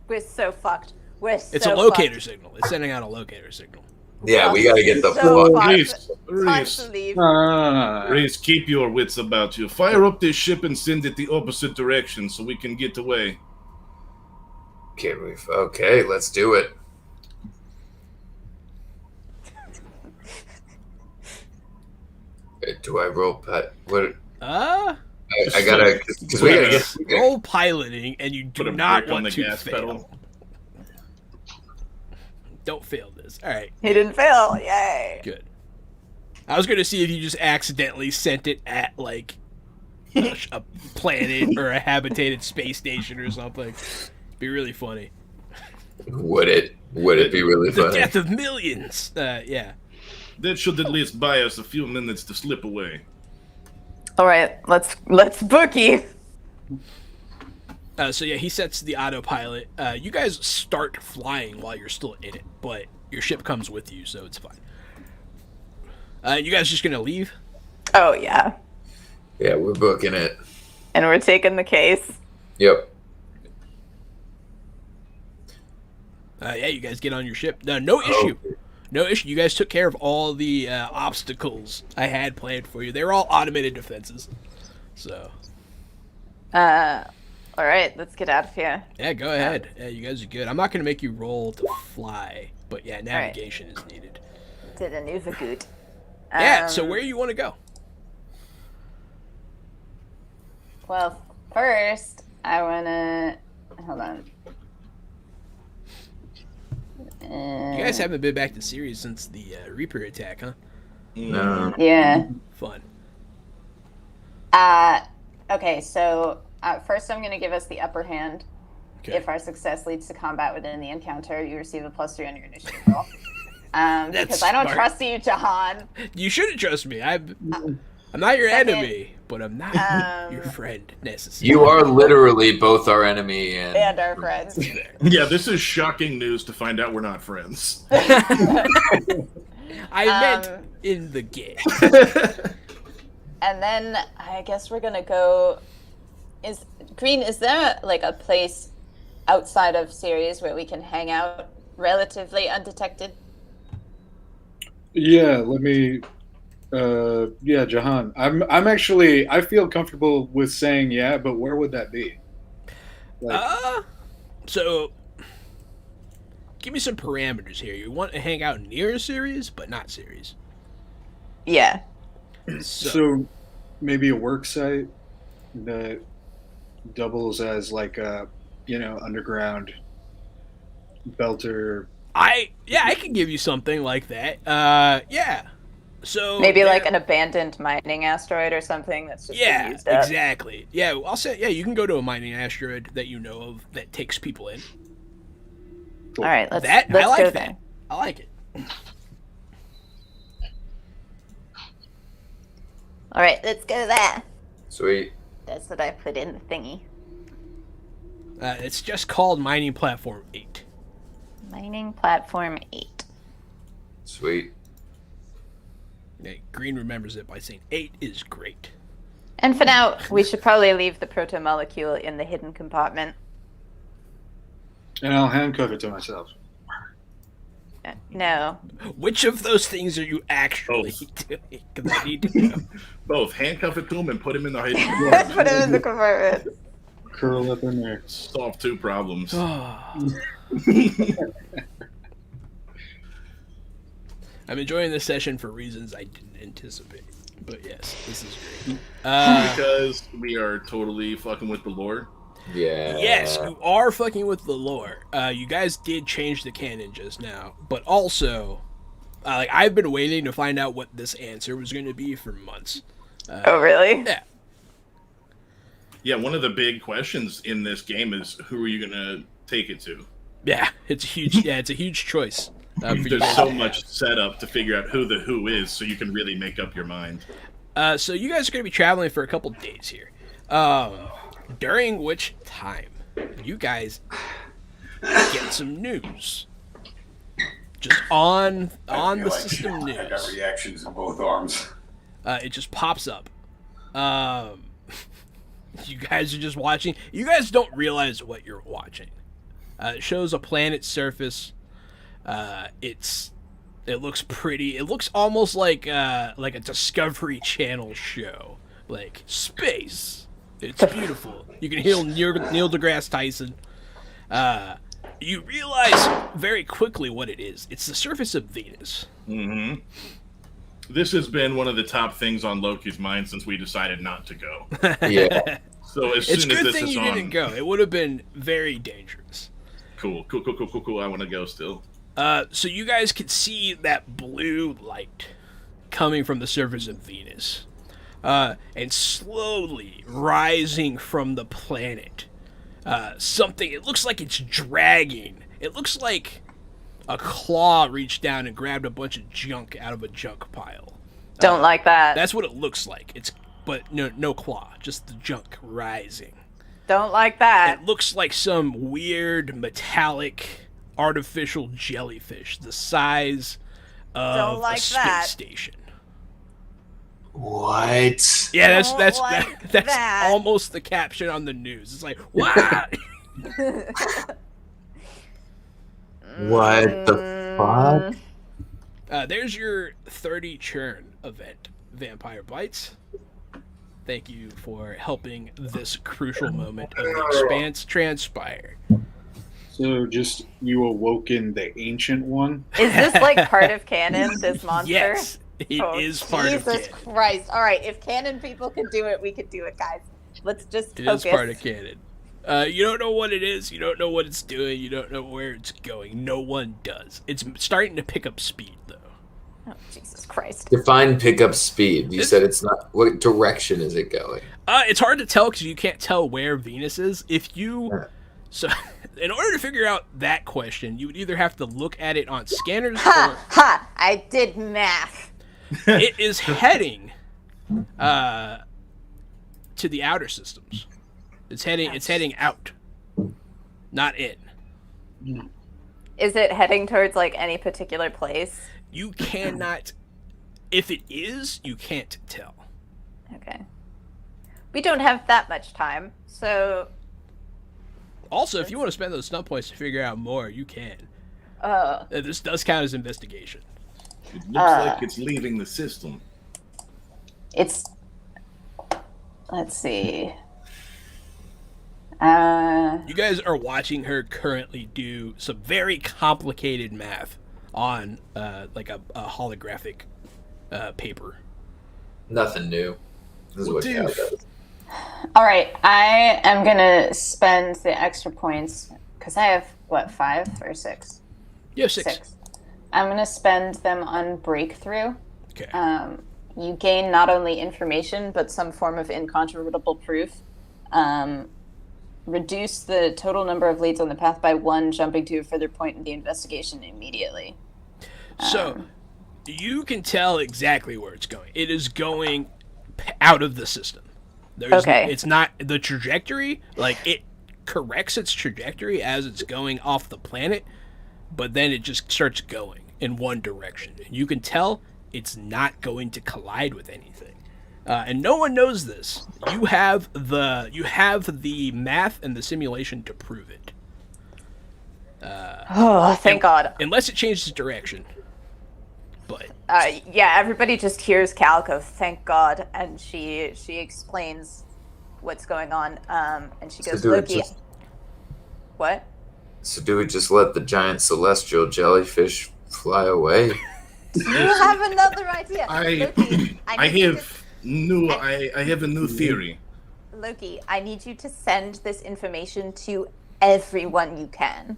We're so fucked. We're so
It's a locator
fucked.
signal. It's sending out a locator signal.
yeah, we gotta get the
So
fuck.
fucked.
Reese,
Time
Reese,
to leave.
Reese, keep your wits about you. Fire up this ship and send it the opposite direction so we can get away.
Okay, let's do it. Do I roll? What? I gotta, because we gotta get.
Roll piloting, and you
Put
do
a
not
brick on
want
the
to
gas
fail.
pedal.
Don't fail this. All right,
He didn't fail. Yay.
good. I was gonna see if you just accidentally sent it at like a planet or a habitated space station or something. Be really funny.
Would it be really
The
funny?
death of millions. Yeah.
That should at least buy us a few minutes to slip away.
All right, let's bookie.
So yeah, he sets the autopilot. You guys start flying while you're still in it, but your ship comes with you, so it's fine. You guys just gonna leave?
Oh yeah,
Yeah, we're booking it.
and we're taking the case.
Yep.
Yeah, you guys get on your ship. No issue. No issue. You guys took care of all the obstacles I had planned for you. They were all automated defenses. So,
All right, let's get out of here.
Yeah, go ahead. Yeah, you guys are good. I'm not gonna make you roll to fly, but yeah, navigation is needed.
Did a new Vagoot.
Yeah. So where you want to go?
Well, first, I want to... Hold on.
You guys haven't been back to Ceres since the Reaper attack, huh?
No.
Yeah.
Fun.
Okay, so first I'm going to give us the upper hand.
Okay.
If our success leads to combat within the encounter, you receive a +3 on your initiative roll. Because I don't
smart.
trust you, Jahan.
You shouldn't trust me. I'm not your
Second,
enemy, but I'm not your friend necessarily.
You are literally both our enemy
And our friends.
Yeah, this is shocking news to find out we're not friends.
I meant in the game.
And then I guess we're gonna go. Is there like a place outside of Ceres where we can hang out relatively undetected?
Yeah, let me. Yeah, Jahan. I'm actually. I feel comfortable with saying yeah, but where would that be?
So give me some parameters here. You want to hang out near Ceres, but not Ceres.
Yeah.
So maybe a work site that doubles as like a underground belter.
I can give you something like that. Yeah. So
Maybe like an abandoned mining asteroid or something that's just been used up.
exactly. Yeah, I'll say you can go to a mining asteroid that you know of that takes people in.
All right, let's
I like
go
that.
there.
I like it.
All right, let's go there.
Sweet.
That's what I put in the thingy.
It's just called Mining Platform 8.
Mining platform 8.
Sweet.
Yeah, Green remembers it by saying 8 is great.
And for now, we should probably leave the proto-molecule in the hidden compartment.
And I'll handcuff it to myself.
No.
Which of those things are you actually doing? Because I need to know.
Both. Handcuff it to him and put him in the hidden
Put him in the compartment.
Curl up in there.
Solve two problems.
I'm enjoying this session for reasons I didn't anticipate. But yes, this is great.
Because we are totally fucking with the lore.
Yeah.
Yes, you are fucking with the lore. You guys did change the canon just now, but also, I've been waiting to find out what this answer was going to be for months.
Oh, really?
Yeah.
Yeah, one of the big questions in this game is who are you gonna take it to?
Yeah, it's a huge choice.
There's so much setup to figure out who the who is, so you can really make up your mind.
So you guys are going to be traveling for a couple days here. During which time you guys get some news. Just on the system news.
I got reactions in both arms.
It just pops up. You guys are just watching. You guys don't realize what you're watching. It shows a planet's surface. It looks pretty. It looks almost like a Discovery Channel show, like space. It's beautiful. You can hear Neil deGrasse Tyson. You realize very quickly what it is. It's the surface of Venus.
Mm-hmm. This has been one of the top things on Loki's mind since we decided not to go.
Yeah.
So as
It's
soon
a
as
good
this
thing
is
you
on,
didn't go. It would have been very dangerous.
Cool. I want to go still.
So you guys can see that blue light coming from the surface of Venus, and slowly rising from the planet. Something. It looks like it's dragging. It looks like a claw reached down and grabbed a bunch of junk out of a junk pile.
Don't like that.
That's what it looks like. But no claw, just the junk rising.
Don't like that.
It looks like some weird metallic artificial jellyfish the size of a space station.
What?
Yeah,
Don't
that's
like
that's
that.
almost the caption on the news. It's like, what?
What the fuck?
There's your 30 churn event, Vampire Bites. Thank you for helping this crucial moment of the Expanse transpire.
So just you awoken the ancient one.
Is this like part of canon, this monster?
Yes, it is part of
Jesus
canon.
Christ. All right, if canon people could do it, we could do it, guys. Let's just
It
focus.
is part of canon. You don't know what it is. You don't know what it's doing. You don't know where it's going. No one does. It's starting to pick up speed, though.
Oh, Jesus Christ.
Define pickup speed. You said it's not. What direction is it going?
It's hard to tell because you can't tell where Venus is. So, in order to figure out that question, you would either have to look at it on scanners
Ha! I did math.
it is heading to the outer systems. It's heading out, not in.
Is it heading towards like any particular place?
You cannot. If it is, you can't tell.
Okay. We don't have that much time, so.
Also, if you want to spend those snuff points to figure out more, you can. This does count as investigation.
It looks like it's leaving the system.
It's. Let's see.
You guys are watching her currently do some very complicated math on like a holographic paper.
Nothing new. This is what Cal does.
All right, I am gonna spend the extra points because I have what, 5 or 6?
You have 6.
I'm gonna spend them on breakthrough.
Okay.
You gain not only information but some form of incontrovertible proof. Reduce the total number of leads on the path by 1, jumping to a further point in the investigation immediately.
So, you can tell exactly where it's going. It is going out of the system. It's not the trajectory. Like, it corrects its trajectory as it's going off the planet, but then it just starts going in one direction. You can tell it's not going to collide with anything. And no one knows this. You have the math and the simulation to prove it.
Thank God.
Unless it changes direction. But
yeah, everybody just hears Cal go, "Thank God," and she explains what's going on. And she goes, "Loki." What?
So do we just let the giant celestial jellyfish fly away?
Do you have another idea? Loki,
I have a new theory.
Loki, I need you to send this information to everyone you can.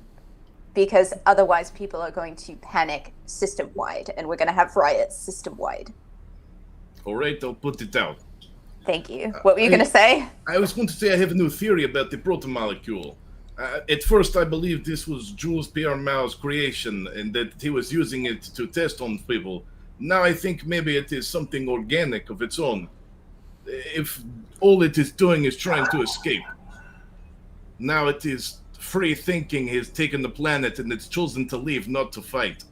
Because otherwise people are going to panic system-wide, and we're going to have riots system-wide.
All right, I'll put it out.
Thank you. What were you going to say?
I was going to say I have a new theory about the protomolecule. At first, I believed this was Jules Pierre Mao's creation, and that he was using it to test on people. Now I think maybe it is something organic of its own. If all it is doing is trying to escape. Now it is free thinking has taken the planet and it's chosen to leave, not to fight.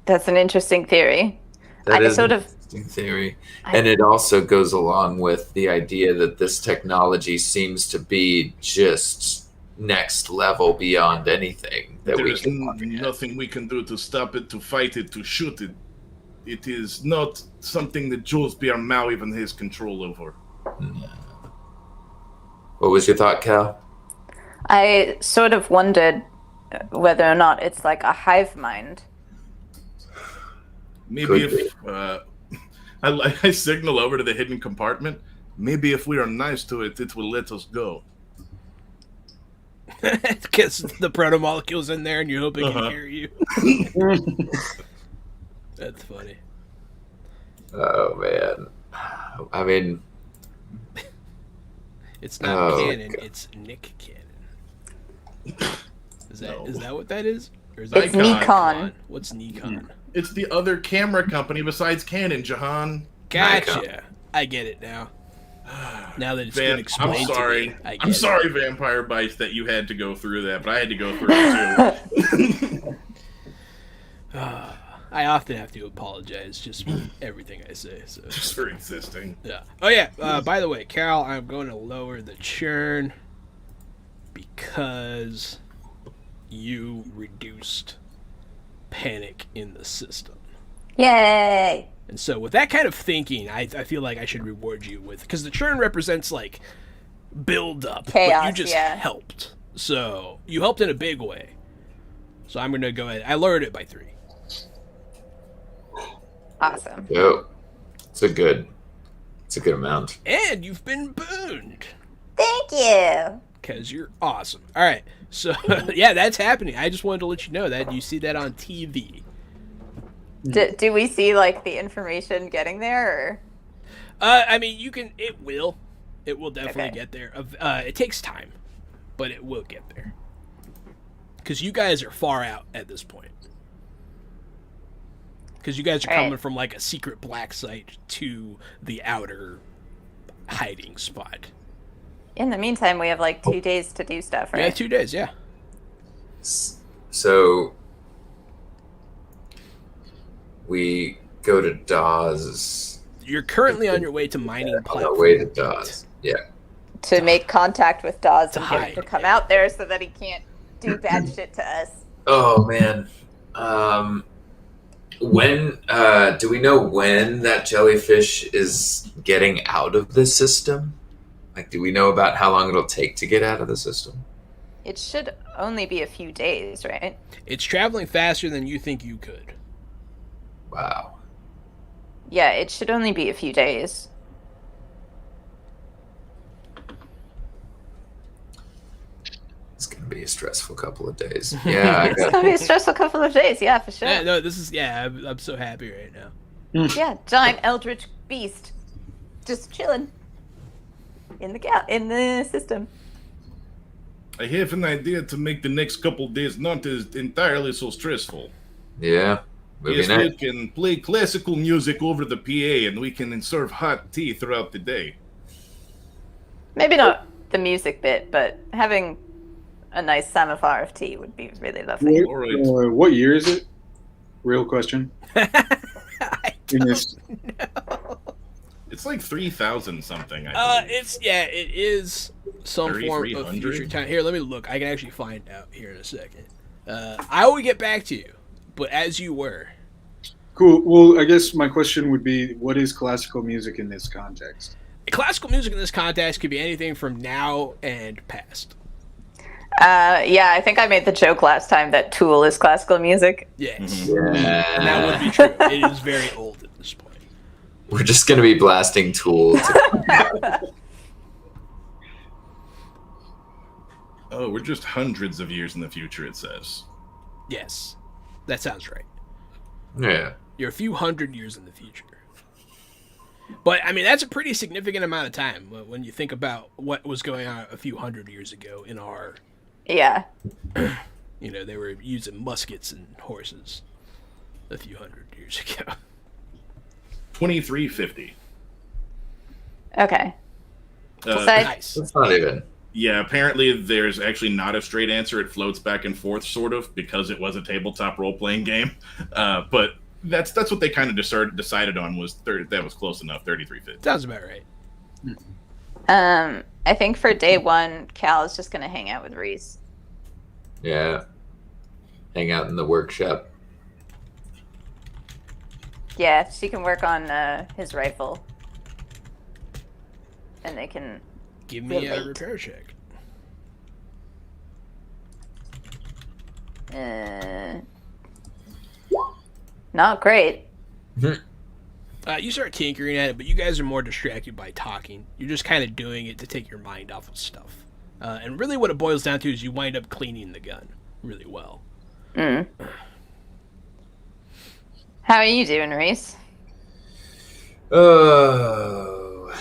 That's an interesting theory.
That is an interesting theory. And it also goes along with the idea that this technology seems to be just next level beyond anything that
there
we
is
can comprehend.
Nothing we can do to stop it, to fight it, to shoot it. It is not something that Jules Pierre Mao even has control over.
No. What was your thought, Cal?
I sort of wondered whether or not it's like a hive mind.
Maybe if I signal over to the hidden compartment, maybe if we are nice to it, it will let us go.
Because the protomolecule's in there and you hope it can hear you. That's funny.
Oh, man. I mean...
It's not canon, it's Nick Cannon. Is that what that is? Or is that
It's Nikon.
What's Nikon?
It's the other camera company besides Canon, Jahan.
Gotcha. I get it now. Now that it's been explained
I'm sorry.
to me,
I'm sorry, Vampire Bites, that you had to go through that, but I had to go through it too.
I often have to apologize just for everything I say. So.
Just for existing.
Yeah. Oh yeah. By the way, Carol, I'm going to lower the churn because you reduced panic in the system.
Yay!
And so with that kind of thinking, I feel like I should reward you with, because the churn represents like build up,
Chaos,
but you just
yeah.
helped. So you helped in a big way. So I'm gonna go ahead. I lowered it by 3.
Awesome.
Yo, it's a good amount.
And you've been booned.
Thank you.
Because you're awesome. All right. So, yeah, that's happening. I just wanted to let you know that. You see that on TV.
Do we see like the information getting there? Or?
I mean, you can. It will definitely
Okay.
get there. It takes time, but it will get there. Because you guys are far out at this point. Because you guys are
All right.
coming from like a secret black site to the outer hiding spot.
In the meantime, we have like 2 days to do stuff, right?
Yeah, 2 days. Yeah.
So we go to Dawes.
You're currently on your way to mining
On
platform.
our way to Dawes. Yeah.
To make contact with Dawes
To
and get him
hide.
to come out there so that he can't do bad shit to us.
Oh man. When do we know when that jellyfish is getting out of the system? Like, do we know about how long it'll take to get out of the system?
It should only be a few days, right?
It's traveling faster than you think you could.
Wow.
Yeah, it should only be a few days.
It's gonna be a stressful couple of days. Yeah, I
It's
got
gonna be a stressful couple of days, yeah, for sure.
Yeah, no, this is I'm so happy right now.
Yeah, giant eldritch beast, just chilling in the system.
I have an idea to make the next couple days not as entirely so stressful.
yeah. Movie
Yes,
night.
we can play classical music over the PA, and we can serve hot tea throughout the day.
Maybe not the music bit, but having a nice samafar of tea would be really lovely.
All right.
What year is it? Real question.
I
In this,
It's like 3,000 something. I believe.
it is some form of
3,300?
future time. Here, let me look. I can actually find out here in a second. I will get back to you, but as you were,
cool. Well, I guess my question would be, what is classical music in this context?
classical music in this context could be anything from now and past.
Yeah, I think I made the joke last time that Tool is classical music.
Yes,
Mm-hmm.
and that would be true. It is very old at this point.
We're just gonna be blasting Tool.
Oh, we're just hundreds of years in the future, it says.
Yes, that sounds right.
Yeah.
You're a few hundred years in the future. But, I mean, that's a pretty significant amount of time when you think about what was going on a few hundred years ago in our,
Yeah.
you know, they were using muskets and horses a few hundred years ago.
2350.
Okay.
Uh,
Besides-
Nice.
That's not even.
Yeah, apparently there's actually not a straight answer. It floats back and forth, sort of, because it was a tabletop role-playing game. But that's what they kind of decided on was that was close enough. 3350.
Sounds about right.
I think for day one, Cal is just gonna hang out with Reese.
Yeah. Hang out in the workshop.
Yeah, she can work on his rifle, and they can.
Give me a
Relate.
repair check.
Not great.
You start tinkering at it, but you guys are more distracted by talking. You're just kind of doing it to take your mind off of stuff. And really what it boils down to is you wind up cleaning the gun really well.
Mm. How are you doing, Reese?
Oh.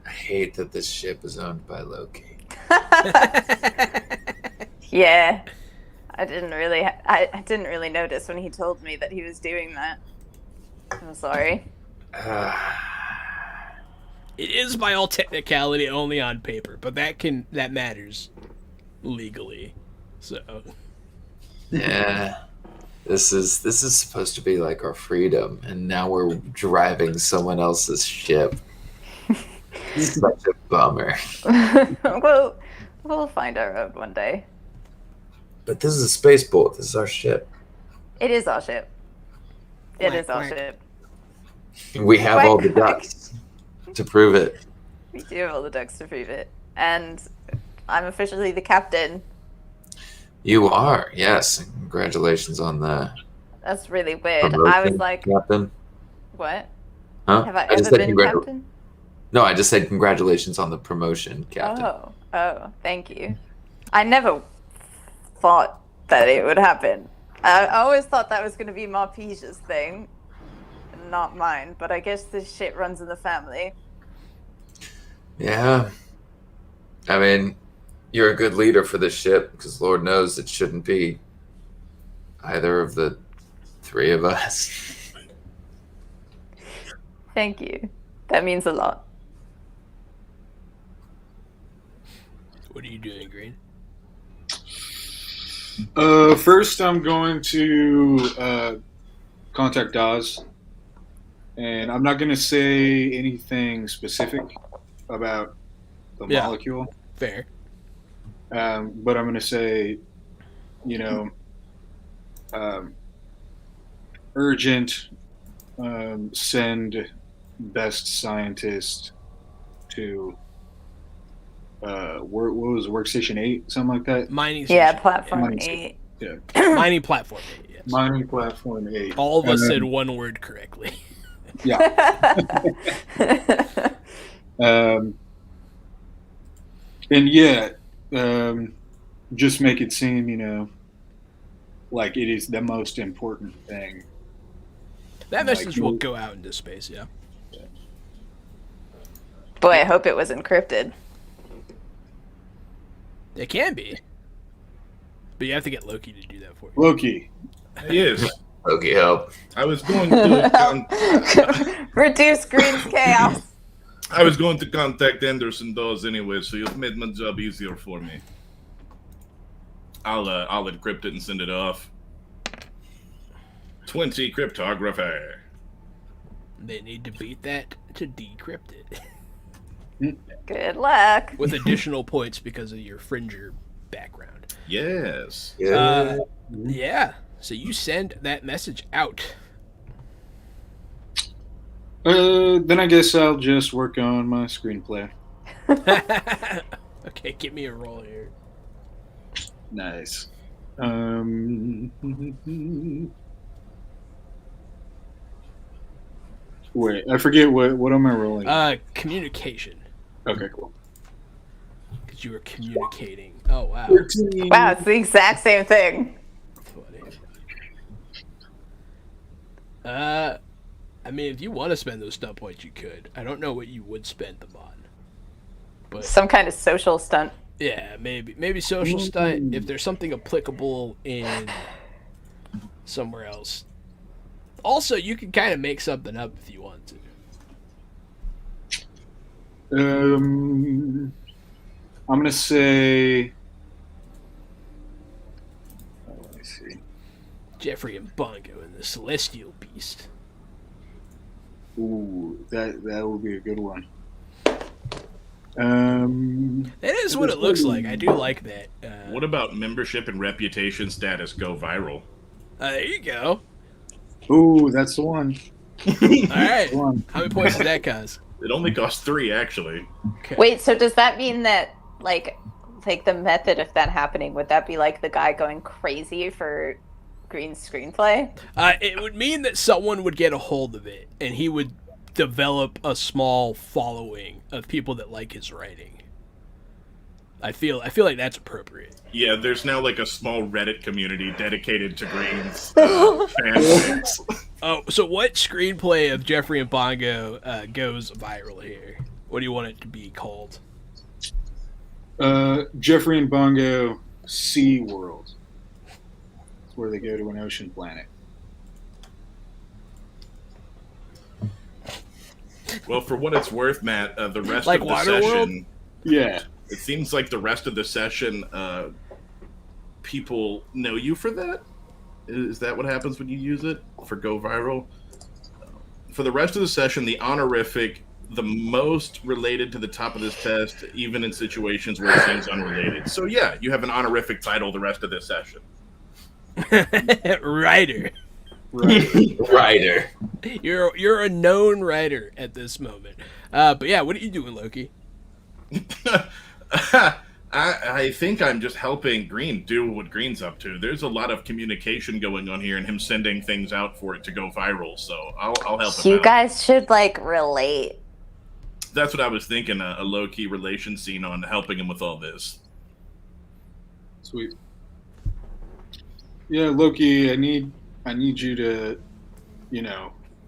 I hate that this ship is owned by Loki.
Yeah, I didn't really notice when he told me that he was doing that. I'm sorry.
It is by all technicality only on paper, but that matters legally. So
Yeah. This is supposed to be like our freedom, and now we're driving someone else's ship. Such a bummer.
We'll find our road one day.
But this is a spaceport. This is our ship.
It is our ship. It is our
quack.
ship.
We have all the
Quack, quack.
ducks to prove it.
We do have all the ducks to prove it. And I'm officially the captain.
You are, yes. Congratulations on the
That's really weird.
promotion,
I was like,
Captain.
what?
Huh?
Have I
just
ever
said
been captain?
No, I just said congratulations on the promotion, Captain.
Oh, thank you. I never thought that it would happen. I always thought that was going to be Marpese's thing, not mine. But I guess this shit runs in the family.
Yeah. I mean, you're a good leader for this ship, because Lord knows it shouldn't be either of the three of us.
Thank you. That means a lot.
What are you doing, Green?
First, I'm going to contact Daz, and I'm not going to say anything specific about the molecule.
Fair.
But I'm going to say, urgent, send best scientist to what was it, workstation 8, something like that.
Mining.
Yeah,
station.
platform
Mining
8.
Yeah,
Mining platform. Yes.
mining platform 8.
All of us said one word correctly.
Yeah. And yeah, just make it seem, like it is the most important thing.
That
Like,
message will go out into space. Yeah.
Boy, I hope it was encrypted.
It can be, but you have to get Loki to do that for you.
Loki.
Yes.
Okay, help.
I was going to
Reduce Green's chaos.
I was going to contact Anderson Dawes anyway, so you've made my job easier for me. I'll encrypt it and send it off. 20 cryptography.
They need to beat that to decrypt it
Good luck.
with additional points because of your Fringer background.
Yes.
Yeah.
Yeah. So you send that message out.
Then I guess I'll just work on my screenplay.
Okay, give me a roll here.
Nice. Wait, I forget what am I rolling?
Communication.
Okay, cool.
Because you were communicating. Oh wow.
13.
Wow, it's the exact same thing.
I mean, if you want to spend those stunt points, you could. I don't know what you would spend them on. But
Some kind of social stunt.
yeah, maybe social stunt. If there's something applicable in somewhere else. Also, you can kind of make something up if you want to.
I'm gonna say. Let me see.
Jeffrey and Bongo and the Celestial Beast.
Ooh, that would be a good one.
That is what it looks like. I do like that.
What about membership and reputation status go viral?
There you go.
Ooh, that's the one.
All right.
The one.
How many points did that cost?
It only costs 3, actually.
Okay.
Wait, so does that mean that, like the method of that happening, would that be like the guy going crazy for Green's screenplay?
It would mean that someone would get a hold of it, and he would develop a small following of people that like his writing. I feel like that's appropriate.
Yeah, there's now like a small Reddit community dedicated to Green's fanfics.
Oh, so what screenplay of Jeffrey and Bongo goes viral here? What do you want it to be called?
Jeffrey and Bongo Sea World. It's where they go to an ocean planet.
Well, for what it's worth, Matt, the rest
Like
of the
Waterworld?
session,
Yeah.
it seems like the rest of the session, people know you for that. Is that what happens when you use it for go viral? For the rest of the session, the honorific, the most related to the top of this test, even in situations where it seems unrelated. So yeah, you have an honorific title the rest of this session.
Writer.
Writer.
You're a known writer at this moment. But yeah, what are you doing, Loki?
I think I'm just helping Green do what Green's up to. There's a lot of communication going on here, and him sending things out for it to go viral. So I'll help him
You
out.
guys should like relate.
That's what I was thinking. A low key relation scene on helping him with all this.
Sweet. Yeah, Loki, I need you to,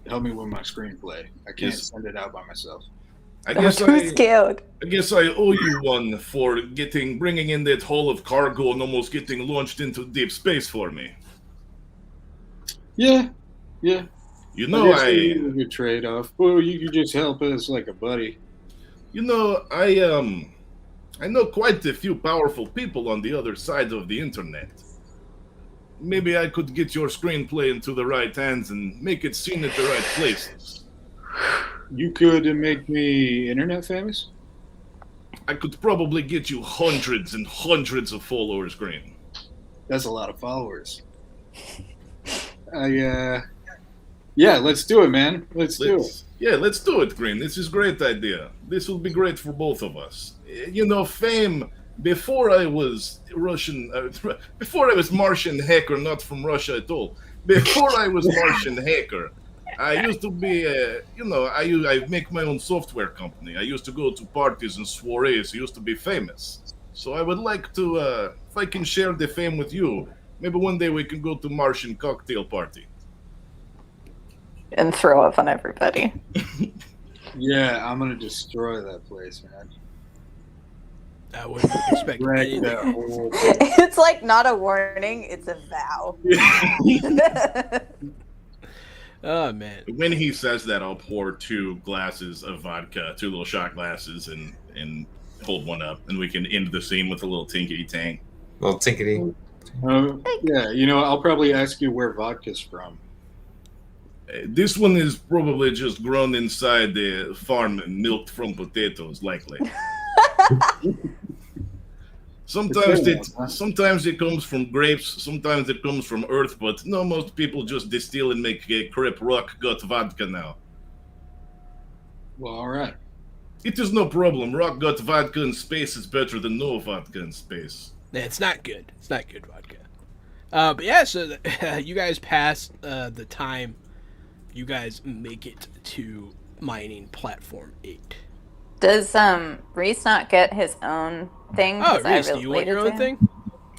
help me with my screenplay. I can't
Yes.
send it out by myself.
I
I'm
guess
too scared.
I guess I owe you one for bringing in that hull of cargo and almost getting launched into deep space for me.
Yeah.
You know,
guess it was a good trade-off. Well, you could just help us like a buddy.
I know quite a few powerful people on the other side of the internet. Maybe I could get your screenplay into the right hands and make it seen at the right places.
You could make me internet famous?
I could probably get you hundreds and hundreds of followers, Green.
That's a lot of followers. Yeah, let's do it, man. Let's do it.
Yeah, let's do it, Green. This is a great idea. This will be great for both of us. Fame, before I was before I was Martian hacker, not from Russia at all. Before I was Martian hacker, I used to be, I make my own software company. I used to go to parties and soirees. I used to be famous. So I would like to, if I can share the fame with you, maybe one day we can go to Martian cocktail party.
And throw up on everybody.
Yeah, I'm gonna destroy that place, man.
I wouldn't expect
Wreck
anything.
that whole
It's like not a warning, it's a vow.
Oh man.
When he says that, I'll pour 2 glasses of vodka, 2 little shot glasses, and hold one up, and we can end the scene with a little tinkety tank.
Little tinkety.
Yeah, I'll probably ask you where vodka's from.
This one is probably just grown inside the farm and milked from potatoes, likely. Sometimes it comes from grapes, sometimes it comes from earth, but no, most people just distill and make a crap rock gut vodka now.
Well, all right.
It is no problem. Rock gut vodka in space is better than no vodka in space.
Yeah, it's not good. It's not good vodka. But yeah, so you guys pass the time. You guys make it to mining platform 8.
Does Reese not get his own thing?
Oh,
'Cause I
Reese, do you want your
related
own
to him?
thing?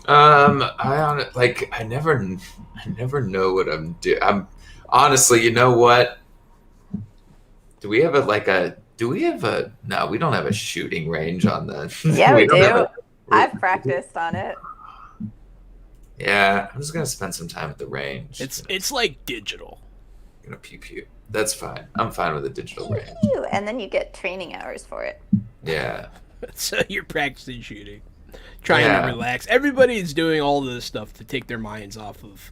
I never know what I'm doing. I'm honestly, you know what? Do we have no, we don't have a shooting range on the.
Yeah, we
don't have
do.
a-
I've practiced on it.
Yeah, I'm just gonna spend some time at the range.
It's like digital.
Gonna pew pew. That's fine. I'm fine with the digital range.
Ew, and then you get training hours for it.
Yeah.
So you're practicing shooting, trying
Yeah.
to relax. Everybody is doing all this stuff to take their minds off of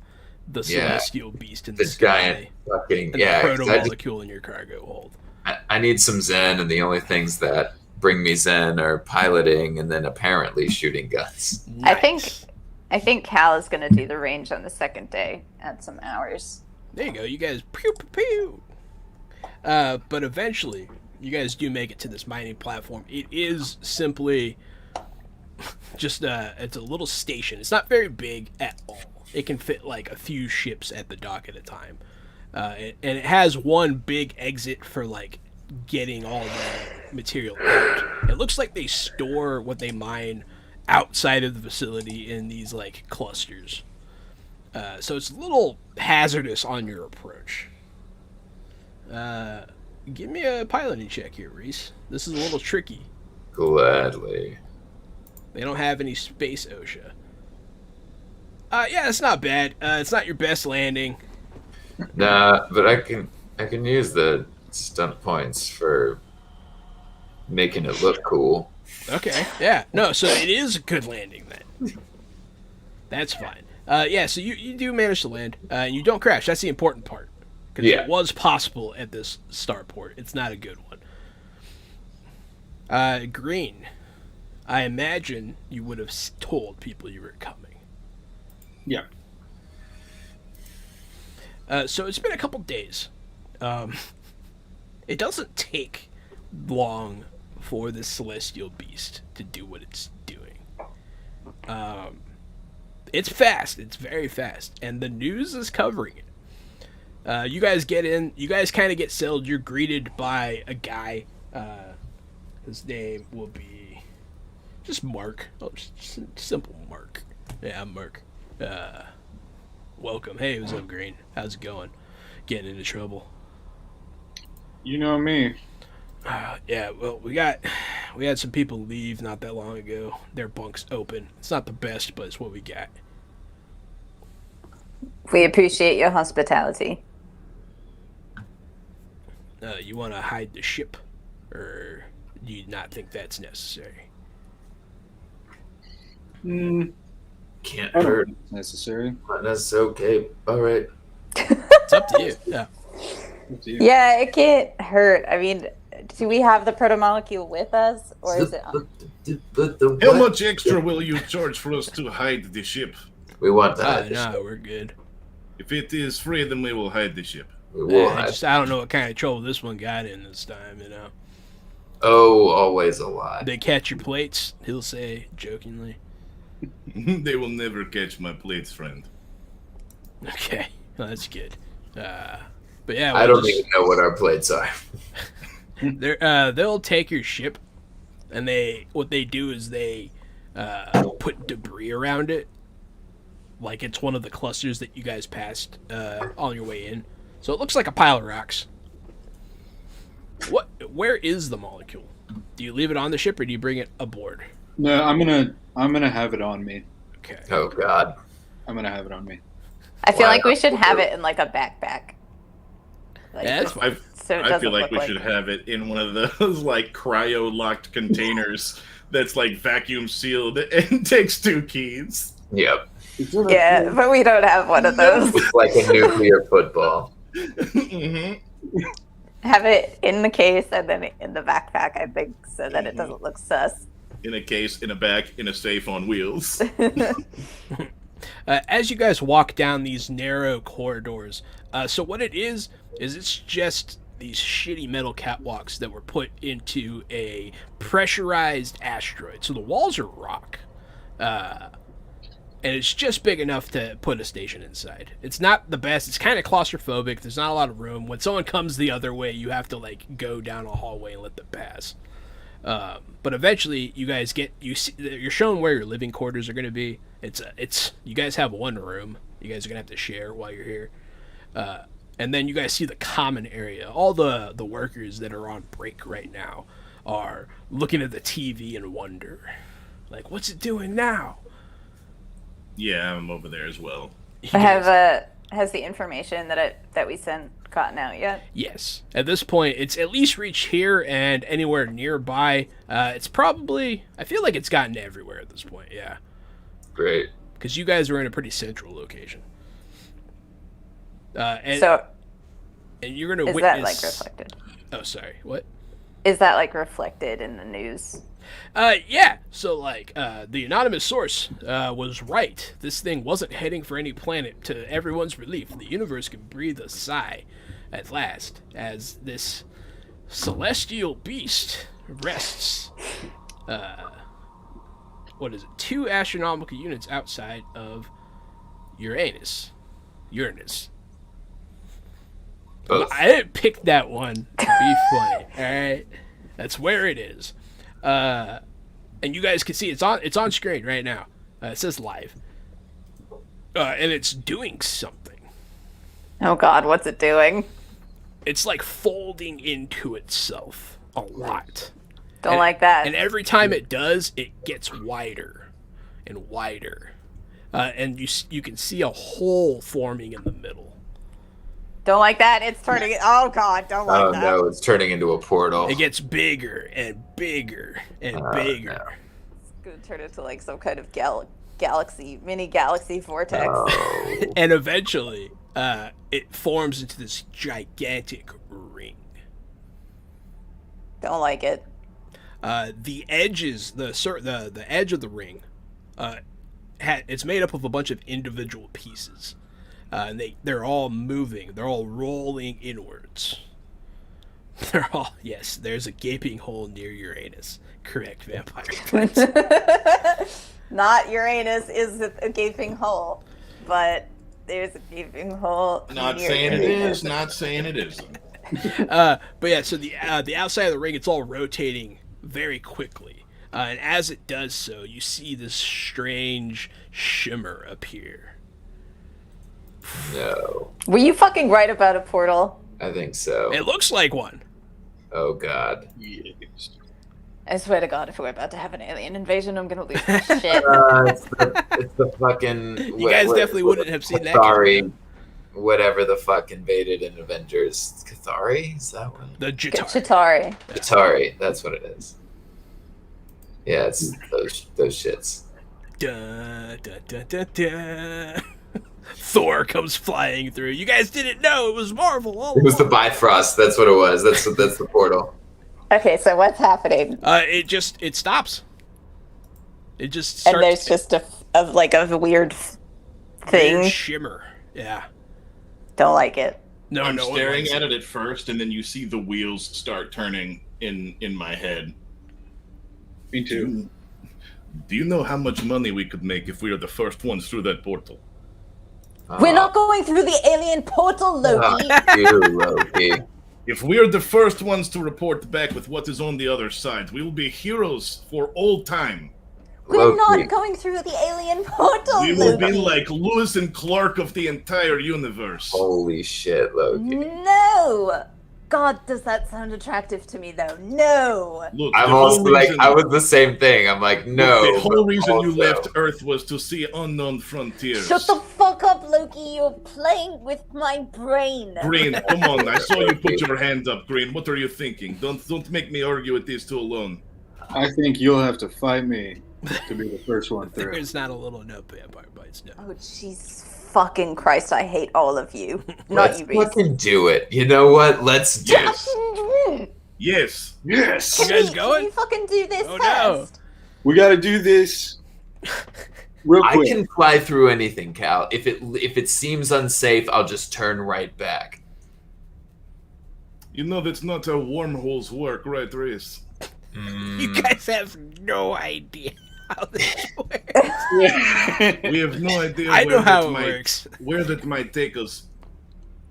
the celestial beast in the
The
sky
giant fucking
and
yeah.
the
'Cause
proto molecule in your cargo hold.
I need some zen, and the only things that bring me zen are piloting and then apparently shooting guns.
Nice.
I think Cal is going to do the range on the second day at some hours.
There you go. You guys pew pew pew. But eventually, you guys do make it to this mining platform. It is simply just it's a little station. It's not very big at all. It can fit like a few ships at the dock at a time, and it has one big exit for like getting all the material out. It looks like they store what they mine outside of the facility in these like clusters. So it's a little hazardous on your approach. Give me a piloting check here, Reese. This is a little tricky.
Gladly.
They don't have any space OSHA. Yeah, it's not bad. It's not your best landing.
Nah, but I can use the stunt points for making it look cool.
Okay, yeah. No, so it is a good landing then. That's fine. Yeah, so you do manage to land. You don't crash. That's the important part. Because
Yeah.
it was possible at this starport. It's not a good one. Green. I imagine you would have told people you were coming.
Yeah.
So it's been a couple days. It doesn't take long for this celestial beast to do what it's doing. It's fast. It's very fast, and the news is covering it. You guys get in. You guys kind of get settled. You're greeted by a guy. His name will be just Mark. Oh, just simple Mark. Yeah, I'm Mark. Welcome. Hey, what's up, Green? How's it going? Getting into trouble?
You know me.
Yeah, well, we had some people leave not that long ago. Their bunk's open. It's not the best, but it's what we got.
We appreciate your hospitality.
You want to hide the ship, or do you not think that's necessary?
Can't
I don't
hurt.
think it's necessary.
But that's okay. All right.
It's up to you. Yeah.
Up to you.
Yeah, it can't hurt. I mean, do we have the protomolecule with us, or is it?
How much extra will you charge for us to hide the ship?
We want to hide the
No,
ship.
we're good.
If it is free, then we will hide the ship.
We will hide.
I don't know what kind of trouble this one got in this time,
Oh, always a lie.
They catch your plates, he'll say, jokingly.
They will never catch my plates, friend.
Okay, well, that's good. But yeah,
I don't even know what our plates are.
they'll take your ship, and what they do is they put debris around it, like it's one of the clusters that you guys passed on your way in. So it looks like a pile of rocks. Where is the molecule? Do you leave it on the ship, or do you bring it aboard?
No, I'm gonna have it on me.
Okay.
Oh God.
I'm gonna have it on me.
I feel
Why
like we
not?
should have it in like a backpack. Like,
Yeah, that's
just
fine.
so it
I feel
doesn't
like
look
we
like
should have it in one of those like cryo-locked containers that's like vacuum sealed and takes 2 keys.
Yep.
Yeah, but we don't have one of those.
It's like a nuclear football.
Mhm.
Have it in the case and then in the backpack, I think, so that it doesn't look sus.
In a case, in a bag, in a safe on wheels.
As you guys walk down these narrow corridors, so what it is it's just these shitty metal catwalks that were put into a pressurized asteroid. So the walls are rock. And it's just big enough to put a station inside. It's not the best. It's kind of claustrophobic. There's not a lot of room. When someone comes the other way, you have to like go down a hallway and let them pass. But eventually, you guys you're shown where your living quarters are going to be. It's you guys have one room. You guys are going to have to share while you're here. And then you guys see the common area. All the workers that are on break right now are looking at the TV and wonder, like, what's it doing now?
Yeah, I'm over there as well.
You guys-
Has the information that we sent gotten out yet?
Yes. At this point, it's at least reached here and anywhere nearby. It's probably, I feel like it's gotten everywhere at this point, yeah.
Great.
Because you guys are in a pretty central location. And you're going to
Is
witness...
that like reflected?
Oh, sorry. What?
Is that like reflected in the news?
Yeah. So, like, the anonymous source was right. This thing wasn't heading for any planet. To everyone's relief, the universe can breathe a sigh at last as this celestial beast rests. What is it? 2 astronomical units outside of Uranus.
Both.
I didn't pick that one to be funny. All right, that's where it is. And you guys can see it's on screen right now. It says live, and it's doing something.
Oh God, what's it doing?
It's like folding into itself a lot.
Don't like that.
And every time it does, it gets wider and wider, and you can see a hole forming in the middle.
Don't like that. It's turning. Oh God, don't like
Oh
that.
no, it's turning into a portal.
It gets bigger and bigger and bigger.
No.
It's gonna turn into like some kind of mini galaxy vortex.
Oh.
And eventually, it forms into this gigantic ring.
Don't like it.
The edges, the edge of the ring, it's made up of a bunch of individual pieces. And they're all moving. They're all rolling inwards. They're all, yes, there's a gaping hole near your anus. Correct, Vampire Prince.
Not Uranus is a gaping hole, but there's a gaping hole.
Not
near
saying it
Uranus.
is, not saying it isn't.
But yeah, so the outside of the ring, it's all rotating very quickly. And as it does so, you see this strange shimmer appear.
No,
Were you fucking right about a portal?
I think so.
It looks like one.
Oh God.
Yes.
I swear to God, if we're about to have an alien invasion, I'm gonna lose my shit.
It's the fucking.
You guys definitely wouldn't have seen that
Sorry.
coming.
Whatever the fuck invaded in Avengers. Cathari? Is that one?
The Jitar.
Chitari.
Atari, that's what it is. Yeah, it's those shits.
Da, da, da, da, da. Thor comes flying through. You guys didn't know it was Marvel. All
It was the
along.
Bifrost. That's what it was. That's the portal.
Okay, so what's happening?
It stops. It just starts.
And there's just a weird thing.
weird shimmer. Yeah.
Don't like it.
No,
I'm
no one
staring
likes
at it at first, and then you see the wheels start turning in my head.
Me too.
Do you know how much money we could make if we are the first ones through that portal?
We're not going through the alien portal, Loki.
You, Loki.
If we are the first ones to report back with what is on the other side, we will be heroes for all time.
We're
Loki.
not going through the alien portal,
We will be
Loki.
like Lewis and Clark of the entire universe.
Holy shit, Loki.
No! God, does that sound attractive to me, though? No!
Look,
I'm
the
also
whole
like,
reason-
I was the same thing. I'm like, no.
The whole
but
reason you
also-
left Earth was to see unknown frontiers.
Shut the fuck up, Loki. You're playing with my brain.
Green, come on! I saw you put your hand up, Green. What are you thinking? Don't make me argue with these two alone.
I think you'll have to fight me to be the first one through.
There's not a little no vampire bites. No.
Oh, Jesus fucking Christ, I hate all of you. Not
Let's
you, Reese.
fucking do it. You know what? Let's do
Yes.
it.
Yes.
Yes!
You guys
Can
going?
we fucking do this
Oh, no.
first?
We gotta do this real
I
quick.
can fly through anything, Cal. If it seems unsafe, I'll just turn right back.
You know that's not how wormholes work, right, Reese?
You guys have no idea how this works.
We have no idea
I know
where
how
that
it
might,
works.
where that might take us.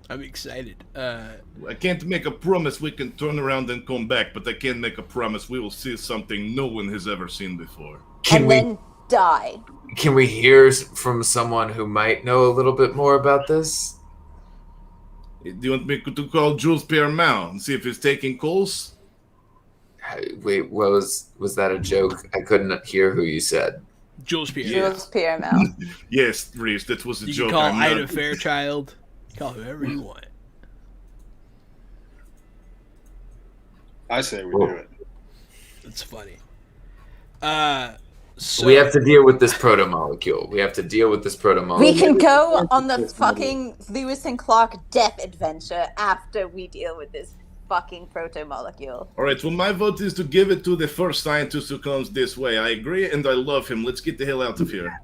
I'm excited.
I can't make a promise we can turn around and come back, but I can make a promise we will see something no one has ever seen before.
Can
Then die.
we hear from someone who might know a little bit more about this?
Do you want me to call Jules Pierre Mao and see if he's taking calls?
Wait, what was that a joke? I couldn't hear who you said.
Jules Pierre.
Yeah.
Jules Pierre Mel.
Yes, Reese, that was a
You
joke.
can call
I'm
Ida
not-
Fairchild. Call whoever you want.
I say we do it.
It's funny.
We have to deal with this proto-molecule. We
We can go on the fucking Lewis and Clark death adventure after we deal with this fucking proto-molecule.
All right, well, my vote is to give it to the first scientist who comes this way. I agree, and I love him. Let's get the hell out of here.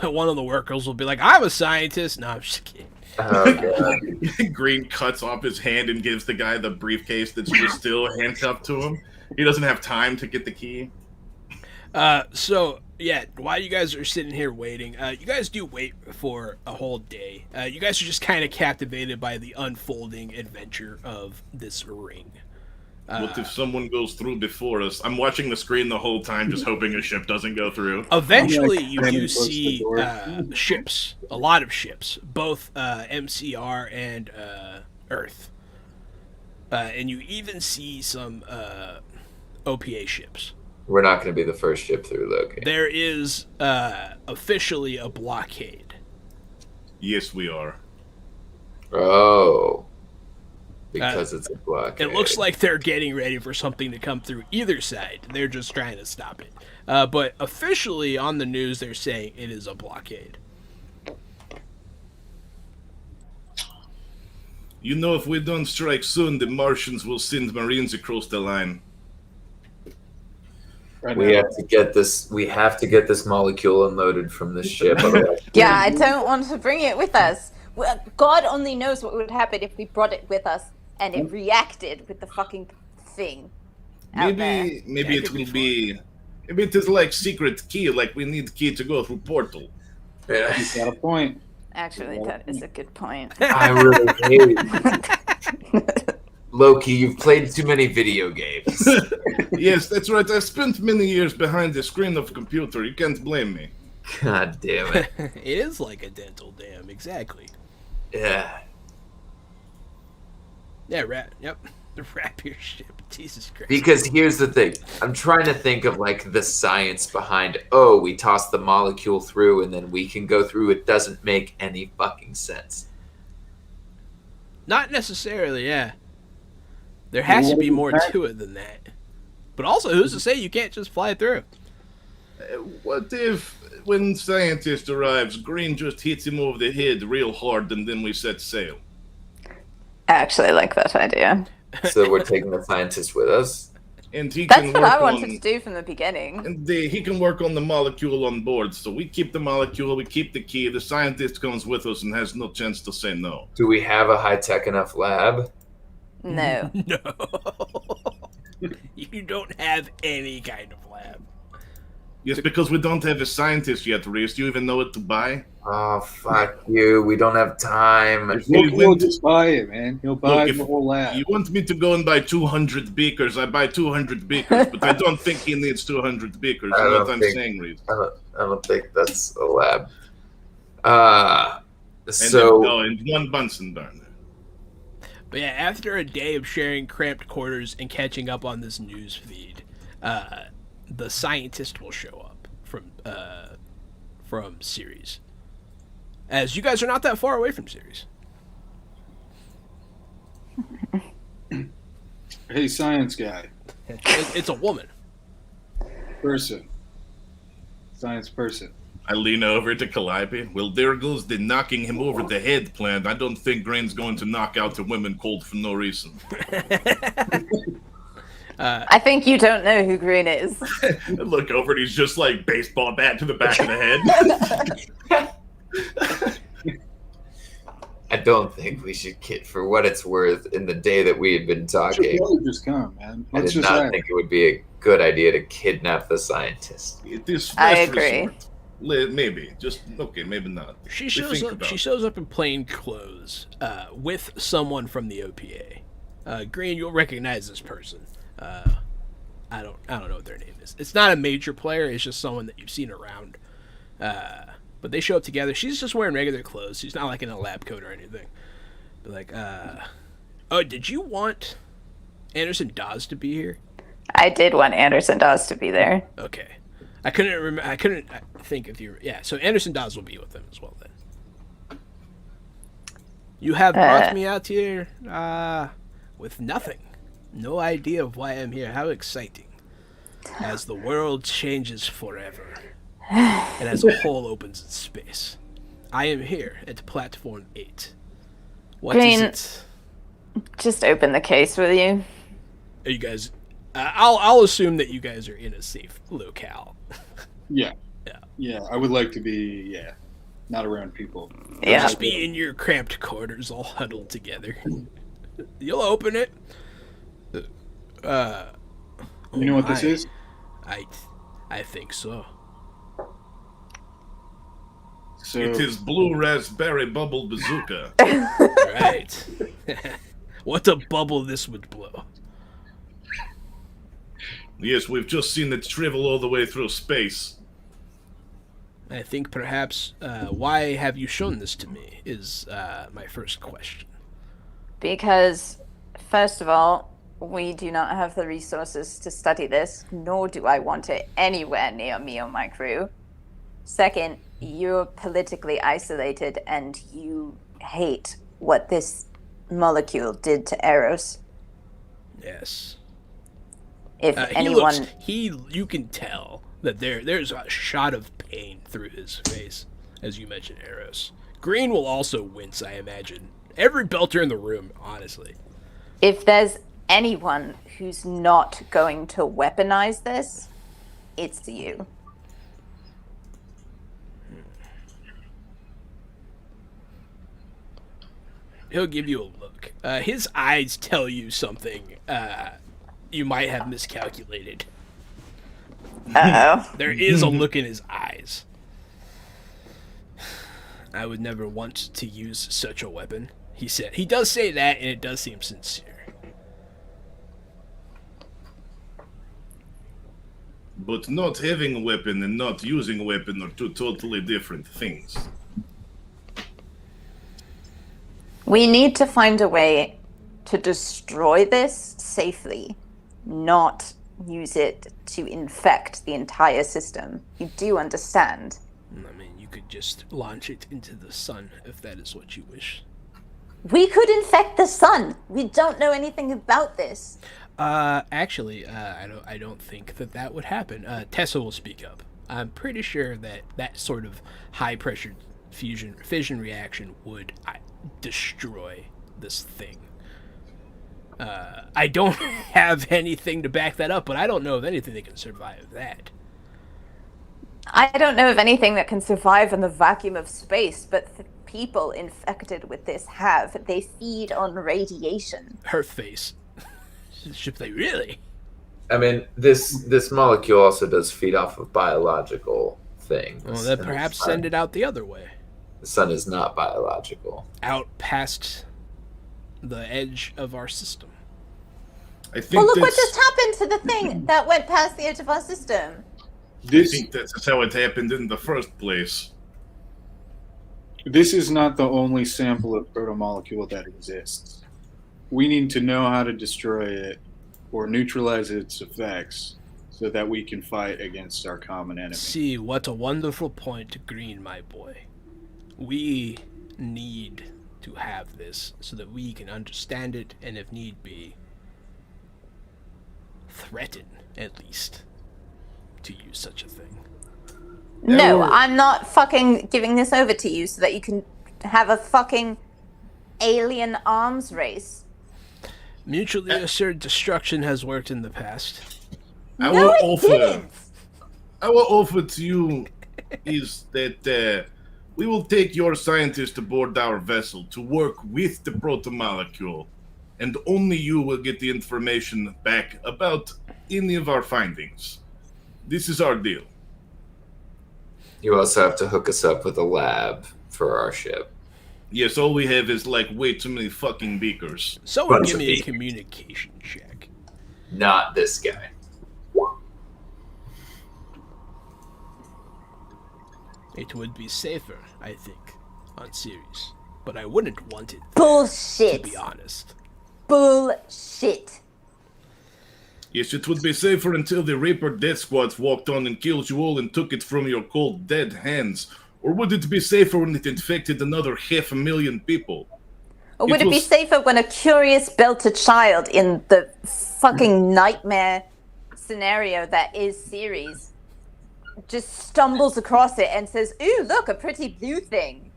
One of the workers will be like, I'm a scientist. No, I'm just kidding.
Oh, God.
Green cuts off his hand and gives the guy the briefcase that's just still handcuffed to him. He doesn't have time to get the key.
So, yeah, while you guys are sitting here waiting, you guys do wait for a whole day. You guys are just kind of captivated by the unfolding adventure of this ring.
What if someone goes through before us? I'm watching the screen the whole time, just hoping a ship doesn't go through.
Eventually,
I'm like
you
standing
do
close to the
see
door.
ships, a lot of ships, both MCR and Earth. And you even see some OPA ships.
We're not going to be the first ship through, Loki.
There is officially a blockade.
Yes, we are.
Oh. Because it's a blockade.
It looks like they're getting ready for something to come through either side. They're just trying to stop it. But officially on the news, they're saying it is a blockade.
You know, if we don't strike soon, the Martians will send Marines across the line.
Right
We
now.
have to get this. We have to get this molecule unloaded from the ship. Otherwise,
Yeah, I don't want to bring it with us. Well, God only knows what would happen if we brought it with us and it reacted with the fucking thing out there.
Maybe
That
it
could be
will be. Maybe it is like secret key. Like we need key to go through portal.
yeah.
He's got a point.
Actually, that is a good point.
I really hate Loki. You've played too many video games.
Yes, that's right. I spent many years behind the screen of a computer. You can't blame me.
God damn it.
It is like a dental dam, exactly.
Yeah.
Yeah, yep. Wrap your ship. Jesus Christ.
Because here's the thing. I'm trying to think of like the science behind, oh, we toss the molecule through and then we can go through. It doesn't make any fucking sense.
Not necessarily, yeah. There has to be more to it than that. But also, who's to say you can't just fly through?
What if, when scientist arrives, Green just hits him over the head real hard and then we set sail?
I actually like that idea.
So we're taking the scientist with us.
And he
That's
can
what
work
I wanted
on,
to do from the beginning.
and he can work on the molecule on board. So we keep the molecule, we keep the key. The scientist comes with us and has no chance to say no.
Do we have a high-tech enough lab?
No.
No. You don't have any kind of lab.
Yes, because we don't have a scientist yet, Reese. Do you even know what to buy?
Oh, fuck you. We don't have time.
If Loki will just buy it, man. He'll buy
Look,
the whole lab.
You want me to go and buy 200 beakers? I buy 200 beakers, but I don't think he needs 200 beakers.
I
You know
don't
what I'm
think-
saying, Reese?
I don't think that's a lab.
And
So
and one Bunsen burner.
But yeah, after a day of sharing cramped quarters and catching up on this news feed, the scientist will show up from Ceres. As you guys are not that far away from Ceres.
Hey, science guy.
It's a woman.
Person. Science person.
I lean over to Calliope. Well, there goes the knocking him over the head plan. I don't think Grain's going to knock out the women cold for no reason.
I think you don't know who Green is.
I look over and he's just like baseball bat to the back of the head.
I don't think we should kid for what it's worth in the day that we had been
Should
talking.
probably just come, man.
I
Let's
did
just
not
act.
think it would be a good idea to kidnap the scientist.
It is
I
last
agree.
resort. Maybe. Just, okay, maybe not.
She
We
shows
think
up.
about
She
it.
shows up in plain clothes, with someone from the OPA. Green, you'll recognize this person. I don't know what their name is. It's not a major player. It's just someone that you've seen around. But they show up together. She's just wearing regular clothes. She's not like in a lab coat or anything. But like, oh, did you want Anderson Dawes to be here?
I did want Anderson Dawes to be there.
Okay. I couldn't remember. I couldn't think if you. Yeah. So Anderson Dawes will be with them as well then. You have brought me out here with nothing. No idea of why I'm here. How exciting. As the world changes forever. And as a hole opens in space. I am here at platform 8. What is
Green.
it?
Just open the case, will you?
Are you guys... I'll assume that you guys are in a safe locale.
Yeah.
Yeah.
Yeah, I would like to be, not around people.
Yeah.
Just be in your cramped quarters all huddled together. You'll open it.
You know what this is?
I think so.
So,
It is blue raspberry bubble bazooka.
Right. What a bubble this would blow.
Yes, we've just seen it shrivel all the way through space.
I think perhaps, why have you shown this to me is my first question.
Because, first of all, we do not have the resources to study this, nor do I want it anywhere near me or my crew. Second, you're politically isolated and you hate what this molecule did to Eros.
Yes.
If
He
anyone...
looks, you can tell that there's a shot of pain through his face, as you mentioned, Eros. Green will also wince, I imagine. Every belter in the room, honestly.
If there's anyone who's not going to weaponize this, it's you.
He'll give you a look. His eyes tell you something you might have miscalculated.
Uh-oh.
There is a look in his eyes. I would never want to use such a weapon, he said. He does say that, and it does seem sincere.
But not having a weapon and not using a weapon are two totally different things.
We need to find a way to destroy this safely, not use it to infect the entire system. You do understand?
I mean, you could just launch it into the sun if that is what you wish.
We could infect the sun. We don't know anything about this.
Actually, I don't think that would happen. Tessa will speak up. I'm pretty sure that sort of high pressure fission reaction would destroy this thing. I don't have anything to back that up, but I don't know of anything that can survive that.
I don't know of anything that can survive in the vacuum of space, but people infected with this have. They feed on radiation.
Her face. Should they really?
I mean, this molecule also does feed off of biological things.
Well, then perhaps send it out the other way.
The sun is not biological.
Out past the edge of our system.
I think
Well, look what just happened to the thing that went past the edge of our system.
I think that's how it happened in the first place.
This is not the only sample of protomolecule that exists. We need to know how to destroy it or neutralize its effects so that we can fight against our common enemy.
See, what a wonderful point, Green, my boy. We need to have this so that we can understand it and, if need be, threaten, at least, to use such a thing.
No, I'm not fucking giving this over to you so that you can have a fucking alien arms race.
Mutually assured destruction has worked in the past.
Our offer to you is that we will take your scientists aboard our vessel to work with the protomolecule, and only you will get the information back about any of our findings. This is our deal.
You also have to hook us up with a lab for our ship.
Yes, all we have is like way too many fucking beakers.
Someone give me a communication check.
Not this guy.
It would be safer, I think, on Ceres. But I wouldn't want it.
Bullshit.
To be honest.
Bullshit.
Yes, it would be safer until the Reaper Death Squads walked on and killed you all and took it from your cold, dead hands. Or would it be safer when it infected another 500,000 people?
Or would it be safer when a curious belted child in the fucking nightmare scenario that is Ceres just stumbles across it and says, "Ooh, look, a pretty blue thing"?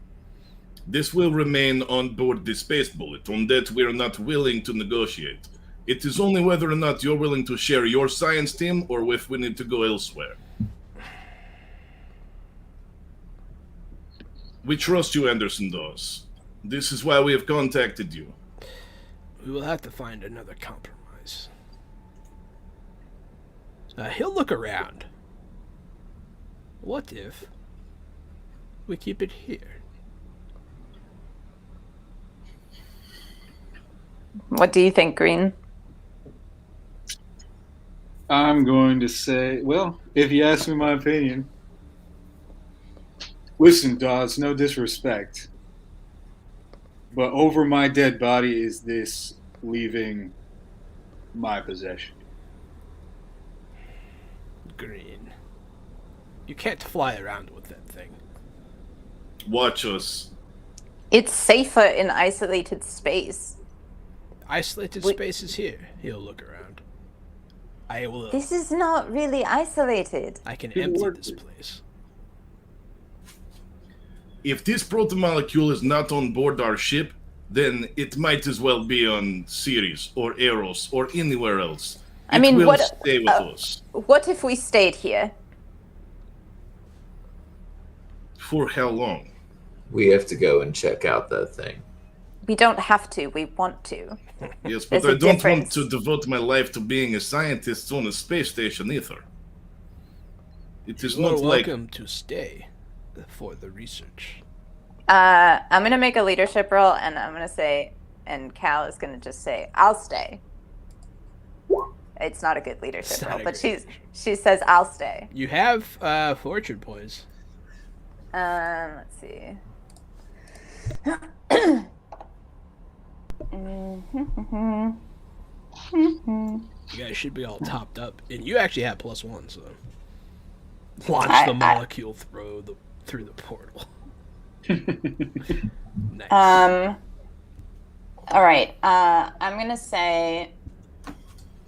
This will remain on board the Space Bullet. On that, we are not willing to negotiate. It is only whether or not you're willing to share your science team or if we need to go elsewhere. We trust you, Anderson Dawes. This is why we have contacted you.
We will have to find another compromise. He'll look around. What if we keep it here?
What do you think, Green?
I'm going to say, well, if you ask me my opinion, listen, Dawes, no disrespect, but over my dead body is this leaving my possession.
Green. You can't fly around with that thing.
Watch us.
It's safer in isolated space.
Isolated space is here. He'll look around. I will.
This is not really isolated.
I can empty this place.
If this protomolecule is not on board our ship, then it might as well be on Ceres or Eros or anywhere else.
I mean,
will
what?
stay with us.
What if we stayed here?
For how long?
We have to go and check out that thing.
We don't have to. We want to.
Yes, but
There's a
I don't want
difference.
to devote my life to being a scientist on a space station either. It is
You are
not like
welcome to stay for the research.
I'm gonna make a leadership roll, and I'm gonna say, and Cal is gonna just say, "I'll stay." It's not a good
It's
leadership
not
roll,
a
but
great
she says, "I'll stay."
You have fortune points.
Let's see.
You guys should be all topped up, and you actually have +1, so launch
I-
the
I-
molecule through the portal. Nice.
All right. I'm gonna say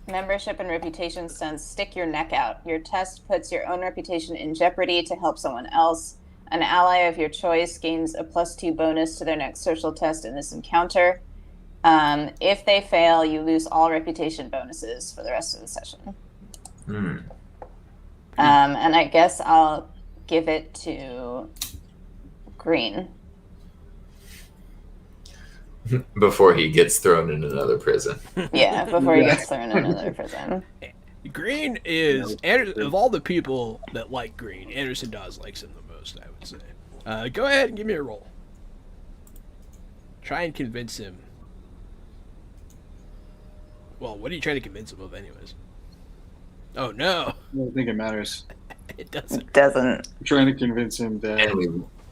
membership and reputation stunts. Stick your neck out. Your test puts your own reputation in jeopardy to help someone else. An ally of your choice gains a +2 bonus to their next social test in this encounter. If they fail, you lose all reputation bonuses for the rest of the session. And I guess I'll give it to Green.
Before he gets thrown in another prison.
Yeah, before he gets thrown in another prison.
Green is of all the people that like Green, Anderson Dawes likes him the most, I would say. Go ahead and give me a roll. Try and convince him. Well, what are you trying to convince him of, anyways? Oh no,
I don't think it matters.
it doesn't.
Doesn't.
I'm trying to convince him that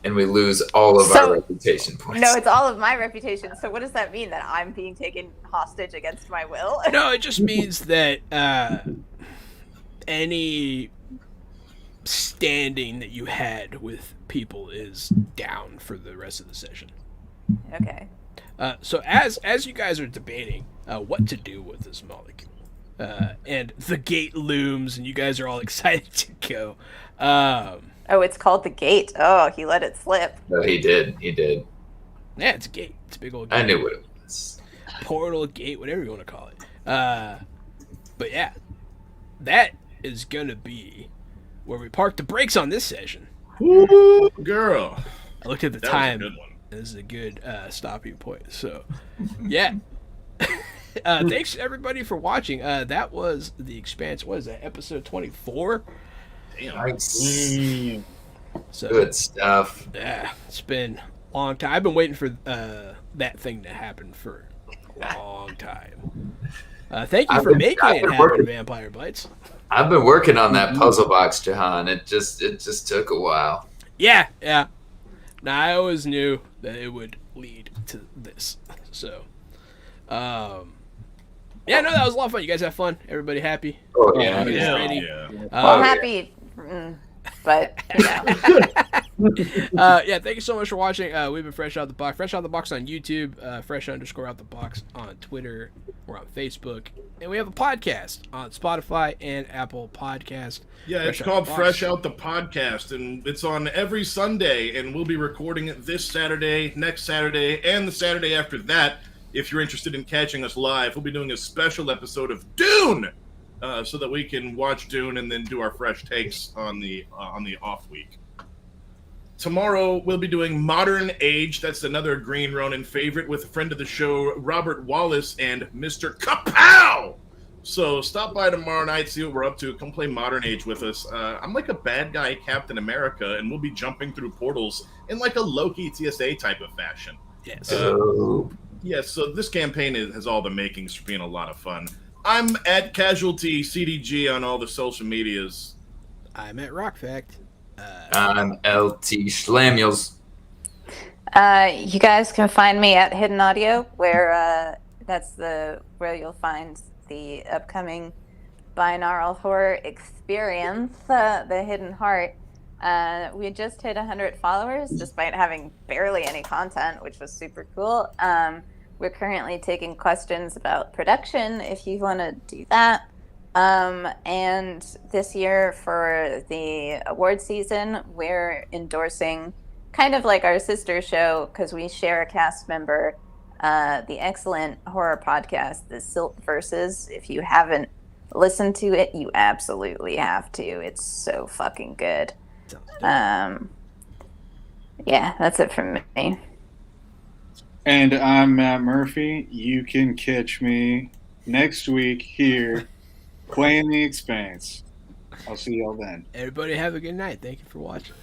And we lose all of
So-
our reputation points.
No, it's all of my reputation. So what does that mean? That I'm being taken hostage against my will?
No, it just means that any standing that you had with people is down for the rest of the session.
Okay.
So as you guys are debating what to do with this molecule, and the gate looms, and you guys are all excited to go.
Oh, it's called the gate. Oh, he let it slip.
No, he did.
Yeah, it's a gate. It's a big old gate.
I knew what it was.
Portal, gate, whatever you want to call it. But yeah, that is gonna be where we park the brakes on this session.
Ooh, girl.
I looked at the
That
time.
was a good one.
This is a good stopping point. So, yeah. Thanks everybody for watching. That was the Expanse. What is that? Episode 24.
Damn.
Nice.
So
Good stuff.
yeah, it's been a long time. I've been waiting for that thing to happen for a long time. Thank you
I've
for
been-
making
I've
it
been
happen,
working-
Vampire Bites.
I've been working on that puzzle box, Jahan. It just took a while.
Yeah. Now I always knew that it would lead to this. So, yeah, no, that was a lot of fun. You guys have fun? Everybody happy?
Oh
yeah.
Everybody's
Yeah,
ready?
yeah.
Well, I'm
yeah.
happy, but you know.
Yeah, thank you so much for watching. We've been Fresh Out the Box. Fresh Out the Box on YouTube. Fresh_out the box on Twitter. We're on Facebook. And we have a podcast on Spotify and Apple Podcast.
Yeah, it's
Fresh Out
called
the Box.
Fresh Out the Podcast, and it's on every Sunday, and we'll be recording it this Saturday, next Saturday, and the Saturday after that. If you're interested in catching us live, we'll be doing a special episode of Dune, so that we can watch Dune and then do our fresh takes on the off week. Tomorrow we'll be doing Modern Age. That's another Green Ronin favorite with a friend of the show, Robert Wallace and Mr. Kapow. So stop by tomorrow night, see what we're up to. Come play Modern Age with us. I'm like a bad guy Captain America, and we'll be jumping through portals in like a Loki TSA type of fashion.
Yes.
Oh,
Yes, so this campaign has all the makings for being a lot of fun. I'm at Casualty CDG on all the social medias.
I'm at Rock Fact.
I'm LT Schlamuels.
You guys can find me at Hidden Audio, where where you'll find the upcoming binaural horror experience, The Hidden Heart. We just hit 100 followers despite having barely any content, which was super cool. We're currently taking questions about production if you want to do that. And this year for the award season, we're endorsing kind of like our sister show, because we share a cast member, the excellent horror podcast, The Silt Verses. If you haven't listen to it, you absolutely have to. It's so fucking good.
Sounds dope.
Yeah, that's it from me.
And I'm Matt Murphy. You can catch me next week here playing the Expanse. I'll see y'all then.
Everybody have a good night. Thank you for watching.